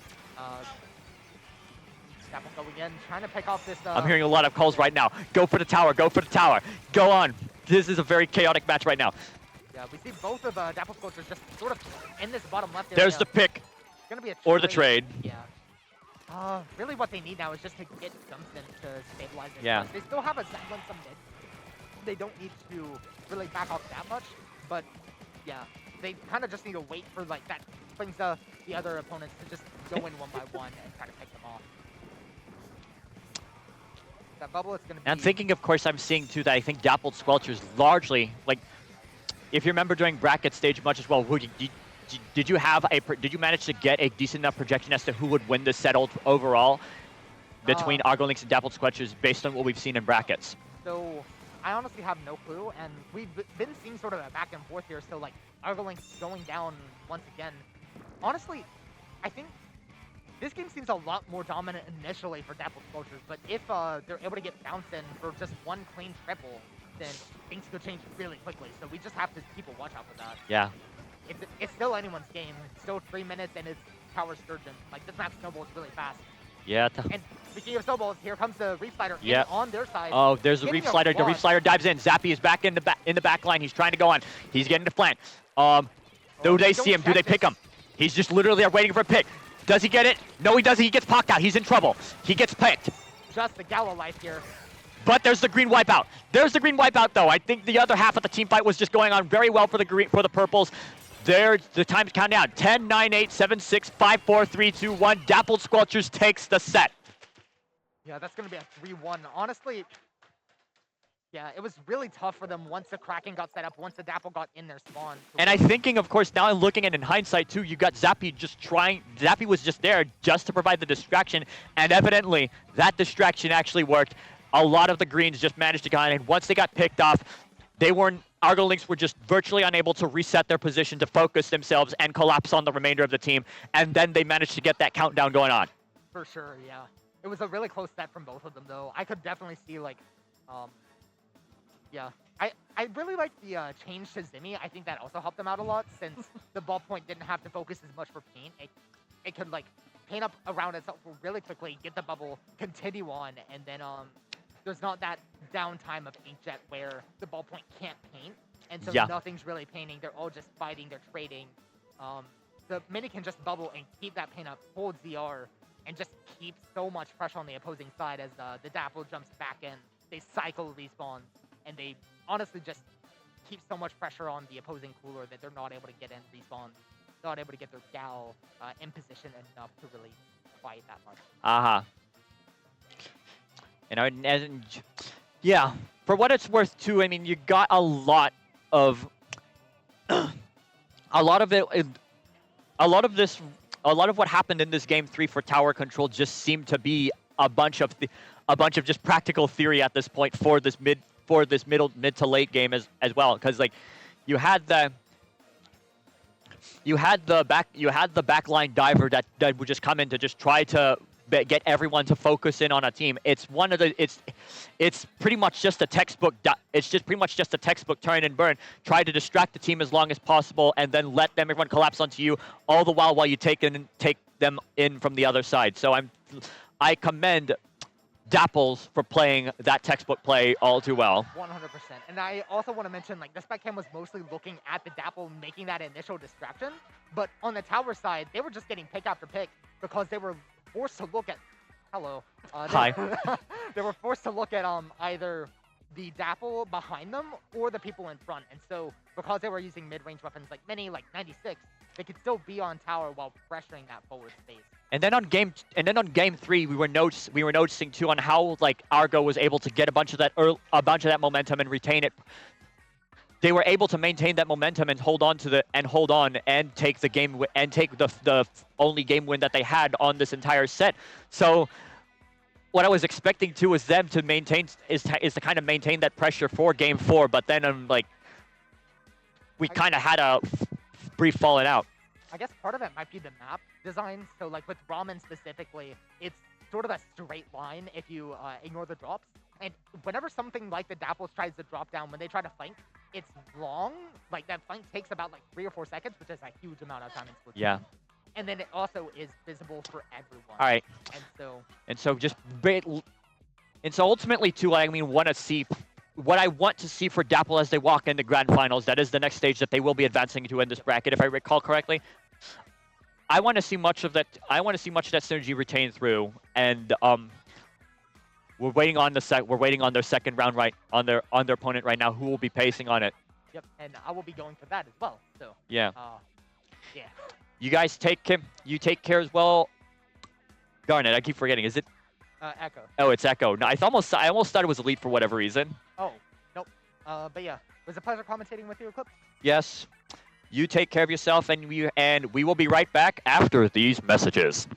Dapple going in, trying to pick off this. I'm hearing a lot of calls right now. Go for the tower. Go for the tower. Go on. This is a very chaotic match right now. Yeah, we see both of Dapple Sculptures just sort of in this bottom left area. There's the pick. It's gonna be a or the trade. Yeah. Really what they need now is just to get Dumpston to stabilize it. Yeah. They still have a semblance of mid. They don't need to really back off that much, but yeah, they kind of just need to wait for like that brings the other opponents to just go in one by one and try to pick them off. That bubble is going to be... And I'm thinking, of course, I'm seeing too that I think Dappled Squelchers largely, like, if you remember during bracket stage much as well, did you manage to get a decent enough projection as to who would win this set overall between Argolinks and Dappled Squelchers based on what we've seen in brackets? So I honestly have no clue, and we've been seeing sort of a back and forth here. So like Argolinks going down once again. Honestly, I think this game seems a lot more dominant initially for Dappled Squelchers, but if they're able to get bounced in for just one clean triple, then things could change really quickly. So we just have to keep a watch out for that. Yeah. It's still anyone's game. It's still 3 minutes and it's Tower Sturgeon. Like, this map snowballs really fast. Yeah. And speaking of snowballs, here comes the Reef Slider Yep. on their side. Oh, there's the Getting Reef a Slider. The quad. Reef Slider dives in. Zappy is back in the back line. He's trying to go on. He's getting the flank. Do they see him? Do they pick him? He's just literally there waiting for a pick. Does he get it? No, he doesn't. He gets popped out. He's in trouble. He gets picked. Just the Gala life here. But there's the green wipeout. There's the green wipeout, though. I think the other half of the team fight was just going on very well for the purples. There's the time's counting down. 10, 9, 8, 7, 6, 5, 4, 3, 2, 1. Dappled Squelchers takes the set. Yeah, that's going to be a 3-1. Honestly, yeah, it was really tough for them once the Kraken got set up, once the Dapple got in their spawn. And I'm thinking, of course, now I'm looking at in hindsight, too, you got Zappy just trying. Zappy was just there just to provide the distraction. And evidently, that distraction actually worked. A lot of the greens just managed to get on. And once they got picked off, Argolinks were just virtually unable to reset their position to focus themselves and collapse on the remainder of the team. And then they managed to get that countdown going on. For sure, yeah. It was a really close set from both of them, though. I could definitely see, like, yeah. I really like the change to Zimmy. I think that also helped them out a lot, since the ballpoint didn't have to focus as much for paint. It could, like, paint up around itself really quickly, get the bubble, continue on, and then, there's not that downtime of inkjet where the ballpoint can't paint, and so Yeah. nothing's really painting. They're all just fighting, they're trading. The mini can just bubble and keep that paint up, hold ZR, and just keep so much pressure on the opposing side as the Dapple jumps back in. They cycle these spawns, and they honestly just keep so much pressure on the opposing cooler that they're not able to get in respawn, not able to get their gal in position enough to really fight that much. Uh-huh. And yeah, for what it's worth too, I mean, you got a lot of a lot of what happened in this game 3 for tower control just seemed to be a bunch of just practical theory at this point for this mid to late game as well, because like you had the backline diver that would just come in to just try to get everyone to focus in on a team. It's pretty much just a textbook. It's just pretty much just a textbook turn and burn. Try to distract the team as long as possible, and then let everyone collapse onto you. All the while you take them in from the other side. So I commend Dapples for playing that textbook play all too well. 100%. And I also want to mention, like, the spec cam was mostly looking at the Dapple making that initial distraction, but on the tower side, they were just getting pick after pick because they were forced to look at. Hello. Hi. They were forced to look at either the Dapple behind them or the people in front, and so because they were using mid-range weapons like Mini, like 96, they could still be on tower while pressuring that forward space. And then on game 3, we were noticing too on how like Argo was able to get a bunch of that momentum and retain it. They were able to maintain that momentum and hold on and take the game and take the only game win that they had on this entire set. So what I was expecting to was them to maintain is to kind of maintain that pressure for game 4, but then like we kind of had a brief falling out. I guess part of it might be the map design. So like with Ramen specifically, it's sort of a straight line if you ignore the drops. And whenever something like the Dapples tries to drop down, when they try to flank, it's long. Like that flank takes about like 3 or 4 seconds, which is a huge amount of time in Splatoon. Yeah. And then it also is visible for everyone. All right. And so ultimately too, I mean, what I want to see for Dapple as they walk into grand finals. That is the next stage that they will be advancing to in this bracket, if I recall correctly. I want to see much of that. I want to see much of that synergy retained through, and we're waiting on their second round on their opponent right now, who will be pacing on it. Yep, and I will be going for that as well. So yeah. Yeah. You guys take care as well. Darn it, I keep forgetting. Is it? Echo. Oh, it's Echo. No, I almost thought it was Elite for whatever reason. Oh, nope. But yeah, it was a pleasure commentating with you, Eclipse. Yes. You take care of yourself, and we will be right back after these messages.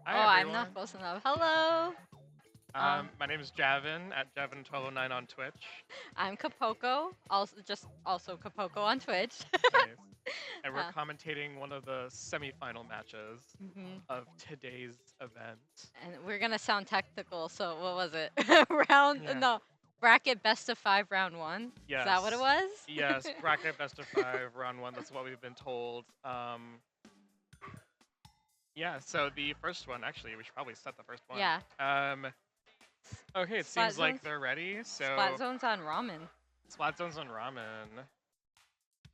Hi, I'm not close enough. Hello. my name is Javin at Javin1209 on Twitch. I'm Kapoko, also Kapoko on Twitch. Nice. And we're commentating one of the semi-final matches of today's event. And we're gonna sound technical. So what was it? Yeah. No, bracket best of 5 round 1. Yes. Is that what it was? Yes, bracket best of 5 round 1. That's what we've been told. Yeah. So the first one, actually, we should probably set the first one. Yeah. Okay, it Splat seems like zones? they're ready. So Splat zones on ramen. Splat zones on ramen.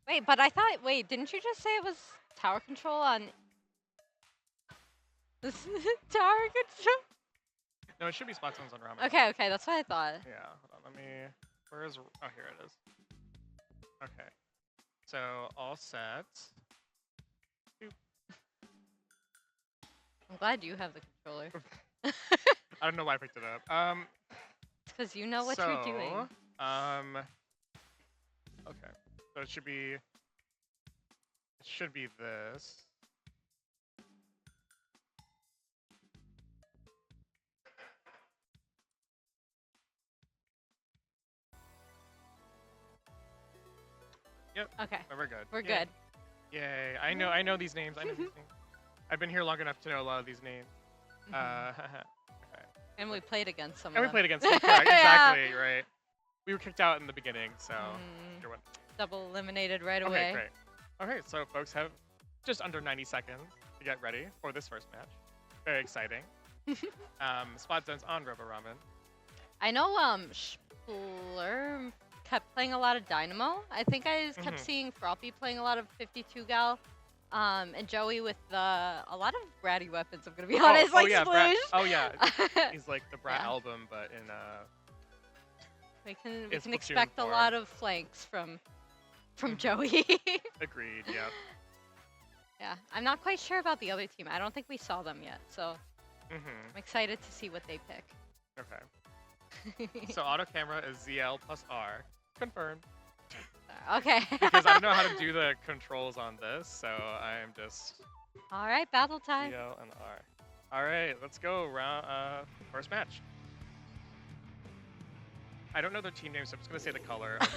Wait, but I thought. Wait, didn't you just say it was tower control on? This tower control. No, it should be splat zones on ramen. Okay, that's what I thought. Yeah, hold on, let me, where is, oh, here it is. Okay, so all set. Boop. I'm glad you have the controller. I don't know why I picked it up. It's because you know what you're doing. Okay, so it should be this. Yep. Okay. We're good. We're Yay. good. Yay! I know these names. I know these names. I've been here long enough to know a lot of these names. Okay. And we played against some. And we of them. played against them. Correct. Exactly. Right. We were kicked out in the beginning, so. Either one. Double eliminated right Okay, away. great. Okay, so folks have just under 90 seconds to get ready for this first match. Very exciting. Spot zones on Robo Ramen. I know Splurm kept playing a lot of Dynamo. I think I just kept seeing Froppy playing a lot of 52 gal. And Joey with a lot of bratty weapons, I'm gonna be honest, like yeah, Sploosh. oh yeah, he's like the Brat Yeah. album, but in We can It's Splatoon expect a form. lot of flanks from Joey. agreed, yeah. Yeah, I'm not quite sure about the other team. I don't think we saw them yet, so I'm excited to see what they pick. Okay. So auto camera is ZL plus R. Confirmed. Okay. Because I don't know how to do the controls on this, so I am just All right, battle time. ZL and R. All right, let's go round first match. I don't know their team names, so I'm just gonna say the color of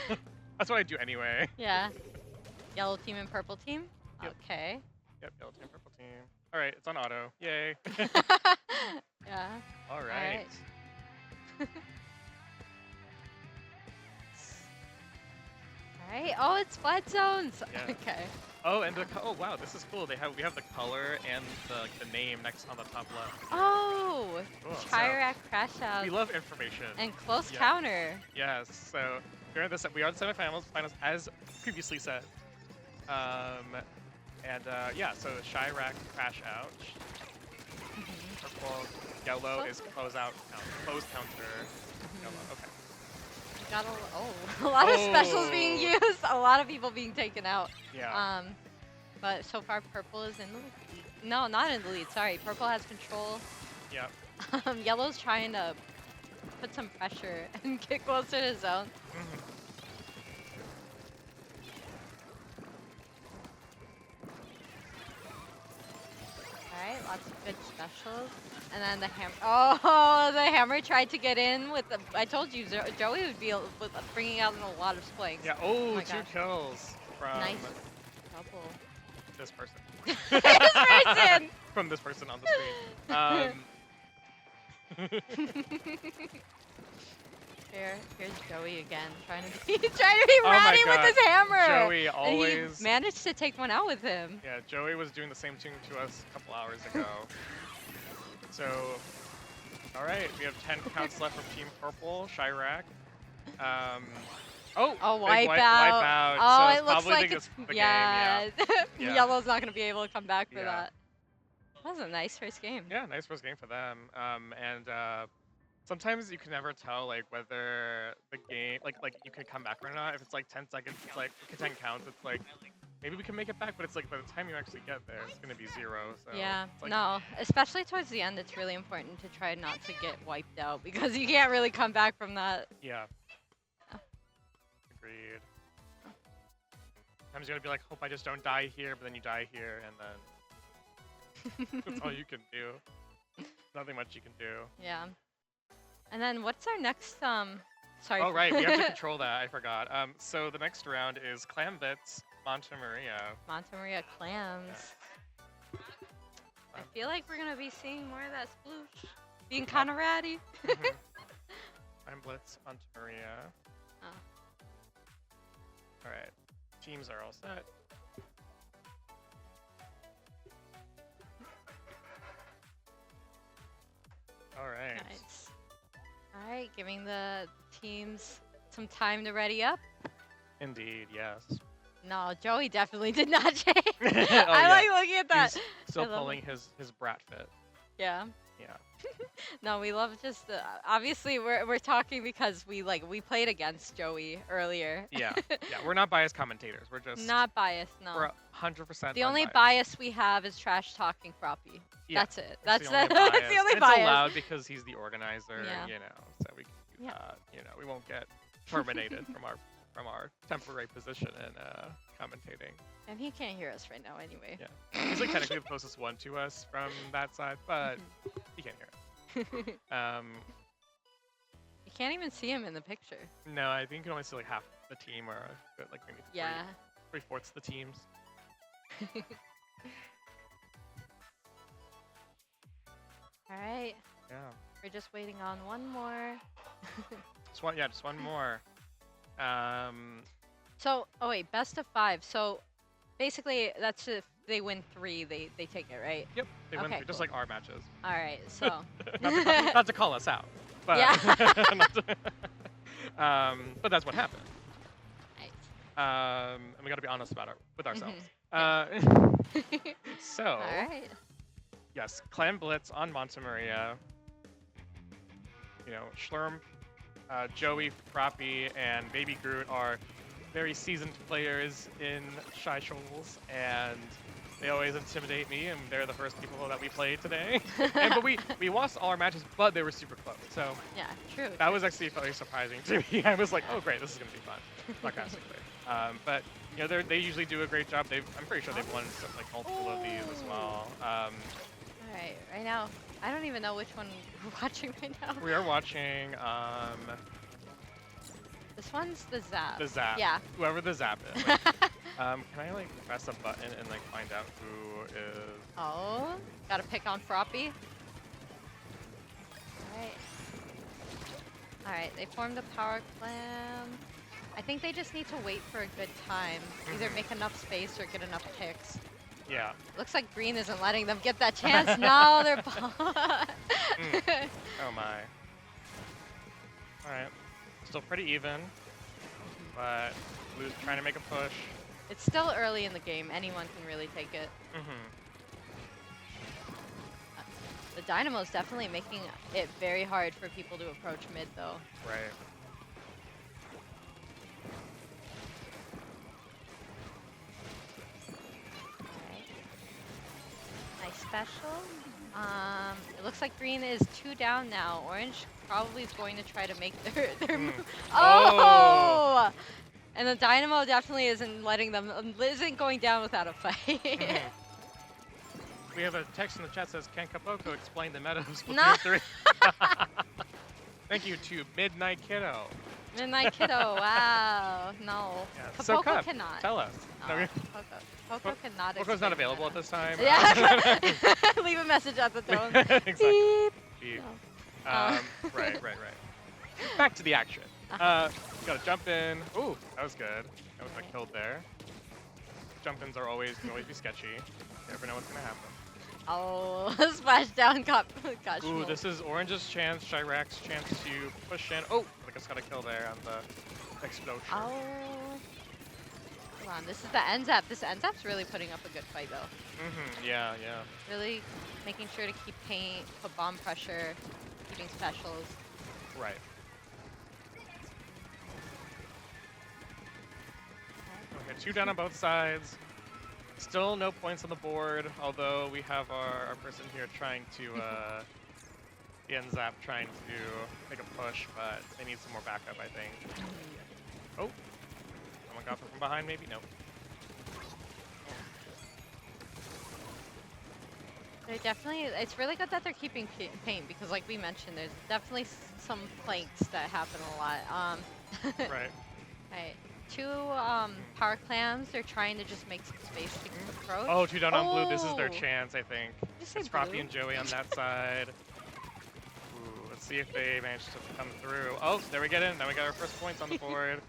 their That's what I do anyway. Yeah. Yellow team and purple team? Yep. Okay. Yep, yellow team, purple team. All right, it's on auto. Yay. Yeah. All right. Alright. Oh, it's flat zones. Yeah. Okay. Oh, and oh wow, this is cool. We have the color and the name next on the top left. Oh, Cool. So Chirac crash out we love information. and close Yeah. counter. Yes. So we are in the semifinals, finals as previously said. Yeah. So Chirac crash out. Purple, yellow is close out. Close counter. Yellow. Okay. Got a lot of specials being used. A lot of people being taken out. Yeah. But so far purple is in the lead. No, not in the lead. Sorry, purple has control. Yep. Yellow's trying to put some pressure and get closer to zone. Mhm. Alright, lots of good specials. And then the hammer. Oh, the hammer tried to get in with the. I told you, Joey would be bringing out a lot of spikes. Yeah. Oh Oh, my 2 gosh. kills from Nice double. this person. This person! From this person on the screen. Here's Joey again, trying to be Oh my ratty with God. his hammer. Joey And always. he managed to take one out with him. Yeah, Joey was doing the same thing to us a couple hours ago. So, all right, we have 10 counts left for Team Purple, Chirac. Oh, Oh, big wipe out. wipe out. Oh, So it it's looks probably like the, it's the game, yeah. Yeah. Yellow's not gonna be able to come back for Yeah. that. That was a nice first game. Yeah, nice first game for them. Sometimes you can never tell like whether the game like you can come back or not. If it's like 10 seconds, it's like 10 counts. It's like maybe we can make it back, but it's like by the time you actually get there, it's gonna be 0. So Yeah, it's like, no, especially towards the end, it's really important to try not to get wiped out because you can't really come back from that. Yeah. Agreed. Sometimes you gotta be like, hope I just don't die here, but then you die here, and then that's all you can do. Nothing much you can do. Yeah. And then what's our next sorry. Oh right, we have to control that. I forgot. So the next round is Clam Bits, Monte Maria. Montemaria clams. I feel like we're gonna be seeing more of that sploosh. Being kind of ratty. Clam Blitz, Monte Maria. Oh. All right, teams are all set. All right. Nice. All right, giving the teams some time to ready up. Indeed, yes. No, Joey definitely did not change. Oh, I yeah. like looking at that. He's still I love pulling his brat fit. Yeah. Yeah. No, we love just obviously we're talking because we played against Joey earlier. Yeah. Yeah. We're not biased commentators. We're just Not biased, no. we're 100%. The only unbiased. bias we have is trash talking Froppy. Yeah, That's it. That's That's the only that's the only It's bias. allowed because he's the organizer. Yeah. You know, so we can do Yeah. that. You know, we won't get terminated from our temporary position in commentating. And he can't hear us right now anyway. Yeah. He's like technically the closest one to us from that side, but he can't hear us. You can't even see him in the picture. No, I think you can only see like half the team or like maybe Yeah. 3/4 the teams. All right. Yeah. We're just waiting on one more. Just one more. So, oh wait, best of 5. So, basically, that's if they win 3, they take it, right? Yep. They win Okay, through, just cool. like our matches. All right. So. not to call us out, but Yeah. but that's what happened. Nice. And we got to be honest about it with ourselves. Mhm. So All right. yes, Clan Blitz on Monte Maria. You know, Schlurm, Joey, Froppy, and Baby Groot are very seasoned players in Chi-Shoals, and they always intimidate me, and they're the first people that we played today. But we lost all our matches, but they were super close. So Yeah. True. that was actually very surprising to me. I was like, oh great, this is gonna be fun, sarcastically. But you know, they usually do a great job. I'm pretty sure they've won some, like multiple of these as well. All right. Right now, I don't even know which one we're watching right now. We are watching This one's the zap. The zap. Yeah. Whoever the zap is. Can I like press a button and like find out who is? Oh, gotta pick on Froppy. Alright. Alright, they formed a power clam. I think they just need to wait for a good time. Either make enough space or get enough picks. Yeah. Looks like green isn't letting them get that chance. No, they're Oh my. Alright. Still pretty even. But blue's trying to make a push. It's still early in the game. Anyone can really take it. The Dynamo's definitely making it very hard for people to approach mid, though. Right. Nice special. It looks like green is 2 down now. Orange probably is going to try to make their move. Oh! And the Dynamo definitely isn't letting them, isn't going down without a fight. We have a text in the chat says, "Can Kapoko explain the meta of No. Splatoon 3?" Thank you to Midnight Kiddo. Midnight Kiddo, wow. No. Yeah. So Kapoko Cup, cannot. tell us. No, No, Poco cannot Poco's not explain available at meta. this time. Yeah. Leave a message at the tone. Exactly. Beep. No. Right. Back to the action. Gotta jump in. Ooh, that was good. That was like killed there. Jump-ins are always can always be sketchy. You never know what's gonna happen. Oh, splashdown got Ooh, schmoed. this is Orange's chance, Chirac's chance to push in. Oh, I just got a kill there on the explosion. Oh. Come on, this is the end zap. This end zap's really putting up a good fight, though. Yeah. Really making sure to keep paint, put bomb pressure, keeping specials. Right. Okay, 2 down on both sides. Still no points on the board, although we have our person here trying to, the end zap trying to make a push, but they need some more backup, I think. Oh, someone got from behind, maybe? Nope. They're definitely, it's really good that they're keeping paint because like we mentioned, there's definitely some planks that happen a lot. Right. Right. 2 power clams, they're trying to just make some space to approach. Oh, 2 down on blue, this is their Oh. chance, I think. You say It's Froppy blue? and Joey on that side. Ooh, let's see if they manage to come through. Oh, there we get in. Now we got our first points on the board.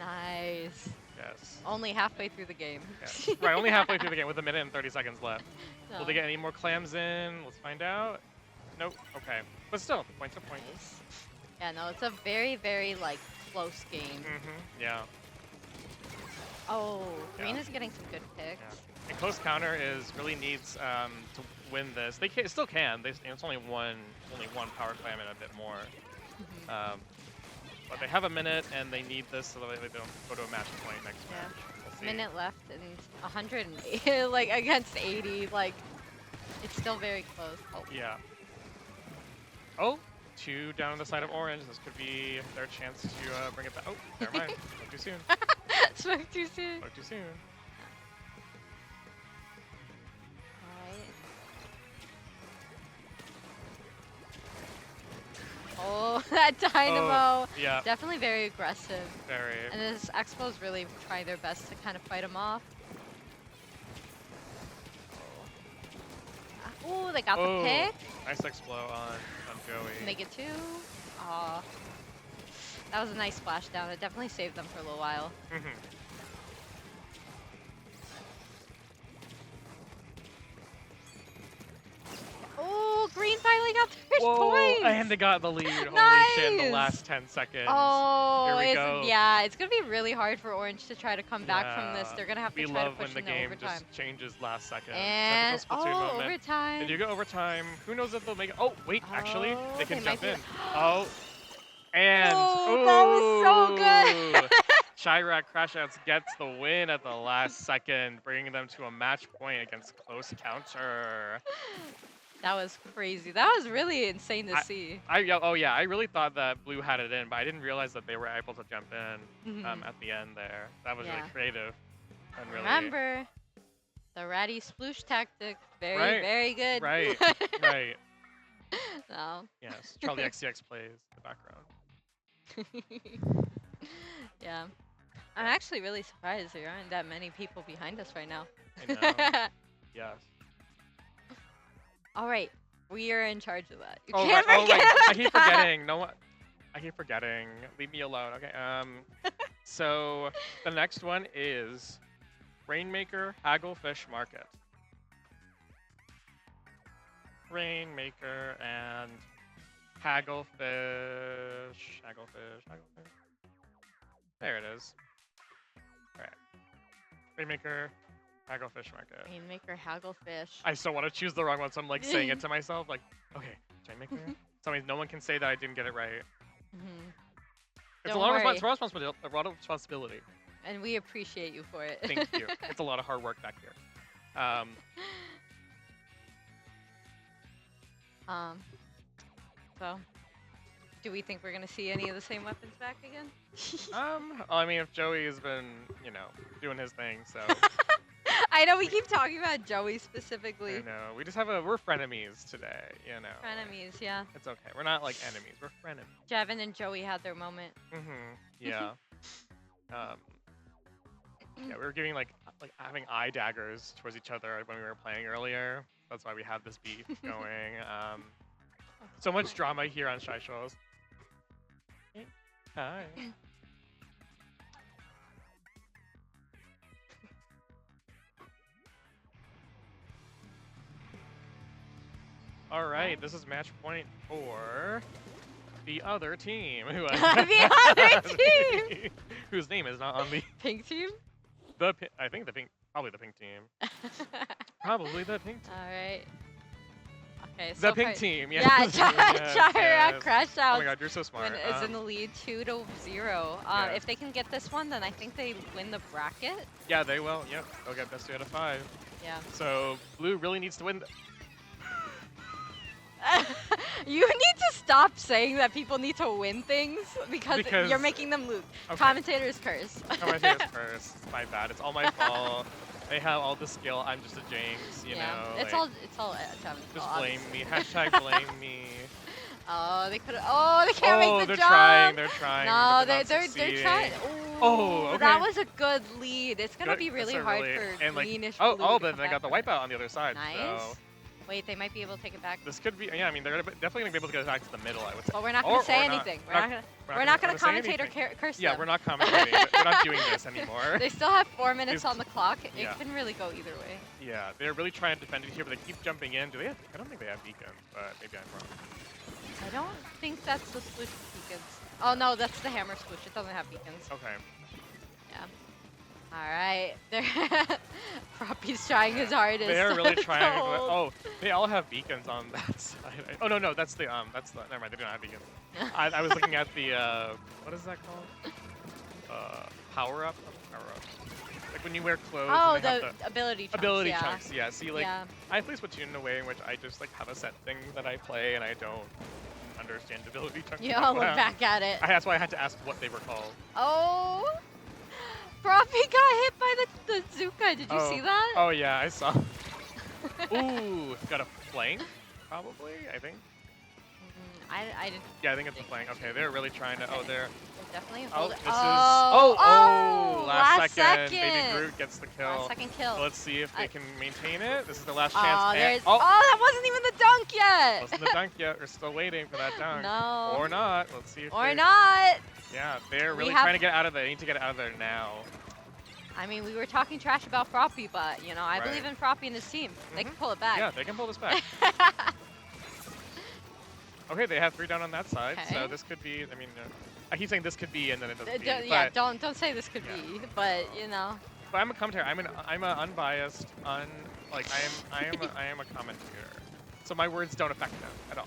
Nice. Yes. Only halfway through the game. Yes. Right, only halfway through the game with 1 minute and 30 seconds left. Will they No. get any more clams in? Let's find out. Nope. Okay. But still, points are points. Yeah, no, it's a very, very like close game. Yeah. Oh, green Yeah. is getting some good picks. Yeah. And close counter is really needs to win this. They still can. It's only one power clam and a bit more. But they have 1 minute and they need this so that they don't go to a match point next Yeah. match. We'll see. Minute left and 108, like against 80, like it's still very close. Oh. Yeah. Oh, 2 down on the side of orange. This could be their chance to bring it back. Oh, never mind. Spoke too soon. Spoke too soon. Spoke too soon. Oh, that Dynamo. Oh, yeah. Definitely very aggressive. Very. And this Expo's really trying their best to kind of fight him off. Oh, they got the pick. Nice explo on Joey. Make it 2. Aw. That was a nice splashdown. It definitely saved them for a little while. Oh, green finally got their first Whoa, points. and they got the lead. Holy shit, in the Nice. last 10 seconds. Oh, Here we it's, go. yeah, it's gonna be really hard for Orange to try to come back from this. Yeah. They're gonna have to We try to love push when the into game overtime. just changes last second. And Typical Splatoon moment. overtime. They do go overtime. Who knows if they'll make it? Oh, wait, actually, Oh, they can they might jump in. be- Oh, and Oh, that was so good. ooh, Chirac Crashouts gets the win at the last second, bringing them to a match point against Close Counter. That was crazy. That was really insane to see. Oh yeah, I really thought that Blue had it in, but I didn't realize that they were able to jump in Mhm. at the end there. That was Yeah. really creative and really Remember, the ratty sploosh tactic. Very, Right, very good. right, right. No. Yes, Charlie XCX plays in the background. Yeah. I'm actually really surprised there aren't that many people behind us right now. I know. Yes. All right, we are in charge of that. You Oh right. can't Oh forget right. I about keep that. forgetting. No one. I keep forgetting. Leave me alone. Okay. So the next one is Rainmaker Hagglefish Market. Rainmaker and Hagglefish. Hagglefish. There it is. Alright. Rainmaker, Hagglefish Market. Rainmaker Hagglefish. I still want to choose the wrong one, so I'm like saying it to myself, like, okay, Rainmaker. So no one can say that I didn't get it right. Mhm. It's Don't a lot of worry. responsibility. And we appreciate you for it. Thank you. It's a lot of hard work back here. So, do we think we're gonna see any of the same weapons back again? I mean, if Joey has been, doing his thing, so I know we keep talking about Joey specifically. I know we just we're frenemies today, Frenemies, yeah. It's okay. We're not like enemies. We're frenemies. Jevin and Joey had their moment. Yeah. Yeah, we were giving like having eye daggers towards each other when we were playing earlier. That's why we have this beef going. So much drama here on Chi-Shoals. Hi. All right, this is match point for the other team. The other team! Whose name is not on the Pink team? I think probably the pink team. Probably the pink team. All right. Okay, The so pink far- team, yes. Yeah, Yes, Chara yes. Crash Oh Out my god, you're so smart. is in the lead 2-0. Yeah. If they can get this one, then I think they win the bracket. Yeah, they will. Yep, they'll get best 2 out of 5. Yeah. So blue really needs to win. You need to stop saying that people need to win things because you're making them lose. Okay. Commentators curse. Commentators first. It's my bad. It's all my fault. They have all the skill. I'm just a jinx, you know. It's like, all Kevin's just fault, blame me. obviously. Hashtag blame me. Oh, they could. Oh, they can't make the they're jump. trying. They're trying. No, but they're succeeding. trying. Oh, okay. That was a good lead. It's gonna Good. be really That's a hard really- for and like, greenish oh, blue oh, to but come they got the back. wipeout on the other side. Nice. So Wait, they might be able to take it back. this could be. Yeah, I mean, they're definitely gonna be able to get it back to the middle. I would say. But we're not gonna say Or not. anything. We're not gonna say commentator anything. curse Yeah, them. we're not commentating. We're not doing this anymore. They still have 4 minutes These- on the clock. It yeah. can really go either way. Yeah, they're really trying to defend it here, but they keep jumping in. Do they have? I don't think they have beacons, but maybe I'm wrong. I don't think that's the sploosh beacons. Oh no, that's the hammer sploosh. It doesn't have beacons. Okay. Yeah. All right. Proppy's trying his hardest. They're really to trying. hold. Oh, they all have beacons on that side. Oh no, that's the Never mind, they don't have beacons. I was looking at the what is that called? Power up. Power up. Like when you wear clothes. Oh, and they have the ability chunks. ability yeah. chunks. Yeah. See, like Yeah. I play Splatoon in a way in which I just like have a set thing that I play, and I don't understand ability chunks. You all look back at it. That's why I had to ask what they were called. Oh. Proppy got hit by the Zuka. Did you see that? Oh yeah, I saw. Ooh, got a flank, probably. I think. I didn't. Yeah, I think it's a flank. Okay, they're really trying to. Oh, they're. Definitely Oh, hold this it. is. Oh, Oh, last last second. second. Baby Groot gets the kill. Last second kill. Let's see if they I- can maintain it. This is the last Oh, chance. there's. And, Oh, that wasn't even the dunk yet. wasn't the dunk yet. We're still waiting for that dunk. No. Or not. Let's see if. Or they- not. Yeah, they're We really have- trying to get out of there. They need to get out of there now. I mean, we were talking trash about Froppy, but you know, I Right. believe in Froppy and his team. They can pull it back. Yeah, they can pull this back. Okay, they have 3 down on that side, so Okay. this could be. I mean, I keep saying this could be, and then it doesn't be. Yeah, But, don't say this could Yeah. be, but you know. but I'm a commentator. I'm a unbiased, I am a commentator. So my words don't affect them at all.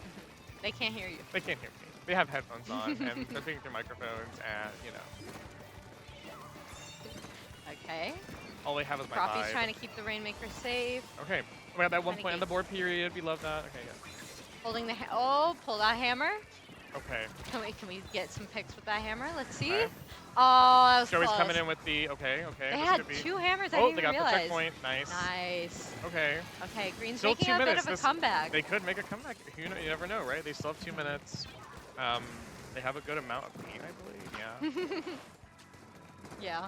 They can't hear you. They can't hear me. They have headphones on, and they're speaking through microphones, and Okay. all they have is my Froppy's vibe. trying to keep the Rainmaker safe. Okay, we got that 1 point on the Renegade. board period. We love that. Okay, yeah. Holding the oh, pull that hammer. Okay. Can we get some picks with that hammer? Let's see. Okay. Oh, that was Joey's close. coming in with the okay. They this had could be. 2 hammers. I Oh, didn't they got even the realize. checkpoint. Nice. Nice. Okay. Okay, Green's Still making 2 a bit minutes. of a comeback. They could make a comeback. You never know, right? They still have 2 minutes. They have a good amount of paint, I believe. Yeah. Yeah.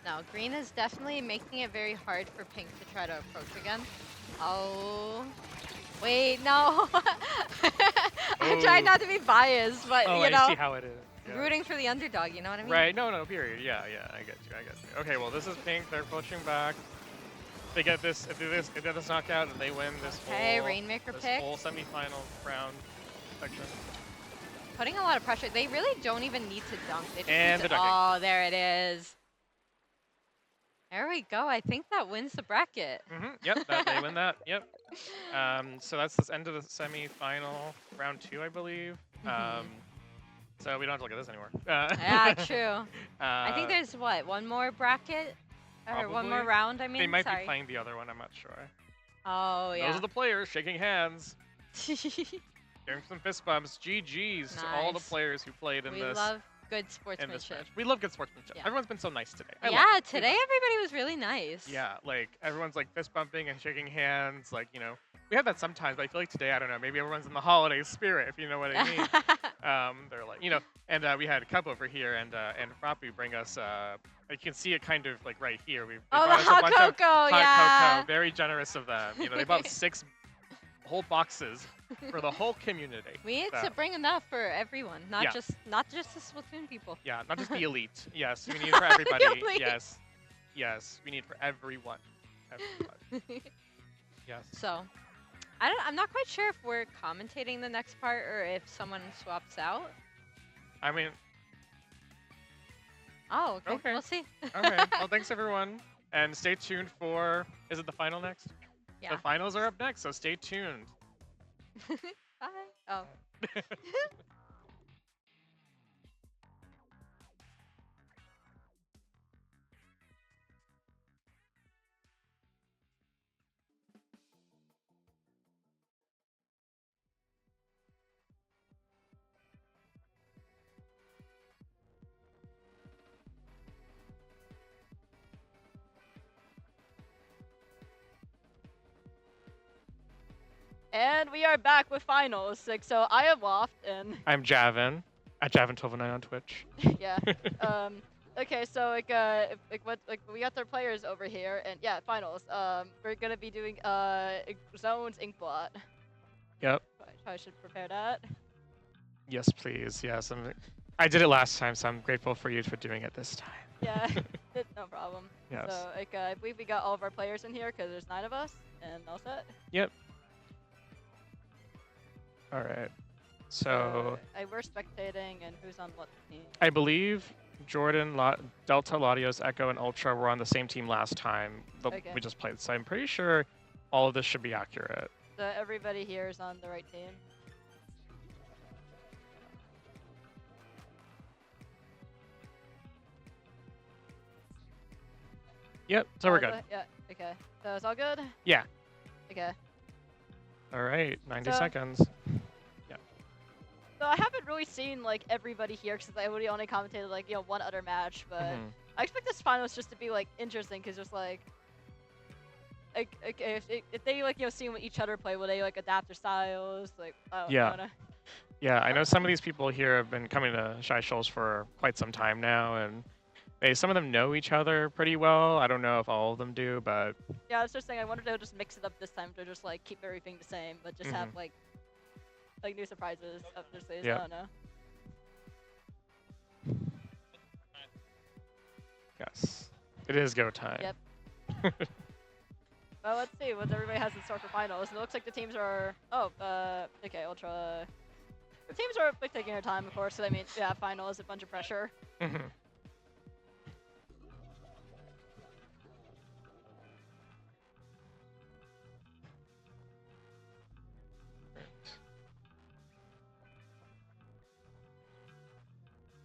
No, green is definitely making it very hard for pink to try to approach again. Oh. Wait, no. I tried Oh. not to be biased, but Oh, you I know, see how it is. Yeah. rooting for the underdog, you know what I mean? Right, no, period. Yeah, I get you, I get you. Okay, well, this is pink. They're pushing back. They get this, if they get this knockout, and they win this Okay, whole, Rainmaker this pick. whole semifinal round section. Putting a lot of pressure. They really don't even need to dunk. They just And need they're to, dunking. oh, there it is. There we go. I think that wins the bracket. Yep, they win that. Yep. So that's the end of the semifinal, round 2, I believe. Mhm. So we don't have to look at this anymore. Yeah, true. I think uh, there's what, one more bracket? Or one more Probably. round, I mean? They might Sorry. be playing the other one, I'm not sure. Oh, yeah. Those are the players shaking hands, giving some fist bumps. GG's to all the Nice. players who played in We this love good in this sportsmanship. match. We love good sportsmanship. Yeah. Everyone's been so nice today. I love Yeah, it. We today love it. everybody was really nice. Yeah, like everyone's like fist bumping and shaking hands. Like, you know, we have that sometimes, but I feel like today, I don't know, maybe everyone's in the holiday spirit, if you know what I mean. They're like, you know, and we had a cup over here, and Froppy bring us. You can see it kind of like right here. They Oh, brought the us a hot bunch of cocoa, hot yeah. cocoa. Very generous of them. You know, they bought 6 whole boxes for the whole community. We need So, to bring enough for everyone, not Yeah. just the Splatoon people. Yeah, not just the elite. Yes, we need it for everybody. elite. Yes, we need for everyone. Everyone. Yes. So, I'm not quite sure if we're commentating the next part or if someone swaps out. I mean, Oh, okay. Okay. We'll see. okay. Well, thanks everyone, and stay tuned for. Is it the final next? Yeah. The finals are up next, so stay tuned. Bye. Oh. And we are back with finals. Like, so I am Loft, and I'm Javin at Javin1209 on Twitch. yeah. Okay, so we got their players over here, and yeah, finals. We're gonna be doing zones inkblot. Yep. I should prepare that. Yes, please. Yes, I did it last time, so I'm grateful for you for doing it this time. Yeah, no problem. Yes. So I believe we got all of our players in here because there's 9 of us, and all set. Yep. All right. So We're spectating, and who's on what team? I believe Jordan, Delta, Latios, Echo, and Ultra were on the same team last time. Okay. We just played, so I'm pretty sure all of this should be accurate. So everybody here is on the right team. Yep. So we're good. Yeah. Okay. So it's all good. Yeah. Okay. All right. 90 So- seconds. So I haven't really seen like everybody here because I really only commentated like one other match, but Mhm. I expect this finals just to be like interesting because just like if they like seeing what each other play, will they like adapt their styles? Like Yeah. I don't know. Yeah, I know some of these people here have been coming to Chi-Shoals for quite some time now, and some of them know each other pretty well. I don't know if all of them do, but Yeah, I was just saying I wanted to just mix it up this time to just like keep everything the same, but just have like new surprises up their sleeves. Yep. I don't know. yes, it is go time. Yep. Well, let's see what everybody has in store for finals. And it looks like the teams are okay, Ultra. The teams are like taking their time, of course. So I mean, yeah, final is a bunch of pressure. Mhm.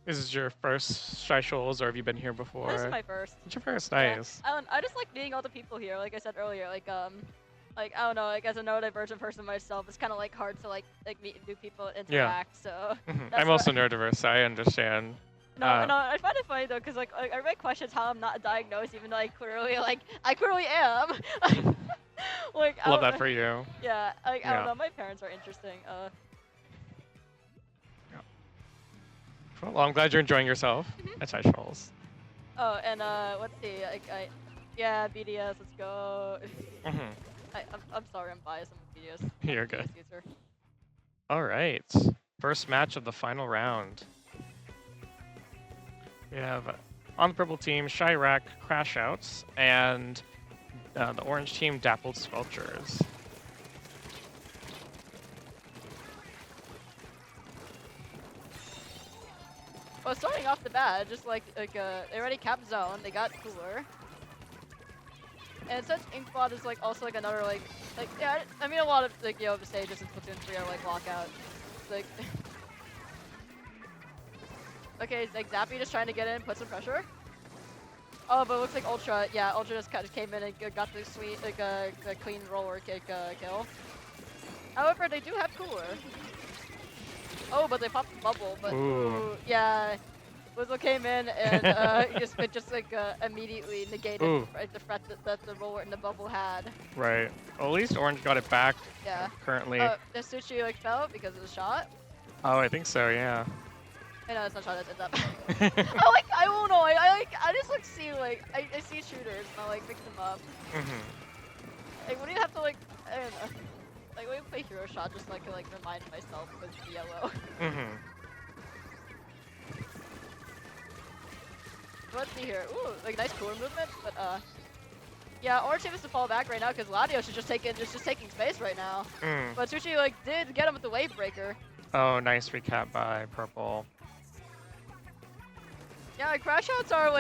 Is this your first Chi-Shoals, or have you been here before? This is my first. It's your first, Yeah. nice. I just like meeting all the people here. Like I said earlier, like I don't know, like as a neurodivergent person myself, it's kind of like hard to like meet new people, interact. So Mhm. that's I'm what- also neurodiverse, so I understand. no, I find it funny though, cause like everybody questions how I'm not diagnosed, even though I clearly am. Like I Love don't that know. for you. Yeah, like I Yeah. don't know. My parents are interesting. Cool. Well, I'm glad you're enjoying yourself at Chi-Shoals. Oh, and let's see. Yeah, BDS. Let's go. Mhm. I'm sorry, I'm biased. I'm a BDS. You're I'm a good. BDS user. All right. First match of the final round. We have on the purple team, Chirac Crash Outs, and the orange team, Dappled Sculptures. Well, starting off the bat, just they already capped zone. They got cooler. And since Inkbot is also another yeah, I mean a lot of the stages in Splatoon 3 are lockout. Like okay, it's Zappy just trying to get in, put some pressure. Oh, but it looks like Ultra, yeah, Ultra just came in and got the sweet the clean roller kick kill. However, they do have cooler. Oh, but they popped the bubble, but Ooh. yeah. Wizzle came in and just immediately negated the threat that the roller and the bubble had. Right. Well, at least orange got it back. Yeah. Currently. The Sushi fell because of the shot. Oh, I think so. Yeah. I know it's not shot. It's up. I don't know. I just see I see shooters and I pick them up. Mhm. When do you have to I don't know. When you play hero shot, just remind myself with the yellow. Mhm. Let's see here. Ooh, nice cooler movement, but yeah, orange team is to fall back right now because Latios is just taking space right now. But Sushi did get him with the wave breaker. Oh, nice recap by purple. Yeah, Crash Outs are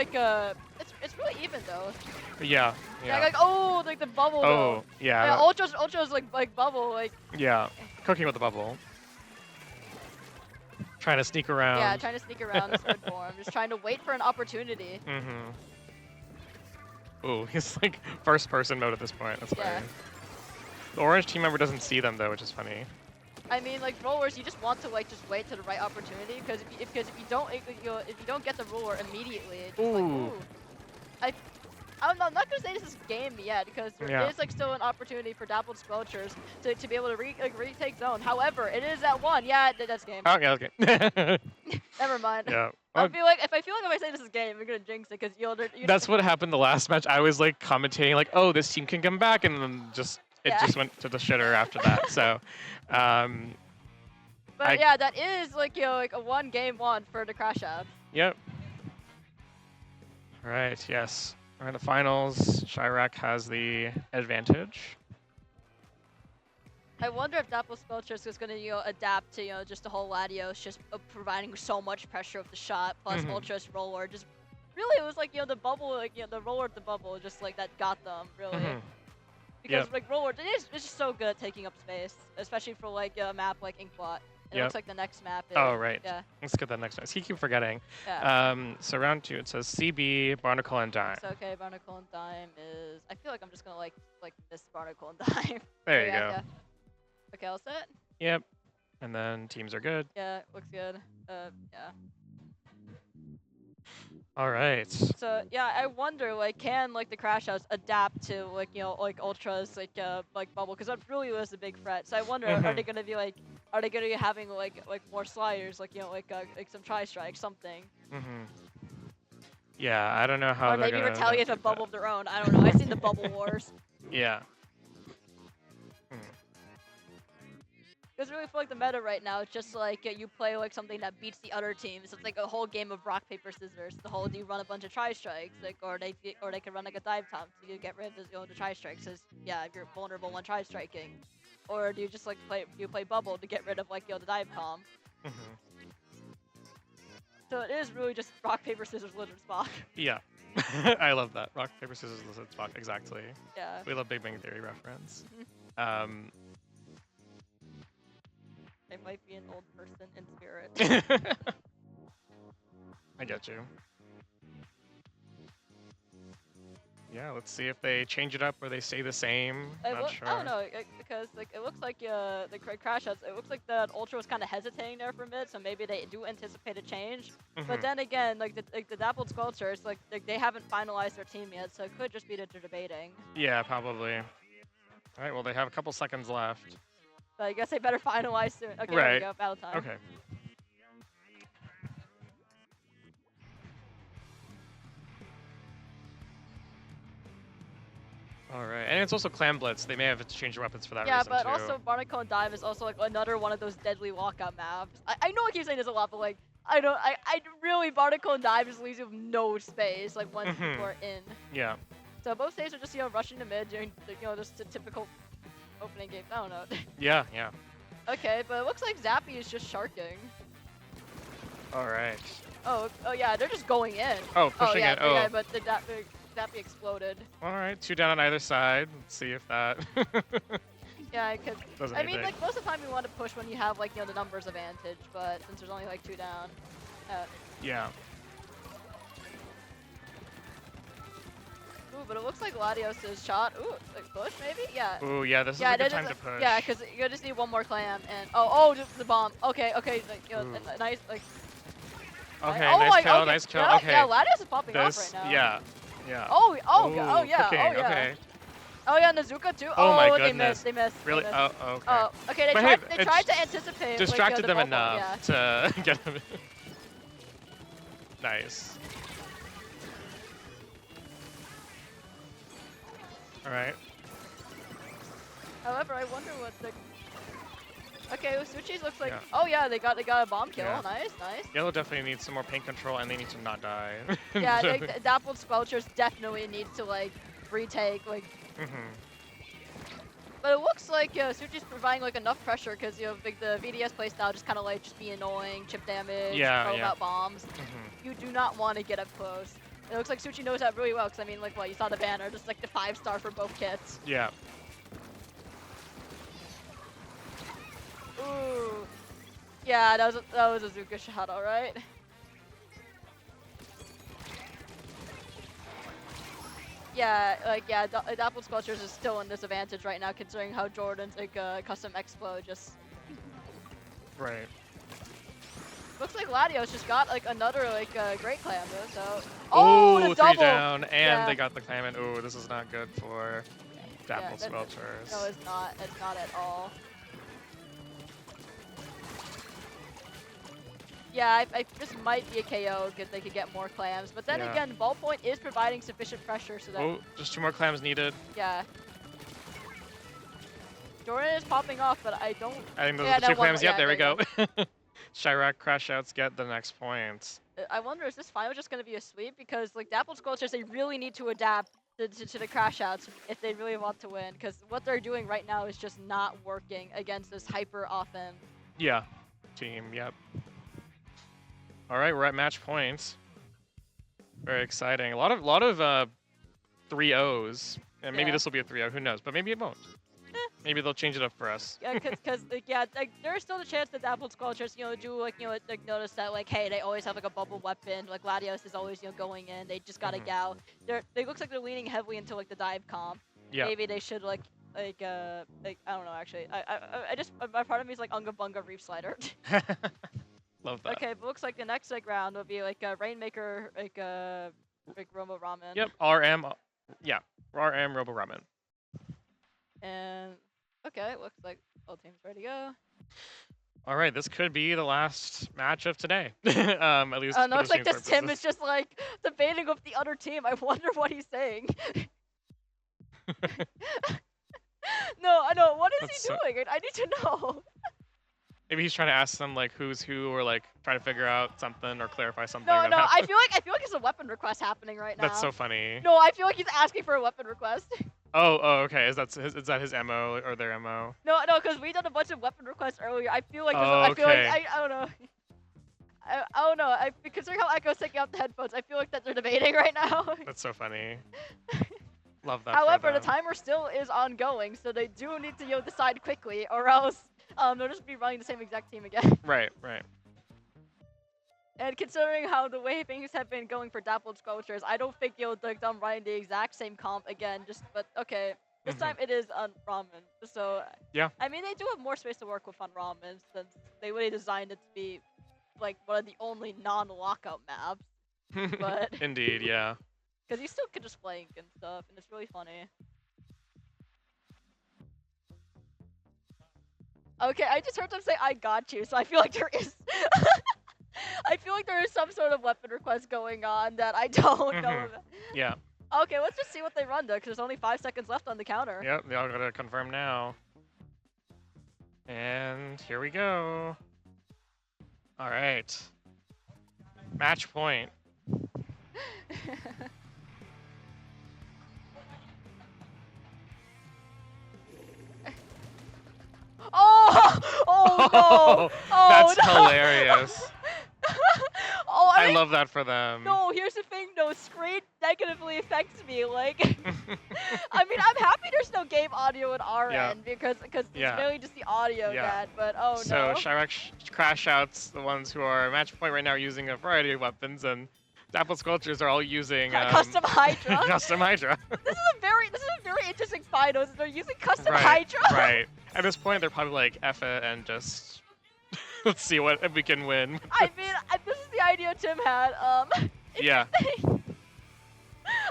it's really even though. Yeah. Yeah. Oh, the bubble. Oh, though. yeah. Yeah, Ultra's bubble Yeah. Cooking with the bubble. Trying to sneak around. Yeah, trying to sneak around the squid form, just trying to wait for an opportunity. Mhm. Ooh, he's first person mode at this point. That's funny. Yeah. The orange team member doesn't see them though, which is funny. I mean, rollers, you just want to just wait to the right opportunity because if you don't get the roller immediately, it's just ooh. I'm not gonna say this is game yet because there is still an opportunity for Dappled Squelchers to be able to retake zone. However, it is at 1. Yeah, that's game. Oh, yeah, okay. Never mind. Yeah. I feel like if I say this is game, I'm gonna jinx it because That's what happened the last match. I was commentating oh, this team can come back, and then it just went to the shitter after that. So, but yeah, that is a 1 game 1 for the Crash Out. Yep. All right. Yes. We're in the finals. Chirac has the advantage. I wonder if Dapple Spellchers is going to adapt to just the whole Latios just providing so much pressure with the shot plus Ultra's roller. Just really, it was the bubble, the roller at the bubble, just that got them really. Because roller, it's just so good at taking up space, especially for a map like Inkblot. It looks like the next map is. Oh, right. Yeah. Let's get that next one. He keep forgetting. Yeah. So round 2, it says CB, Barnacle, and Dime. It's okay. Barnacle and Dime is. I feel like I'm just gonna miss Barnacle and Dime. There you go. Yeah. Okay, all set. Yep. And then teams are good. Yeah, looks good. Yeah. All right. So yeah, I wonder can the Crash Outs adapt to Ultra's bubble because that really was a big threat. So I wonder are they gonna be are they gonna be having more sliders some tri-strike something. Yeah, I don't know how or they're maybe gonna retaliate a bubble of their own. I don't know. I've seen the bubble wars. Yeah. Because I really feel the meta right now is just you play something that beats the other teams. It's a whole game of rock paper scissors. The whole do you run a bunch of tri-strikes or they can run a dive top so you get rid of the tri-strikes. Cause yeah, if you're vulnerable when tri-striking, or do you just play bubble to get rid of the dive com? So it is really just rock paper scissors lizard Spock. Yeah. I love that. Rock paper scissors lizard Spock. Exactly. Yeah. We love Big Bang Theory reference. I might be an old person in spirit. I get you. Yeah, let's see if they change it up or they stay the same. Not sure. I don't know because it looks like the Crash Outs. It looks like the Ultra was kind of hesitating there for a bit, so maybe they do anticipate a change. But then again, the Dappled Sculptures, they haven't finalized their team yet, so it could just be that they're debating. Yeah, probably. All right, well they have a couple seconds left. So I guess they better finalize soon. Okay, right. there we go, battle time. Okay. All right, and it's also Clan Blitz. They may have to change their weapons for that Yeah, reason but too. also Barnacle and Dive is also like another one of those deadly walkout maps. I know I keep saying this a lot, but like I really Barnacle and Dive just leaves you with no space like once people are in. Yeah. So both stages are just rushing to mid during just a typical opening game. I don't know. Yeah, yeah. Okay, but it looks like Zappy is just sharking. All right. Oh yeah, they're just going in. Oh, pushing yeah, it. Oh. yeah, but the Zappy exploded. All right, 2 down on either side. Let's see if that Yeah, I could. does I mean, anything. like most of the time you want to push when you have like the numbers advantage, but since there's only like 2 down. Yeah. Ooh, but it looks like Latios' shot. Ooh, like push maybe? Yeah. Ooh, yeah. This is Yeah, a good that time is- to push. Yeah, because you just need one more clam and oh, just the bomb. Okay, like Ooh. a nice like. Okay, oh, nice like, kill, okay, nice kill. Yeah, Okay. yeah, Latios is popping off This, right now. yeah, yeah. Oh, Ooh, yeah, cooking, oh yeah. Okay. Oh yeah, Nezuka too. Oh my they goodness. missed. They missed. Really? They missed. Oh, okay. Oh, okay. They But tried. hey, They it's tried to anticipate. Distracted the them bubble, enough to get them. Nice. All right. However, I wonder what the. Okay, Usuchi's looks like. Yeah. Oh yeah, they got a bomb kill. Yeah. Nice, nice. Yellow definitely needs some more paint control, and they need to not die. Yeah, like, Dappled Squelchers definitely need to like retake like. Mhm. But it looks like Suchi's providing like enough pressure because like the VDS playstyle just kind of like just be annoying, chip damage, Yeah, throw yeah. out bombs. Mhm. You do not want to get up close. It looks like Suchi knows that really well because I mean like what you saw the banner, just like the 5-star for both kits. Yeah. Ooh. Yeah, that was a Zuka shot, all right. Yeah, like Dappled Sculptures is still in disadvantage right now considering how Jordan's like custom expo just Right. looks like Latios just got like another like great clam though. So Oh, the 3 double. down, and Yeah. they got the clam in. Ooh, this is not good for Dapple that- Squelchers. No, it's not. It's not at all. Yeah, this might be a KO because they could get more clams. But then Yeah. again, Ballpoint is providing sufficient pressure so that Oh, just 2 more clams needed. yeah. Jordan is popping off, but I don't. I think those Yeah, are the no, 2 one clams. more- Yep, there we yeah, go. Chirac crash outs get the next point. I wonder is this final just gonna be a sweep because like Dappled Sculptures they really need to adapt to the crash outs if they really want to win because what they're doing right now is just not working against this hyper offense. Yeah. Team, yep. All right, we're at match points. Very exciting. A lot of 3-0s. And maybe Yeah. this will be a 3-0, who knows? But maybe it won't. Maybe they'll change it up for us. Yeah, because like there's still the chance that Dappled Sculptures do like like notice that like hey they always have like a bubble weapon like Latios is always going in they just got a Mhm. gal. They looks like they're leaning heavily into like the dive comp. Yeah. Maybe they should like I don't know actually I just my part of me is like Unga Bunga Reef Slider. Love that. Okay, but looks like the next like round will be like Rainmaker like Robo Ramen. Yep, RM. Yeah, RM Robo Ramen. And okay, looks like all teams ready to go. All right, this could be the last match of today. At least. No, for looks like the this stream Tim is just like debating with the other team. I wonder what he's saying. purposes. No, I know. What is That's he so- doing? I need to know. Maybe he's trying to ask them like who's who, or like trying to figure out something or clarify something. No, that no. I happened. feel like it's a weapon request happening right now. That's so funny. No, I feel like he's asking for a weapon request. Oh, okay. Is that his MO or their MO? No, because we done a bunch of weapon requests earlier. I feel like Oh, I feel like okay. I don't know. I don't know. Considering how Echo's taking out the headphones, I feel like that they're debating right now. That's so funny. Love that. However, for the them. timer still is ongoing, so they do need to decide quickly, or else they'll just be running the same exact team again. Right, right. And considering how the way things have been going for Dappled Sculptures, I don't think you'll like them running the exact same comp again. But okay, this Mhm. time it is on ramen. So Yeah. I mean, they do have more space to work with on ramen since they really designed it to be like one of the only non-lockout maps. But Indeed, yeah. because you still can just flank and stuff, and it's really funny. Okay, I just heard them say "I got you," so I feel like there is. I feel like there is some sort of weapon request going on that I don't know Mhm. about. Yeah. Okay, let's just see what they run though, because there's only 5 seconds left on the counter. Yep, they all gotta confirm now. And here we go. All right. Match point. Oh! Oh no! Oh, That's no. hilarious. Oh, I mean, love that for them. No, here's the thing though, screen negatively affects me. Like, I mean, I'm happy there's no game audio at our Yeah. end because it's Yeah. really just the audio Yeah. that. But oh So no. Chirac Crash Outs, the ones who are match point right now, are using a variety of weapons, and Dapple Sculptures are all using Custom Hydra. custom Hydra. This is a very interesting finals. They're using custom right, Hydra. right. At this point, they're probably like, F it and just let's see what if we can win. I mean, this is the idea Tim had. Yeah.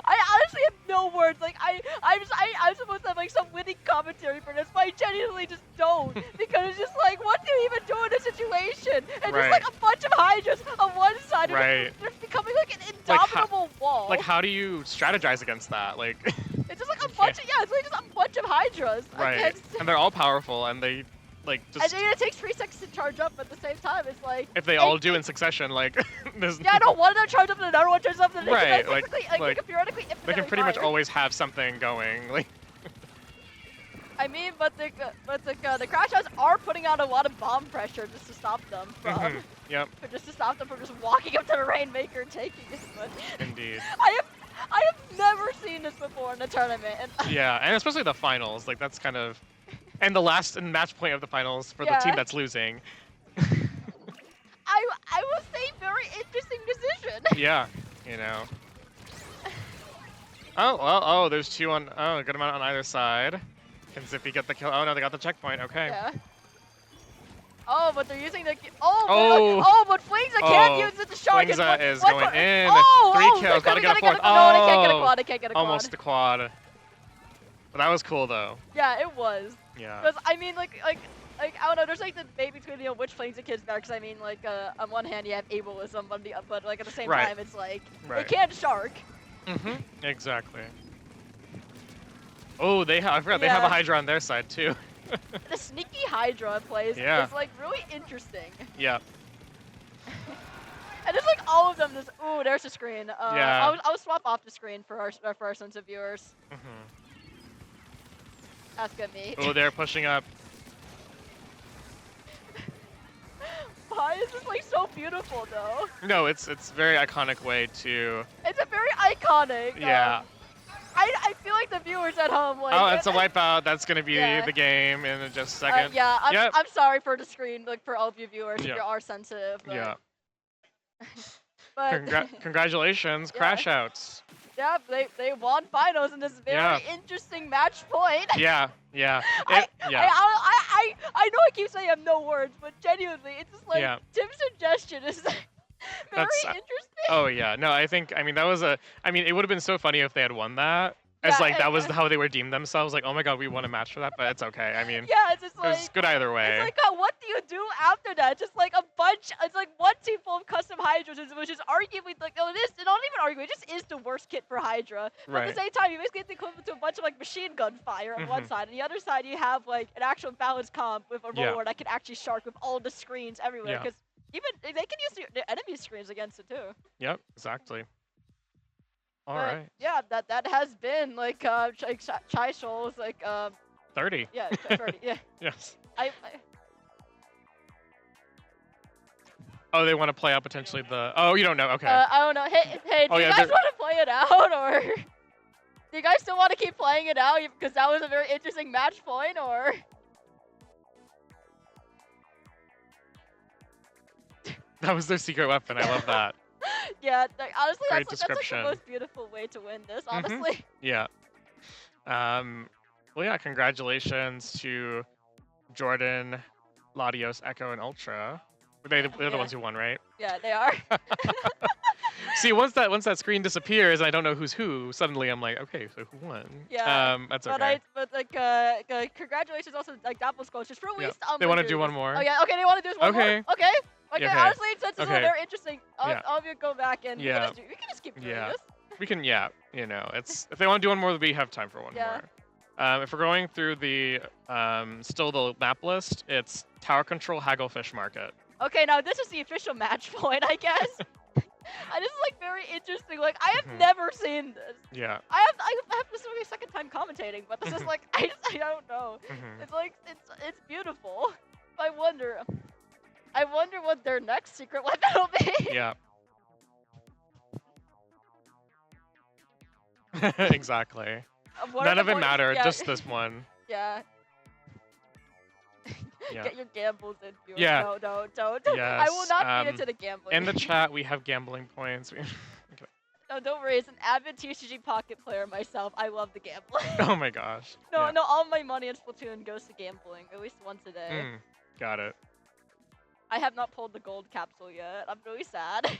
I honestly have no words. Like I'm supposed to have like some winning commentary for this, but I genuinely just don't because it's just like, what do you even do in this situation? And Right. there's like a bunch of Hydras on one side, and Right. they're becoming like an Like, indomitable wall. Like, how do you strategize against that? Like, It's just like a bunch of it's like just a bunch of Hydras right. against. And they're all powerful, and they like And just then it takes 3 seconds to charge up, but at the same time, it's like if they all do in succession, like there's yeah, no, one of them charges up and another one charges up, and they Right, can like- basically, they like, can theoretically they can infinitely pretty much fire. always have something going. Like, I mean, but the Crash Outs are putting out a lot of bomb pressure just to stop them from, mhm, yep, just to stop them from just walking up to the Rainmaker and taking it. But indeed. I have never seen this before in a tournament. And Yeah, and especially the finals, like that's kind of, and the last match point of the finals for the Yeah. team that's losing. I will say very interesting decision. Yeah, you know. Oh, well, oh, there's two on, oh, a good amount on either side. Can Zippy get the kill? Oh no, they got the checkpoint, okay. Yeah. Oh, but they're using the oh, Oh. oh, but Flingza can't Oh, use it to shark. It's Flingza one- is one going for- in. Oh, 3 oh, kills, they're gotta get a fourth. No, they can't get a Oh, quad. They can't get a quad. almost the quad. But that was cool though. Yeah, it was. Yeah. Because I mean, like I don't know. There's like the debate between which Flingza kid's better. Because I mean, like on one hand you have ableism, but like at the same Right. time it's like Right. they can't shark. Mhm. Exactly. Oh, they have. I forgot they have a Yeah. Hydra on their side too. The sneaky Hydra plays Yeah. is like really interesting. Yeah. And it's like all of them. Just ooh, there's a screen. Yeah. I'll swap off the screen for our sense of viewers. Mhm. That's good, me. Oh, they're pushing up. Why is this like so beautiful though? No, it's very iconic way to. It's a very iconic. Yeah. I feel like the viewers at home like. Oh, it's a wipeout. That's gonna be Yeah. the game in just a second. Yeah, Yep. I'm sorry for the screen, like for all of you viewers if Yeah. you are sensitive. But, Yeah. But Congratulations, Yeah. Crash Outs. yeah, they won finals in this very Yeah. interesting match point. Yeah. Yeah. Yeah. I know I keep saying I have no words, but genuinely, it's just like Yeah. Tim's suggestion is very That's- interesting. Oh yeah. No, I think. I mean, that was a. I mean, it would have been so funny if they had won that. As Yeah, like that was and- how they were deemed themselves. Like, oh my god, we won a match for that. But it's okay. I mean, Yeah, it's just it was like. good either way. It's like, what do you do after that? Just like a bunch, it's like one team full of custom Hydras, which is arguably like, oh, it is, not even arguably, it just is the worst kit for Hydra. But at Right. the same time, you basically get the equivalent to a bunch of like machine gun fire on one Mhm. side, and the other side you have like an actual balanced comp with a Yeah. roller that can actually shark with all the screens everywhere. Yeah. Because even they can use the enemy screens against it too. Yep. Exactly. All But, right. Yeah, that has been like Chi-Shoals, like 30. yeah, 30, yeah. Yes. I Oh, they want to play out potentially the. Oh, you don't know. Okay. I don't know. Hey, do Oh, you yeah, guys they're- want to play it out, or do you guys still want to keep playing it out because that was a very interesting match point, or? That was their secret weapon. I love that. Yeah, like, honestly, Great that's like description. the most beautiful way to win this. Mhm. Honestly, Yeah. Well, yeah. Congratulations to Jordan, Latios, Echo, and Ultra. They're the Yeah. ones who won, right? yeah, they are. See, once that screen disappears, and I don't know who's who. Suddenly, I'm like, okay, so who won? Yeah, That's But okay. but like congratulations also like Dapple's coach just released. They want to do one more. Oh yeah, okay, they want to do this one more. Okay. Okay. Okay, Okay. honestly, since this is Okay. very interesting, Yeah. all of you go back and Yeah. we can just keep doing Yeah. this. We can, yeah, you know, it's if they want to do one more, we have time for one Yeah. more. If we're going through the still the map list, it's Tower Control Hagglefish Market. Okay, now this is the official match point, I guess. And this is like very interesting. Like I have Mhm. never seen this. Yeah. I have this is my second time commentating, but this is like I don't know. Mhm. It's like it's beautiful. I wonder what their next secret weapon will be. Yeah. Exactly. What are None the of it points? mattered, Yeah. just this one. Yeah. Yeah. Get your gambles in, viewers. Yeah. No, don't. I will Yes, not feed into the gambling. In the chat, we have gambling points. No, don't worry. As an avid TCG Pocket player myself, I love the gambling. Oh my gosh. No, Yeah. no, all my money in Splatoon goes to gambling, at least once a day. Mm, got it. I have not pulled the gold capsule yet. I'm really sad.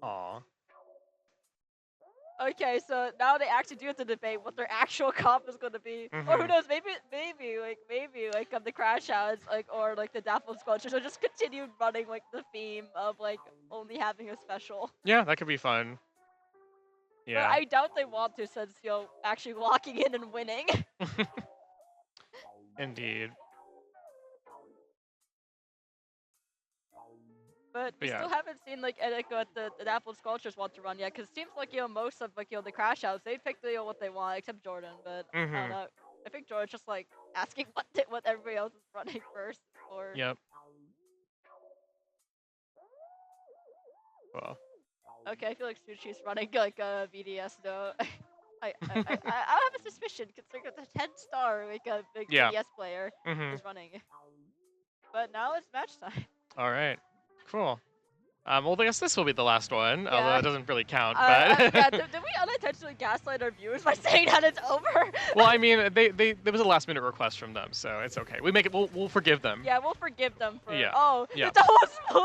Aw. Okay, so now they actually do have to debate what their actual comp is going to be, or who Mhm. knows? Maybe the Crash Outs, or like the Daffodil Sculptures, or just continue running like the theme of like only having a special. Yeah, that could be fun. But Yeah. I doubt they want to, since actually locking in and winning. Indeed. But we Yeah. still haven't seen like what the Daffodil Sculptures want to run yet, because it seems like most of like the Crash Outs, they pick what they want except Jordan. But I don't Mhm. know. I think Jordan's just like asking what everybody else is running first. Or Yep. Well. okay, I feel like Sushi's running like a VDS though. I have a suspicion considering it's a 10-star like a big Yeah. VDS player Mhm. is running. But now it's match time. All right. Cool. Well, I guess this will be the last one, although Yeah. it doesn't really count. Yeah, But did we unintentionally gaslight our viewers by saying that it's over? well, I mean, there was a last minute request from them, so it's okay. We make it. We'll forgive them. Yeah, we'll forgive them for. Yeah, Oh, yeah. it's a whole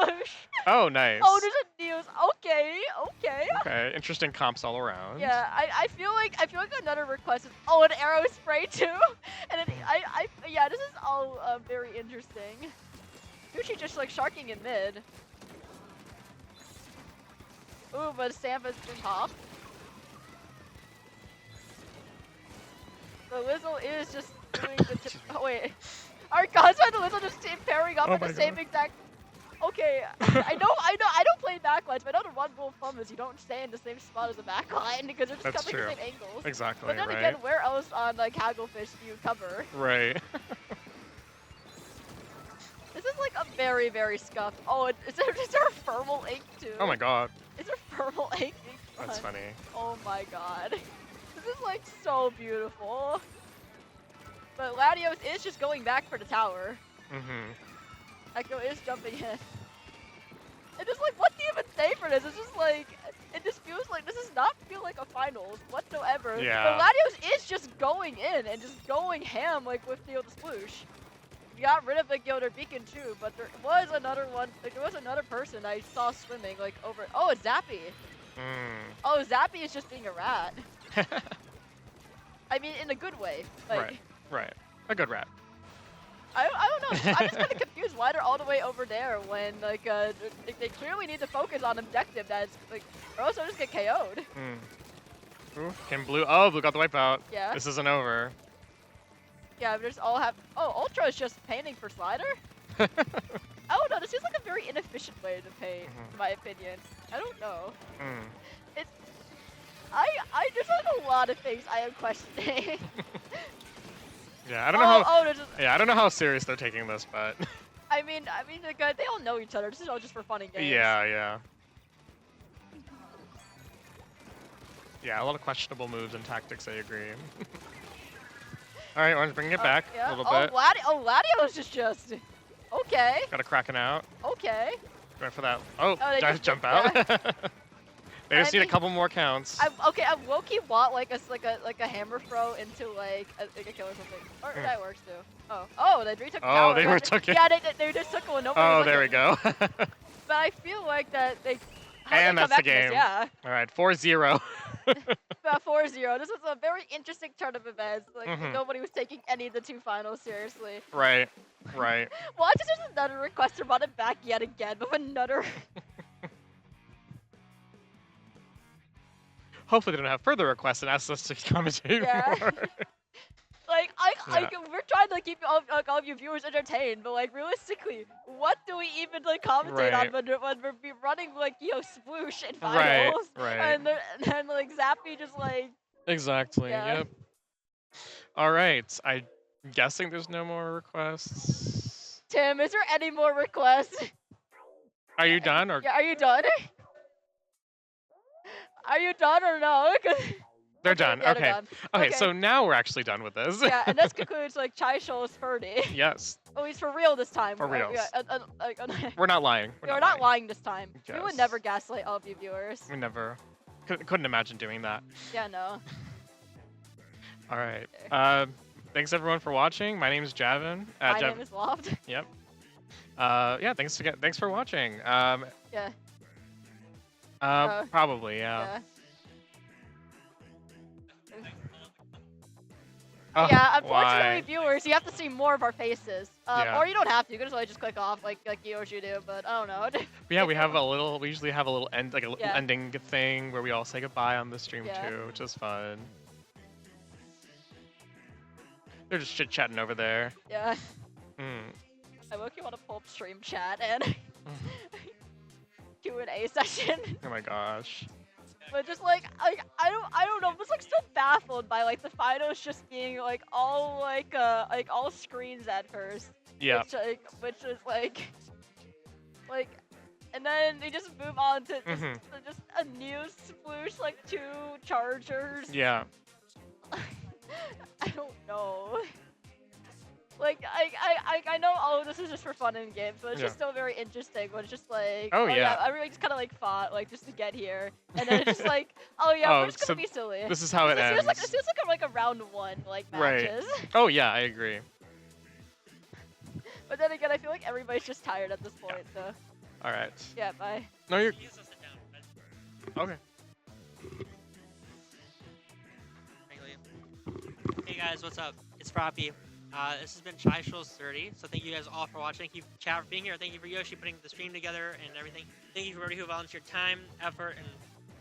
sploosh. Oh, nice. Oh, there's a news. Okay, okay. Okay, interesting comps all around. Yeah, I feel like another request is an arrow spray too, and then yeah, this is all very interesting. Sushi just like sharking in mid. Ooh, but Sampa's been popped. The Lizzle is just doing the. Oh wait, our gods and the Lizzle just pairing up Oh at the my same God. exact. Okay, I don't play backlines, but I know the one rule of thumb is you don't stay in the same spot as the backline because they're just That's covering true. the same angles. Exactly. But then Right. again, where else on like Hagglefish do you cover? Right. This is like a very, very scuffed. Oh, is there thermal ink too? Oh my God. Is there thermal ink? That's front? funny. Oh my god. This is like so beautiful. But Latios is just going back for the tower. Mhm. Echo is jumping in. And just like, what do you even say for this? It's just like, it just feels like, this does not feel like a finals whatsoever. Yeah. But Latios is just going in and just going ham like with the sploosh. We got rid of the their beacon too, but there was another one, like there was another person I saw swimming like over, oh, it's Zappy. Mm. Oh, Zappy is just being a rat. I mean, in a good way. Like, Right. Right. A good rat. I don't know. I'm just kind of confused why they're all the way over there when like they clearly need to focus on objective. That's like, or else they'll just get KO'd. Mm. Ooh, Kim Blue. Oh, Blue got the wipeout. Yeah. This isn't over. Yeah, we just all have. Oh, Ultra is just painting for Slider. I don't know. This seems like a very inefficient way to paint, in my opinion. I don't know. Mm. It's. There's like a lot of things I am questioning. Yeah, I don't know how. Oh, there's just, Yeah, I don't know how serious they're taking this, but I mean, like, they all know each other. This is all just for fun and games. yeah, yeah. Yeah, a lot of questionable moves and tactics, I agree. All right, Orange bringing it back Yeah. a little Oh, bit. Ladio's just. Okay. Got a Kraken out. Okay. Going for that. Oh, they just just- jump out. They just I need a mean, couple more counts. I low-key want like a hammer throw into like a kill or something. Or that works too. Oh, they retook the Oh, tower. they Yeah, took it. Yeah, they just took one. Nobody Oh, was there we looking. go. But I feel like that they. How And they come that's the back from this, game. Yeah. All right, 4-0. About 4-0. This was a very interesting turn of events. Like Mhm. nobody was taking any of the two finals seriously. Right, right. Watch, there's another request to run it back yet again, but with another. hopefully they don't have further requests and ask us to commentate Yeah. more. Like Yeah. we're trying to keep all of you viewers entertained, but like realistically, what do we even like commentate on Right. when we're running like Sploosh in Right, finals, right. and then like Zappy just like Exactly. yeah. Yep. All right. I'm guessing there's no more requests. Tim, is there any more requests? Are you done or Yeah, are you done? Are you done or no? 'Cause- they're okay, done? yeah, Okay. they're done. Okay. Okay. So now we're actually done with this. Yeah, and this concludes like Chi-Shoals 30. Yes. At least for real this time. For reals. Yeah, We're not lying. we're not lying this time. We Yes. would never gaslight all of you viewers. We never. Couldn't imagine doing that. Yeah, no. All right. Thanks everyone for watching. My name is Javin. My name is Loft. Yep. Yeah. Thanks for watching. Yeah. Probably. Yeah. Yeah. Oh, Yeah, unfortunately, why? viewers, you have to see more of our faces. Yeah. Or you don't have to. You can just like click off like you usually do. But I don't know. Yeah, we usually have a little end, like a little Yeah. ending thing where we all say goodbye on the stream Yeah. too, which is fun. They're just chit chatting over there. Yeah. Mm. I look you want to pull up stream chat and Q&A session. Oh my gosh. But just like I don't know. I'm just like still baffled by like the finals just being like all all screens at first. Yeah. Which is like, and then they just move on to just a new sploosh, like 2 chargers. Yeah. I don't know. Like I know all of this is just for fun in games, but it's just still very interesting. When it's just like, Oh, yeah. everybody just kind of like fought like just to get here, and then it's just like, oh yeah, Oh, we're just gonna so be silly. This is how it This feels ends. like a round 1 like Right. matches. Oh yeah, I agree. But then again, I feel like everybody's just tired at this point. So All right. yeah, bye. No, you're. Okay. Hey guys, what's up? It's Froppy. This has been Chi-Shoals 30, so thank you guys all for watching. Thank you, chat, for being here. Thank you for Yoshi putting the stream together and everything. Thank you for everybody who volunteered time, effort, and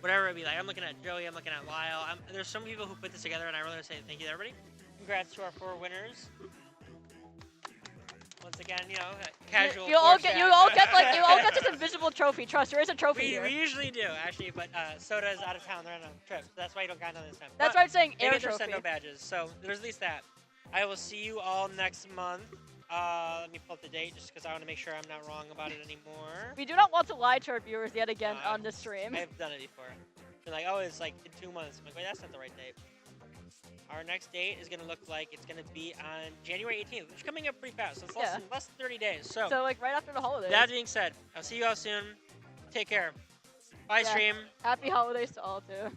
whatever it be. Like, I'm looking at Joey, I'm looking at Lyle. There's some people who put this together, and I really want to say thank you to everybody. Congrats to our 4 winners. Once again, casual. You all get this invisible trophy. Trust, there is a trophy We here. usually do, actually, but Soda is out of town. They're on a trip, so that's why you don't got none this time. That's But why I'm saying they air get their trophy. Sendo badges, so there's at least that. I will see you all next month. Let me pull up the date just because I want to make sure I'm not wrong about it anymore. We do not want to lie to our viewers yet again on this stream. I've done it before. Been like, oh, it's like in 2 months. I'm like, wait, that's not the right date. Our next date is going to look like it's going to be on January 18th, which is coming up pretty fast. So it's less than 30 days. So like right after the holidays. that being said, I'll see you all soon. Take care. Bye, Yeah. stream. Happy holidays to all too.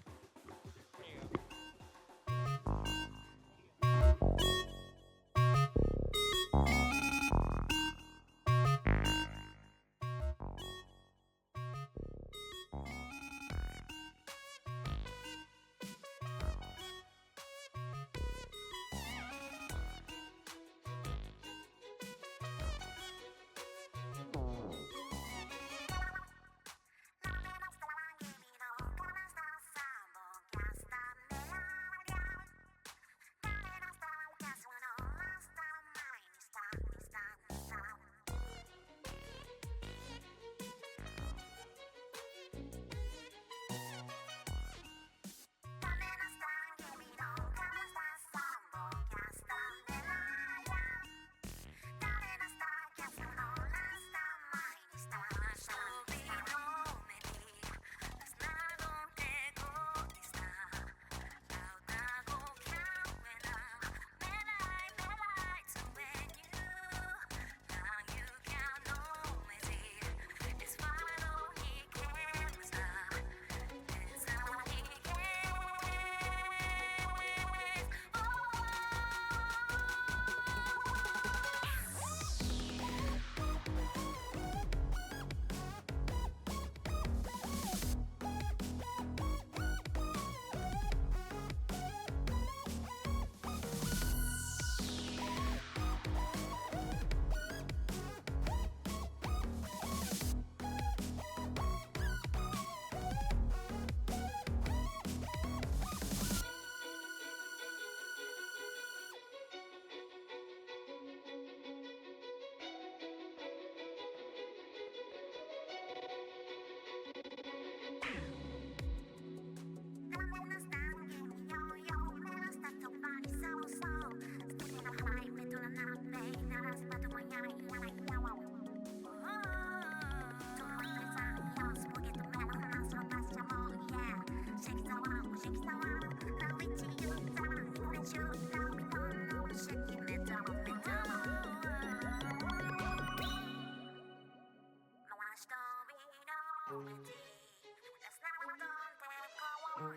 Hãy subscribe cho kênh Ghiền Mì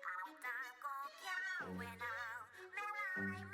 Gõ để không bỏ lỡ những video hấp dẫn